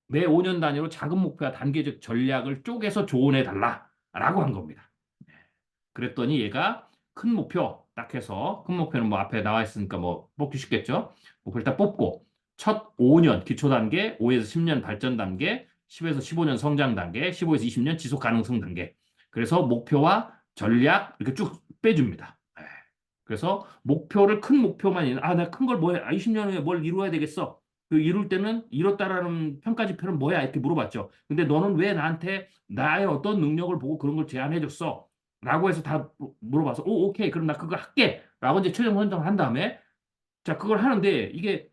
[SPEAKER 1] 매 5년 단위로 작은 목표와 단계적 전략을 쪼개서 조언해 달라라고 한 겁니다. 그랬더니 얘가 큰 목표 딱 해서 큰 목표는 뭐 앞에 나와 있으니까 뭐 뽑기 쉽겠죠. 목표를 딱 뽑고 첫 5년 기초 단계, 5에서 10년 발전 단계, 10에서 15년 성장 단계, 15에서 20년 지속 가능성 단계. 그래서 목표와 전략 이렇게 쭉 빼줍니다. 그래서 목표를 큰 목표만 있는 내가 큰 걸 뭐해? 20년 후에 뭘 이루어야 되겠어? 그 이룰 때는 이뤘다라는 평가 지표는 뭐야? 이렇게 물어봤죠. 근데 너는 왜 나한테 나의 어떤 능력을 보고 그런 걸 제안해 줬어? 라고 해서 다 물어봐서 오케이. 그럼 나 그거 할게. 라고 이제 최종 선정을 한 다음에 자, 그걸 하는데 이게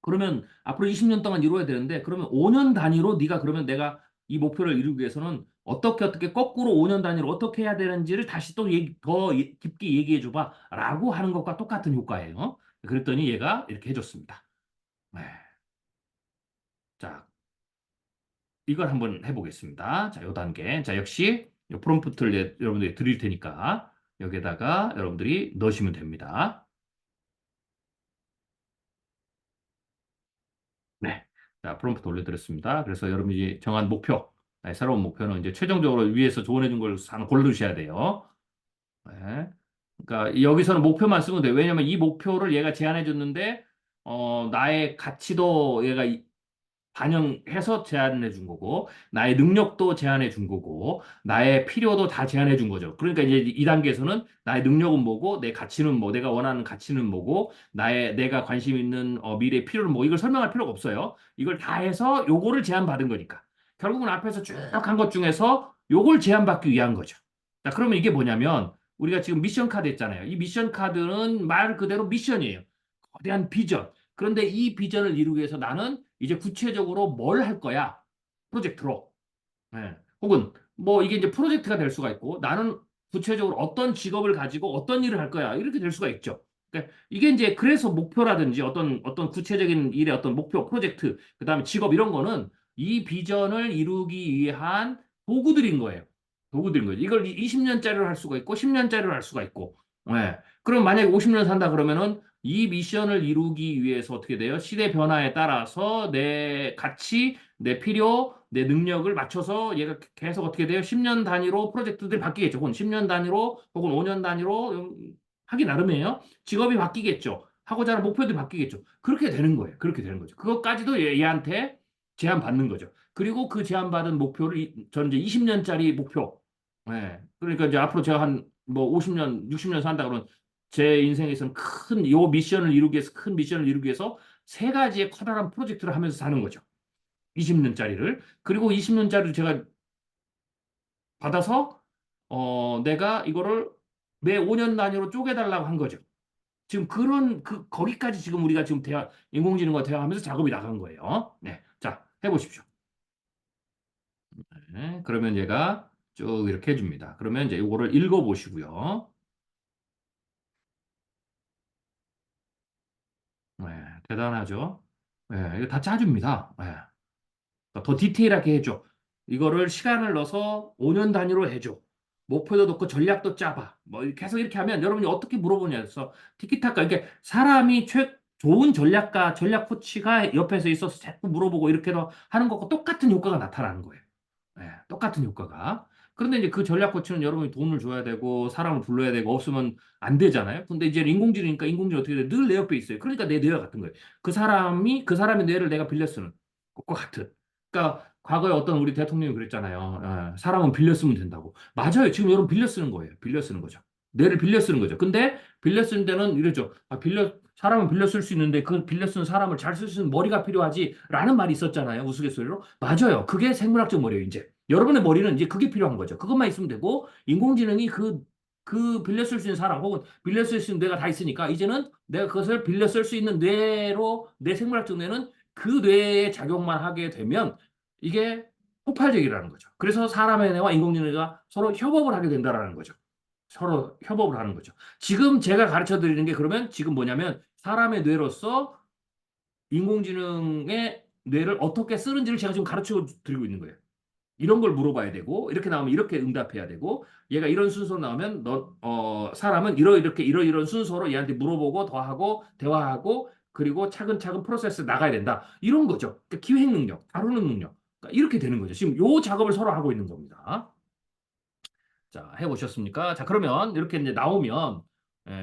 [SPEAKER 1] 그러면 앞으로 20년 동안 이루어야 되는데 그러면 5년 단위로 네가 그러면 내가 이 목표를 이루기 위해서는 어떻게 거꾸로 5년 단위로 어떻게 해야 되는지를 다시 또 깊게 얘기해 줘봐라고 하는 것과 똑같은 효과예요. 그랬더니 얘가 이렇게 해줬습니다. 네. 자, 이걸 한번 해보겠습니다. 자, 요 단계. 자, 역시 요 프롬프트를 여러분들이 드릴 테니까 여기에다가 여러분들이 넣으시면 됩니다. 네. 자, 프롬프트 올려드렸습니다. 그래서 여러분이 정한 목표, 새로운 목표는 이제 최종적으로 위에서 조언해 준 걸 하나 고르셔야 돼요. 네. 그러니까 여기서는 목표만 쓰면 돼요. 왜냐면 이 목표를 얘가 제안해 줬는데, 나의 가치도 얘가 반영해서 제안해 준 거고, 나의 능력도 제안해 준 거고, 나의 필요도 다 제안해 준 거죠. 그러니까 이제 이 단계에서는 나의 능력은 뭐고, 내 가치는 뭐, 내가 원하는 가치는 뭐고, 내가 관심 있는 미래의 필요는 뭐, 이걸 설명할 필요가 없어요. 이걸 다 해서 요거를 제안받은 거니까. 결국은 앞에서 쭉 한 것 중에서 요걸 제안받기 위한 거죠. 자, 그러면 이게 뭐냐면, 우리가 지금 미션 카드 있잖아요. 이 미션 카드는 말 그대로 미션이에요. 거대한 비전. 그런데 이 비전을 이루기 위해서 나는 이제 구체적으로 뭘 할 거야? 프로젝트로. 예. 혹은 뭐 이게 이제 프로젝트가 될 수가 있고 나는 구체적으로 어떤 직업을 가지고 어떤 일을 할 거야. 이렇게 될 수가 있죠. 그러니까 이게 이제 그래서 목표라든지 어떤 구체적인 일의 어떤 목표, 프로젝트, 그다음에 직업 이런 거는 이 비전을 이루기 위한 도구들인 거예요. 도구들인 거예요. 이걸 20년짜리로 할 수가 있고 10년짜리로 할 수가 있고. 예. 그럼 만약에 50년 산다 그러면은 이 미션을 이루기 위해서 어떻게 돼요? 시대 변화에 따라서 내 가치, 내 필요, 내 능력을 맞춰서 얘가 계속 어떻게 돼요? 10년 단위로 프로젝트들이 바뀌겠죠. 혹은 10년 단위로 혹은 5년 단위로 하기 나름이에요. 직업이 바뀌겠죠. 하고자 하는 목표들이 바뀌겠죠. 그렇게 되는 거예요. 그렇게 되는 거죠. 그것까지도 얘한테 제안받는 거죠. 그리고 그 제안받은 목표를 저는 이제 20년짜리 목표. 예. 그러니까 이제 앞으로 제가 한 뭐 50년, 60년 산다 그러면 제 인생에서는 요 미션을 이루기 위해서 큰 미션을 이루기 위해서 세 가지의 커다란 프로젝트를 하면서 사는 거죠. 20년짜리를. 그리고 20년짜리를 제가 받아서 내가 이거를 매 5년 단위로 쪼개달라고 한 거죠. 지금 거기까지 지금 우리가 지금 인공지능과 대화하면서 작업이 나간 거예요. 네. 자, 해보십시오. 네. 그러면 얘가 쭉 이렇게 해줍니다. 그러면 이제 이거를 읽어보시고요. 네. 대단하죠? 네. 이거 다 짜줍니다. 네. 더 디테일하게 해줘. 이거를 시간을 넣어서 5년 단위로 해줘. 목표도 넣고 전략도 짜봐. 뭐 계속 이렇게 하면 여러분이 어떻게 물어보냐 해서 티키타카 이게 사람이 좋은 전략가, 전략 코치가 옆에서 있어서 자꾸 물어보고 이렇게 하는 것과 똑같은 효과가 나타나는 거예요. 예, 똑같은 효과가. 그런데 이제 그 전략 코치는 여러분이 돈을 줘야 되고 사람을 불러야 되고 없으면 안 되잖아요. 근데 이제 인공지능이니까 인공지능 어떻게 돼? 늘 내 옆에 있어요. 그러니까 내 뇌와 같은 거예요. 그 사람의 뇌를 내가 빌려 쓰는 것과 같은. 그러니까 과거에 어떤 우리 대통령이 그랬잖아요. 사람은 빌려 쓰면 된다고. 맞아요. 지금 여러분 빌려 쓰는 거예요. 빌려 쓰는 거죠. 뇌를 빌려 쓰는 거죠. 근데 빌려 쓰는 데는 이러죠. 사람은 빌려 쓸 수 있는데 그 빌려 쓰는 사람을 잘 쓸 수 있는 머리가 필요하지라는 말이 있었잖아요. 우스갯소리로. 맞아요. 그게 생물학적 머리예요, 이제. 여러분의 머리는 이제 그게 필요한 거죠. 그것만 있으면 되고 인공지능이 그 빌려 쓸 수 있는 사람 혹은 빌려 쓸 수 있는 뇌가 다 있으니까 이제는 내가 그것을 빌려 쓸 수 있는 뇌로 내 생물학적 뇌는 그 뇌의 작용만 하게 되면 이게 폭발적이라는 거죠. 그래서 사람의 뇌와 인공지능이 서로 협업을 하게 된다라는 거죠. 서로 협업을 하는 거죠. 지금 제가 가르쳐 드리는 게 그러면 지금 뭐냐면 사람의 뇌로서 인공지능의 뇌를 어떻게 쓰는지를 제가 지금 가르쳐 드리고 있는 거예요. 이런 걸 물어봐야 되고 이렇게 나오면 이렇게 응답해야 되고 얘가 이런 순서로 나오면 사람은 이런 순서로 얘한테 물어보고 더하고 대화하고 그리고 차근차근 프로세스 나가야 된다. 이런 거죠. 그러니까 기획 능력, 다루는 능력. 그러니까 이렇게 되는 거죠. 지금 요 작업을 서로 하고 있는 겁니다. 자, 해보셨습니까? 자, 그러면 이렇게 이제 나오면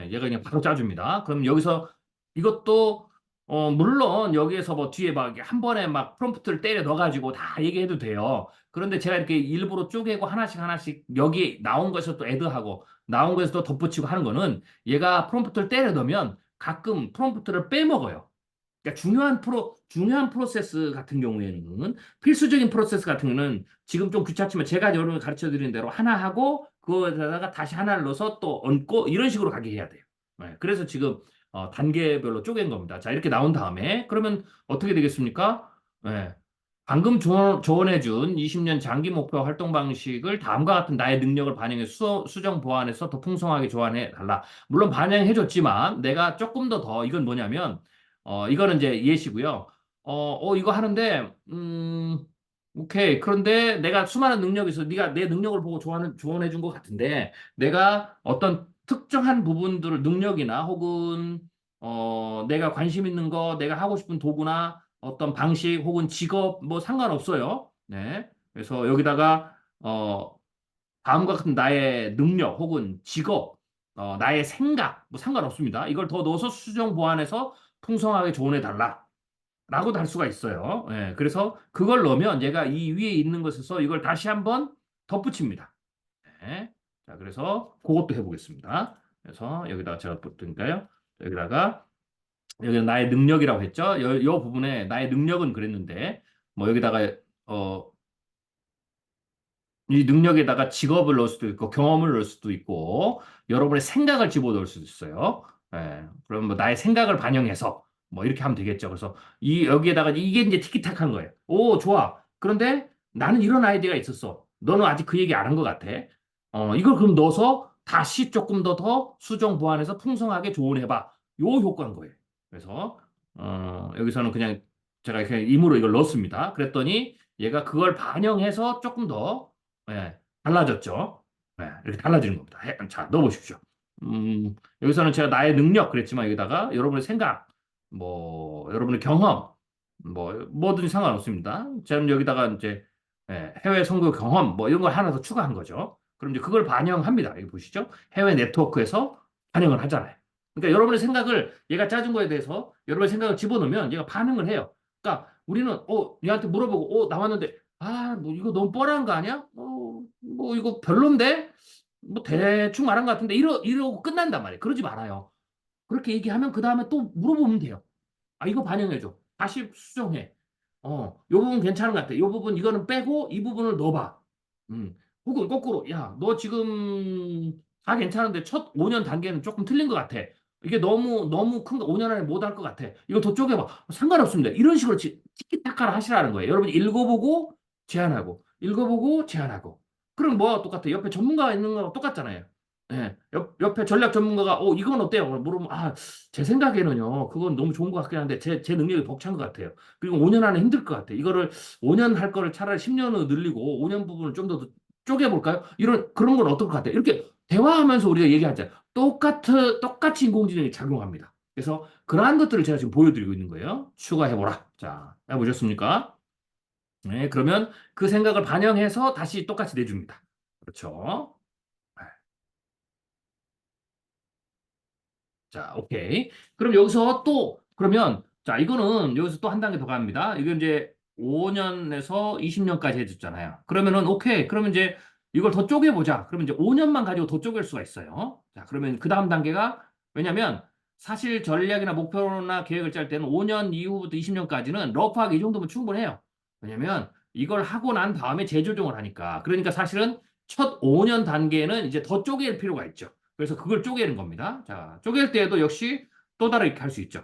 [SPEAKER 1] 얘가 그냥 바로 짜줍니다. 그럼 여기서 이것도 물론 여기에서 뭐 뒤에 막 한 번에 막 프롬프트를 때려 넣어가지고 다 얘기해도 돼요. 그런데 제가 이렇게 일부러 쪼개고 하나씩 하나씩 여기 나온 것에서 또 애드하고 나온 것에서 또 덧붙이고 하는 거는 얘가 프롬프트를 때려 넣으면 가끔 프롬프트를 빼먹어요. 그러니까 중요한 프로세스 같은 경우에는 필수적인 프로세스 같은 경우는 지금 좀 귀찮지만 제가 여러분 가르쳐 드리는 대로 하나 하고 그거에다가 다시 하나를 넣어서 또 얹고 이런 식으로 가게 해야 돼요. 네, 그래서 지금 단계별로 쪼갠 겁니다. 자, 이렇게 나온 다음에 그러면 어떻게 되겠습니까? 네, 방금 조언해준 20년 장기 목표 활동 방식을 다음과 같은 나의 능력을 반영해 수정 보완해서 더 풍성하게 조언해 달라. 물론 반영해줬지만 내가 조금 더 이건 뭐냐면 이거는 이제 예시고요. 이거 하는데, 오케이. 그런데 내가 수많은 능력이 있어. 네가 내 능력을 보고 조언해 준 것 같은데, 내가 어떤 특정한 부분들을 능력이나 혹은, 내가 관심 있는 거, 내가 하고 싶은 도구나 어떤 방식 혹은 직업, 뭐 상관없어요. 네. 그래서 여기다가, 다음과 같은 나의 능력 혹은 직업, 나의 생각, 뭐 상관없습니다. 이걸 더 넣어서 수정 보완해서 풍성하게 조언해 달라. 라고도 할 수가 있어요. 예, 그래서 그걸 넣으면 얘가 이 위에 있는 것에서 이걸 다시 한번 덧붙입니다. 네. 자, 그래서 그것도 해보겠습니다. 그래서 여기다가 제가 붙으니까요. 여기다가 여기 나의 능력이라고 했죠. 요 부분에 나의 능력은 그랬는데 뭐 여기다가 어 이 능력에다가 직업을 넣을 수도 있고 경험을 넣을 수도 있고 여러분의 생각을 집어넣을 수도 있어요. 예. 그럼 뭐 나의 생각을 반영해서 뭐 이렇게 하면 되겠죠. 그래서 이 여기에다가 이게 이제 티키타카한 거예요. 오, 좋아. 그런데 나는 이런 아이디어가 있었어. 너는 아직 그 얘기 안 한 것 같아. 이걸 그럼 넣어서 다시 조금 더 수정 보완해서 풍성하게 조언해봐. 요 효과인 거예요. 그래서 여기서는 그냥 제가 그냥 임으로 이걸 넣었습니다. 그랬더니 얘가 그걸 반영해서 조금 더 달라졌죠. 이렇게 달라지는 겁니다. 자, 넣어보십시오. 여기서는 제가 나의 능력 그랬지만 여기다가 여러분의 생각, 뭐 여러분의 경험, 뭐 뭐든지 상관없습니다. 저는 여기다가 이제 해외 선교 경험 뭐 이런 걸 하나 더 추가한 거죠. 그럼 이제 그걸 반영합니다. 여기 보시죠. 해외 네트워크에서 반영을 하잖아요. 그러니까 여러분의 생각을 얘가 짜준 거에 대해서 여러분의 생각을 집어넣으면 얘가 반응을 해요. 그러니까 우리는 얘한테 물어보고 나왔는데 뭐 이거 너무 뻔한 거 아니야? 뭐 이거 별론데? 뭐 대충 말한 것 같은데 이러고 끝난단 말이에요. 그러지 말아요. 그렇게 얘기하면 그 다음에 또 물어보면 돼요. 이거 반영해줘. 다시 수정해. 요 부분 괜찮은 것 같아. 요 부분 이거는 빼고 이 부분을 넣어봐. 혹은 거꾸로, 야, 너 지금 다 괜찮은데 첫 5년 단계는 조금 틀린 것 같아. 이게 너무 큰 거, 5년 안에 못 할 것 같아. 이거 더 쪼개봐. 상관없습니다. 이런 식으로 티키타카를 하시라는 거예요. 여러분 읽어보고 제안하고, 읽어보고 제안하고. 그럼 뭐가 똑같아? 옆에 전문가가 있는 거랑 똑같잖아요. 예, 옆에 전략 전문가가, 이건 어때요? 물으면, 제 생각에는요, 그건 너무 좋은 것 같긴 한데, 제 능력이 벅찬 것 같아요. 그리고 5년 안에 힘들 것 같아요. 이거를 5년 할 거를 차라리 10년으로 늘리고, 5년 부분을 좀 더 쪼개볼까요? 그런 건 어떨 것 같아요? 이렇게 대화하면서 우리가 얘기하자. 똑같이 인공지능이 작용합니다. 그래서 그러한 것들을 제가 지금 보여드리고 있는 거예요. 추가해보라. 자, 해보셨습니까? 네, 그러면 그 생각을 반영해서 다시 똑같이 내줍니다. 그렇죠? 자, 오케이. 그럼 여기서 또, 그러면, 자, 이거는 여기서 또 한 단계 더 갑니다. 이건 이제 5년에서 20년까지 해줬잖아요. 그러면은, 오케이. 그러면 이제 이걸 더 쪼개보자. 그러면 이제 5년만 가지고 더 쪼갤 수가 있어요. 자, 그러면 그 다음 단계가, 왜냐면, 사실 전략이나 목표나 계획을 짤 때는 5년 이후부터 20년까지는 러프하게 이 정도면 충분해요. 왜냐면, 이걸 하고 난 다음에 재조정을 하니까. 그러니까 사실은 첫 5년 단계는 이제 더 쪼갤 필요가 있죠. 그래서 그걸 쪼개는 겁니다. 자, 쪼갤 때에도 역시 또 다르게 할 수 있죠.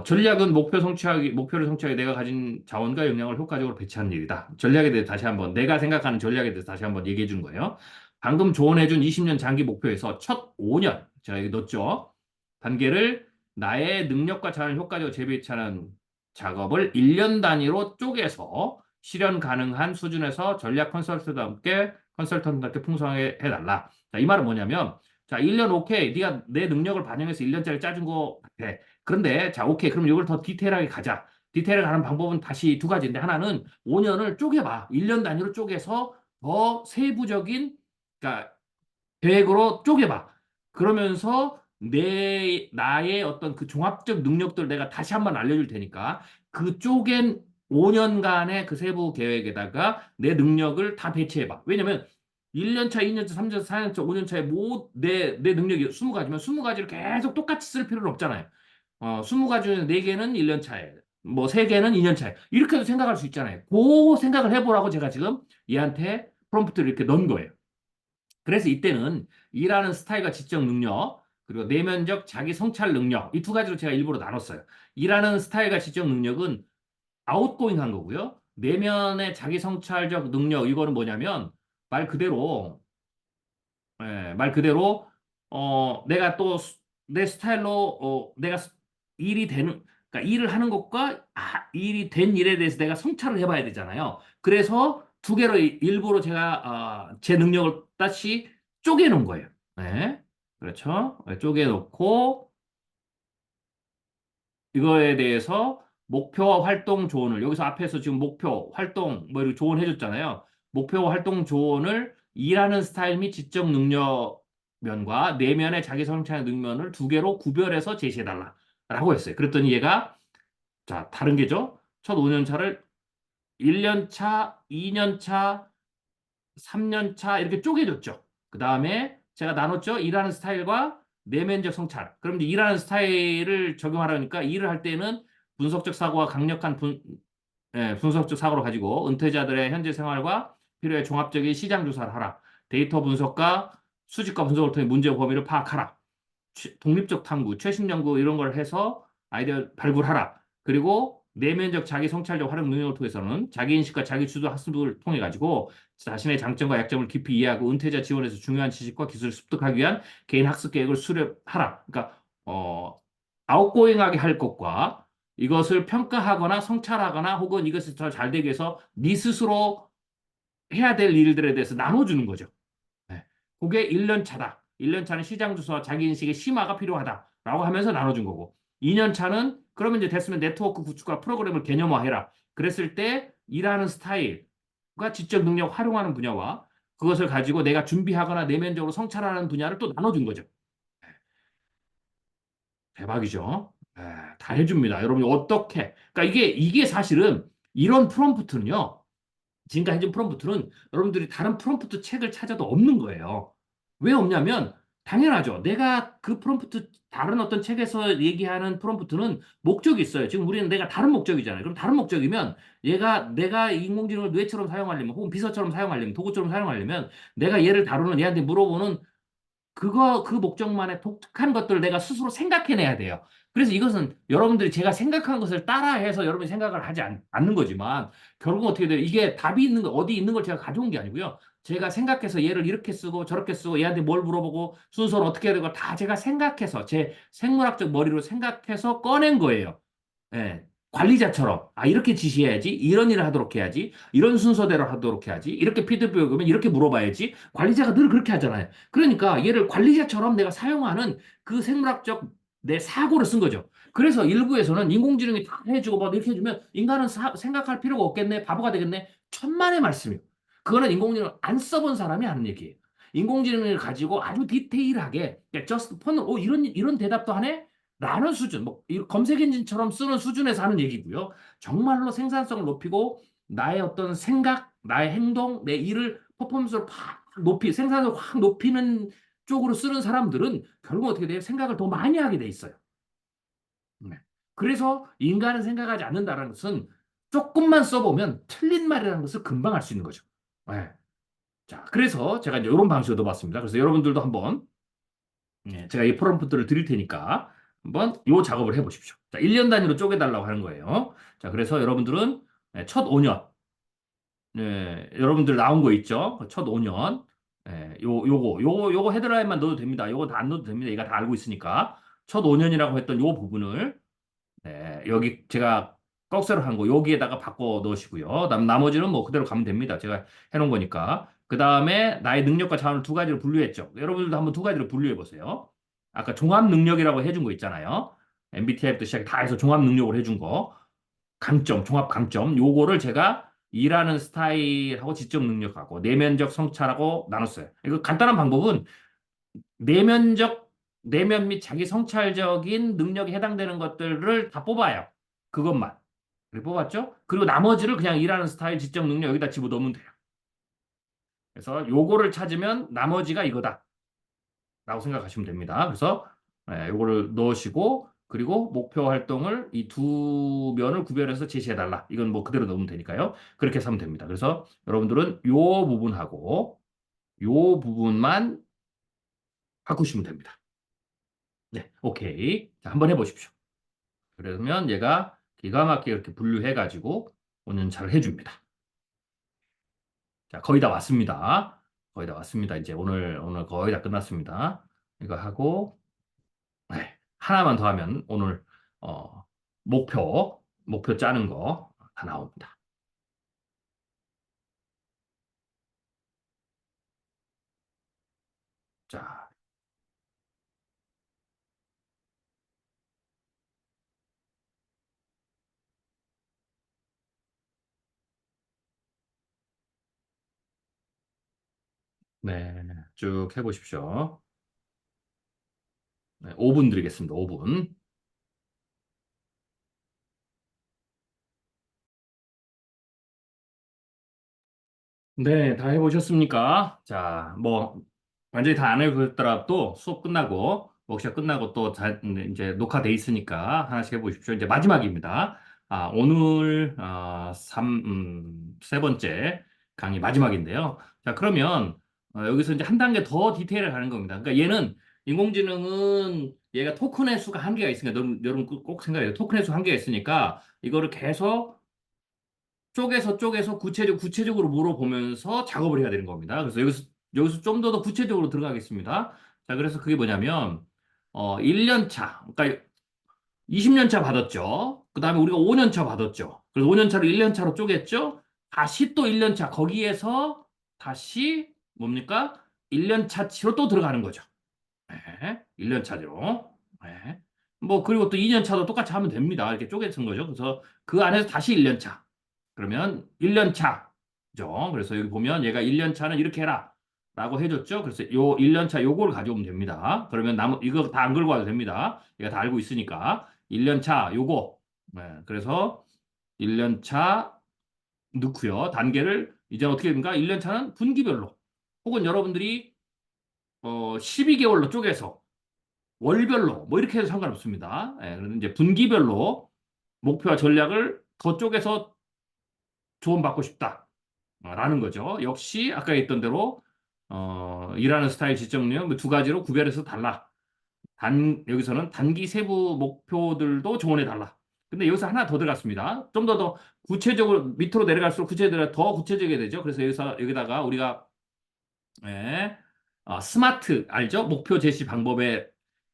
[SPEAKER 1] 전략은 목표를 성취하기 내가 가진 자원과 역량을 효과적으로 배치하는 일이다. 전략에 대해 다시 한번, 내가 생각하는 전략에 대해서 다시 한번 얘기해 준 거예요. 방금 조언해준 20년 장기 목표에서 첫 5년, 제가 여기 넣었죠. 단계를 나의 능력과 자원을 효과적으로 재배치하는 작업을 1년 단위로 쪼개서 실현 가능한 수준에서 전략 컨설턴트한테 풍성하게 해달라. 자, 이 말은 뭐냐면, 자, 1년 오케이. 네가 내 능력을 반영해서 1년짜리 짜준 거 같아. 그런데 자, 오케이. 그럼 이걸 더 디테일하게 가자. 디테일하게 가는 방법은 다시 두 가지인데 하나는 5년을 쪼개봐. 1년 단위로 쪼개서 더 세부적인 그러니까 계획으로 쪼개봐. 그러면서 나의 어떤 그 종합적 능력들을 내가 다시 한번 알려줄 테니까 그 쪼갠 5년간의 그 세부 계획에다가 내 능력을 다 배치해봐. 왜냐면 1년 차, 2년 차, 3년 차, 4년 차, 5년 차에 내 능력이 20가지면 20가지를 계속 똑같이 쓸 필요는 없잖아요. 20가지 중에 4개는 1년 차에, 뭐 3개는 2년 차에. 이렇게도 생각할 수 있잖아요. 그 생각을 해보라고 제가 지금 얘한테 프롬프트를 이렇게 넣은 거예요. 그래서 이때는 일하는 스타일과 지적 능력, 그리고 내면적 자기 성찰 능력, 이 두 가지로 제가 일부러 나눴어요. 일하는 스타일과 지적 능력은 아웃고잉한 거고요. 내면의 자기 성찰적 능력, 이거는 뭐냐면, 말 그대로, 말 그대로, 내가 또 내 스타일로, 내가 일이 되는, 그러니까 일을 하는 것과 일이 된 일에 대해서 내가 성찰을 해봐야 되잖아요. 그래서 두 개로 일부러 제가 제 능력을 다시 쪼개놓은 거예요. 네. 그렇죠. 쪼개놓고 이거에 대해서 목표와 활동 조언을 여기서 앞에서 지금 목표, 활동 뭐 이렇게 조언해줬잖아요. 목표와 활동 조언을 일하는 스타일 및 지적 능력 면과 내면의 자기 성찰 능력을 두 개로 구별해서 제시해달라 라고 했어요. 그랬더니 얘가 자, 다른 게죠. 첫 5년 차를 1년 차, 2년 차, 3년 차 이렇게 쪼개줬죠. 그 다음에 제가 나눴죠. 일하는 스타일과 내면적 성찰. 그럼 이제 일하는 스타일을 적용하려니까 일을 할 때는 분석적 사고와 강력한 분석적 사고를 가지고 은퇴자들의 현재 생활과 필요의 종합적인 시장 조사를 하라. 데이터 분석과 수집과 분석을 통해 문제의 범위를 파악하라. 독립적 탐구, 최신 연구 이런 걸 해서 아이디어 발굴하라. 그리고 내면적 자기 성찰적 활용 능력을 통해서는 자기 인식과 자기 주도 학습을 통해 가지고 자신의 장점과 약점을 깊이 이해하고 은퇴자 지원에서 중요한 지식과 기술을 습득하기 위한 개인 학습 계획을 수립하라. 그러니까 아웃고잉하게 할 것과 이것을 평가하거나 성찰하거나 혹은 이것을 더 잘 되기 위해서 네 스스로 해야 될 일들에 대해서 나눠주는 거죠. 네. 그게 1년 차다. 1년 차는 시장 조사와 자기 인식의 심화가 필요하다라고 하면서 나눠준 거고 2년 차는 그러면 이제 됐으면 네트워크 구축과 프로그램을 개념화해라. 그랬을 때 일하는 스타일과 지적 능력 활용하는 분야와 그것을 가지고 내가 준비하거나 내면적으로 성찰하는 분야를 또 나눠준 거죠. 대박이죠. 네, 다 해줍니다. 여러분이 어떻게, 그러니까 이게 사실은 이런 프롬프트는요. 지금까지 해준 프롬프트는 여러분들이 다른 프롬프트 책을 찾아도 없는 거예요. 왜 없냐면 당연하죠. 내가 그 프롬프트 다른 어떤 책에서 얘기하는 프롬프트는 목적이 있어요. 지금 우리는 내가 다른 목적이잖아요. 그럼 다른 목적이면 얘가 내가 인공지능을 뇌처럼 사용하려면 혹은 비서처럼 사용하려면 도구처럼 사용하려면 내가 얘를 다루는 얘한테 물어보는 그 목적만의 독특한 것들을 내가 스스로 생각해내야 돼요. 그래서 이것은 여러분들이 제가 생각한 것을 따라해서 여러분이 생각을 하지 않는 거지만 결국 어떻게 돼요? 이게 답이 있는 거 어디 있는 걸 제가 가져온 게 아니고요. 제가 생각해서 얘를 이렇게 쓰고 저렇게 쓰고 얘한테 뭘 물어보고 순서를 어떻게 해야 되고 다 제가 생각해서 제 생물학적 머리로 생각해서 꺼낸 거예요. 예. 관리자처럼 이렇게 지시해야지 이런 일을 하도록 해야지 이런 순서대로 하도록 해야지 이렇게 피드백을 오면 이렇게 물어봐야지 관리자가 늘 그렇게 하잖아요. 그러니까 얘를 관리자처럼 내가 사용하는 그 생물학적 내 사고를 쓴 거죠. 그래서 일부에서는 인공지능이 다 해주고 뭐 이렇게 해주면 인간은 생각할 필요가 없겠네 바보가 되겠네 천만의 말씀이요. 그거는 인공지능을 안 써본 사람이 하는 얘기예요. 인공지능을 가지고 아주 디테일하게 just 폰을 이런 대답도 하네 라는 수준, 뭐 검색 엔진처럼 쓰는 수준에서 하는 얘기고요. 정말로 생산성을 높이고 나의 어떤 생각, 나의 행동, 내 일을 퍼포먼스를 생산성을 확 높이는 쪽으로 쓰는 사람들은 결국 어떻게 돼요? 생각을 더 많이 하게 돼 있어요. 네. 그래서 인간은 생각하지 않는다는 것은 조금만 써보면 틀린 말이라는 것을 금방 알 수 있는 거죠. 네. 자, 그래서 제가 이제 이런 방식을 넣어봤습니다. 그래서 여러분들도 한번 제가 이 프롬프트를 드릴 테니까 한번 이 작업을 해보십시오. 자, 1년 단위로 쪼개달라고 하는 거예요. 자, 그래서 여러분들은 첫 5년, 여러분들 나온 거 있죠? 첫 5년, 요거 헤드라인만 넣어도 됩니다. 요거 다 안 넣어도 됩니다. 얘가 다 알고 있으니까. 첫 5년이라고 했던 요 부분을, 여기 제가 꺽쇠로 한 거, 여기에다가 바꿔 넣으시고요. 나머지는 뭐 그대로 가면 됩니다. 제가 해놓은 거니까. 그 다음에 나의 능력과 자원을 두 가지로 분류했죠. 여러분들도 한번 두 가지로 분류해 보세요. 아까 종합 능력이라고 해준 거 있잖아요. MBTI부터 시작해 다 해서 종합 능력을 해준 거. 강점, 종합 강점. 요거를 제가 일하는 스타일하고 지적 능력하고 내면적 성찰하고 나눴어요. 이거 간단한 방법은 내면적, 내면 및 자기 성찰적인 능력에 해당되는 것들을 다 뽑아요. 그것만. 그리고 뽑았죠? 그리고 나머지를 그냥 일하는 스타일, 지적 능력 여기다 집어넣으면 돼요. 그래서 요거를 찾으면 나머지가 이거다. 라고 생각하시면 됩니다. 그래서 요거를 넣으시고 그리고 목표 활동을 이 두 면을 구별해서 제시해달라. 이건 뭐 그대로 넣으면 되니까요. 그렇게 해서 하면 됩니다. 그래서 여러분들은 요 부분하고 요 부분만 바꾸시면 됩니다. 네, 오케이. 자, 한번 해보십시오. 그러면 얘가 기가 막히게 이렇게 분류해가지고 오늘 잘 해줍니다. 자, 거의 다 왔습니다. 거의 다 왔습니다. 이제 오늘 거의 다 끝났습니다. 이거 하고, 하나만 더 하면 오늘, 목표 짜는 거 다 나옵니다. 자, 네, 쭉 해보십시오. 네, 5분 드리겠습니다. 5분. 네, 다 해보셨습니까? 자, 완전히 다 안 해보셨더라도 수업 끝나고, 워크숍 끝나고 또 이제 녹화돼 있으니까 하나씩 해보십시오. 이제 마지막입니다. 오늘, 세 번째 강의 마지막인데요. 자, 그러면, 여기서 이제 한 단계 더 디테일을 가는 겁니다. 그러니까 얘는, 인공지능은 얘가 토큰의 수가 한계가 있으니까, 여러분 꼭 생각해요. 토큰의 수 한계가 있으니까, 이거를 계속 쪼개서 구체적으로 물어보면서 작업을 해야 되는 겁니다. 그래서 여기서 좀 더 구체적으로 들어가겠습니다. 자, 그래서 그게 뭐냐면, 1년 차, 그러니까 20년 차 받았죠. 그 다음에 우리가 5년 차 받았죠. 그래서 5년 차를 1년 차로 쪼갰죠. 다시 또 1년 차, 거기에서 다시 뭡니까? 1년 차치로 또 들어가는 거죠. 네, 1년 차로. 네. 그리고 또 2년 차도 똑같이 하면 됩니다. 이렇게 쪼개진 거죠. 그래서 그 안에서 다시 1년 차. 그러면 1년 차죠. 그래서 여기 보면 얘가 1년 차는 이렇게 해라. 라고 해줬죠. 그래서 요 1년 차 요거를 가져오면 됩니다. 그러면 이거 다 안 걸고 와도 됩니다. 얘가 다 알고 있으니까. 1년 차 요거. 네, 그래서 1년 차 넣고요. 단계를 이제 어떻게 됩니까? 1년 차는 분기별로. 혹은 여러분들이 12개월로 쪼개서 월별로 이렇게 해도 상관없습니다. 예, 그래서 이제 분기별로 목표와 전략을 더 쪼개서 조언받고 싶다라는 거죠. 역시 아까 했던 대로 일하는 스타일 지적력 두 가지로 구별해서 달라. 여기서는 단기 세부 목표들도 조언해 달라. 근데 여기서 하나 더 들어갔습니다. 좀 더 구체적으로 밑으로 내려갈수록 더 구체적이 되죠. 그래서 여기다가 우리가 예, 스마트 알죠? 목표 제시 방법에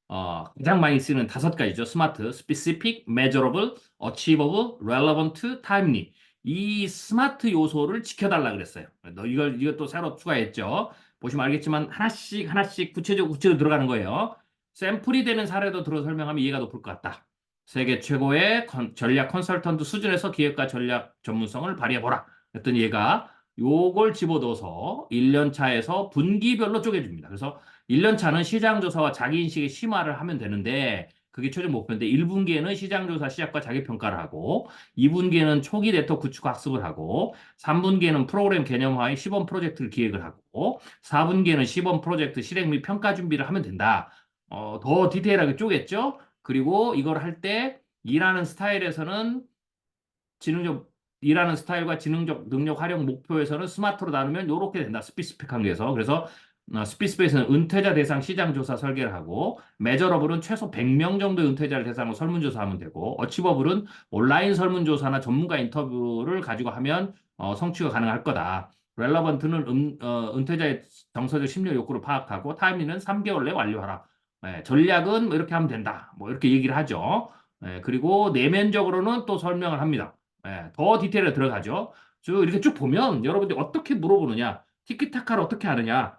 [SPEAKER 1] 가장 많이 쓰는 5가지죠. 스마트, specific, measurable, achievable, relevant, timely. 이 스마트 요소를 지켜달라 그랬어요. 이걸 또 새로 추가했죠. 보시면 알겠지만 하나씩 구체적으로 들어가는 거예요. 샘플이 되는 사례도 들어 설명하면 이해가 높을 것 같다. 세계 최고의 전략 컨설턴트 수준에서 기획과 전략 전문성을 발휘해보라. 그랬더니 얘가 요걸 집어넣어서 1년 차에서 분기별로 쪼개줍니다. 그래서 1년 차는 시장조사와 자기인식의 심화를 하면 되는데 그게 최종 목표인데 1분기에는 시장조사 시작과 자기평가를 하고 2분기에는 초기 데이터 구축 학습을 하고 3분기에는 프로그램 개념화의 시범 프로젝트를 기획을 하고 4분기에는 시범 프로젝트 실행 및 평가 준비를 하면 된다. 더 디테일하게 쪼갰죠? 그리고 이걸 할 때 일하는 스타일에서는 지능적 일하는 스타일과 지능적 능력 활용 목표에서는 스마트로 나누면 이렇게 된다. 스피시픽한 게서. 그래서 스피스페이스는 은퇴자 대상 시장 조사 설계를 하고 메저러블은 최소 100명 정도의 은퇴자를 대상으로 설문조사하면 되고 어치버블은 온라인 설문조사나 전문가 인터뷰를 가지고 하면 성취가 가능할 거다. relevant는 은퇴자의 정서적 심리 욕구를 파악하고 타임리는 3개월 내에 완료하라. 전략은 뭐 이렇게 하면 된다. 이렇게 얘기를 하죠. 그리고 내면적으로는 또 설명을 합니다. 더 디테일에 들어가죠. 이렇게 쭉 보면 여러분들이 어떻게 물어보느냐, 티키타카를 어떻게 하느냐,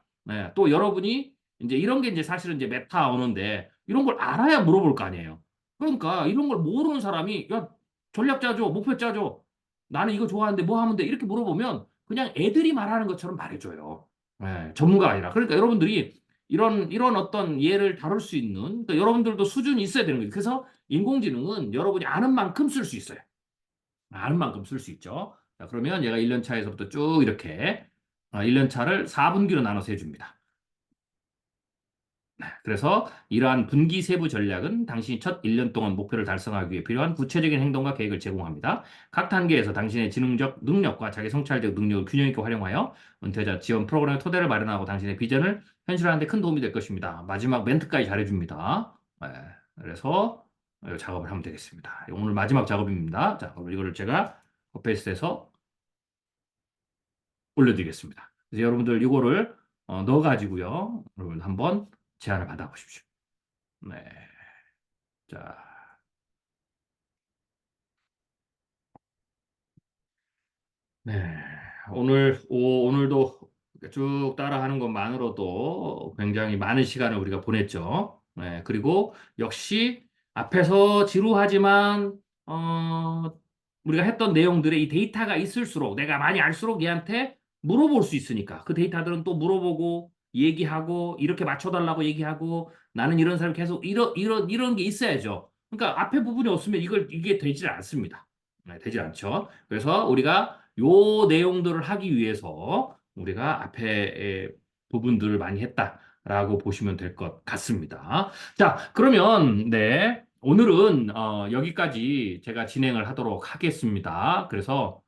[SPEAKER 1] 또 여러분이 이제 이런 게 이제 사실은 이제 메타 언어인데 이런 걸 알아야 물어볼 거 아니에요. 그러니까 이런 걸 모르는 사람이 야, 전략 짜줘, 목표 짜줘. 나는 이거 좋아하는데 뭐 하면 돼? 이렇게 물어보면 그냥 애들이 말하는 것처럼 말해줘요. 전문가가 아니라. 그러니까 여러분들이 이런 어떤 예를 다룰 수 있는 그러니까 여러분들도 수준이 있어야 되는 거예요. 그래서 인공지능은 여러분이 아는 만큼 쓸 수 있어요. 아는 만큼 쓸 수 있죠. 자, 그러면 얘가 1년 차에서부터 쭉 이렇게 1년 차를 4분기로 나눠서 해줍니다. 그래서 이러한 분기 세부 전략은 당신이 첫 1년 동안 목표를 달성하기 위해 필요한 구체적인 행동과 계획을 제공합니다. 각 단계에서 당신의 지능적 능력과 자기 성찰적 능력을 균형 있게 활용하여 은퇴자 지원 프로그램의 토대를 마련하고 당신의 비전을 현실화하는 데 큰 도움이 될 것입니다. 마지막 멘트까지 잘해줍니다. 그래서 이 작업을 하면 되겠습니다. 오늘 마지막 작업입니다. 자, 그럼 이거를 제가 코페이스트해서 올려드리겠습니다. 그래서 여러분들 이거를 넣어가지고요. 여러분 한번 제안을 받아보십시오. 네. 자, 네. 오늘도 쭉 따라하는 것만으로도 굉장히 많은 시간을 우리가 보냈죠. 네. 그리고 역시 앞에서 지루하지만, 우리가 했던 내용들의 이 데이터가 있을수록 내가 많이 알수록 얘한테 물어볼 수 있으니까 그 데이터들은 또 물어보고 얘기하고 이렇게 맞춰달라고 얘기하고 나는 이런 사람 계속 이런 게 있어야죠. 그러니까 앞에 부분이 없으면 이게 되질 않습니다. 네, 되질 않죠. 그래서 우리가 요 내용들을 하기 위해서 우리가 앞에 부분들을 많이 했다라고 보시면 될 것 같습니다. 자, 그러면 네, 오늘은 여기까지 제가 진행을 하도록 하겠습니다. 그래서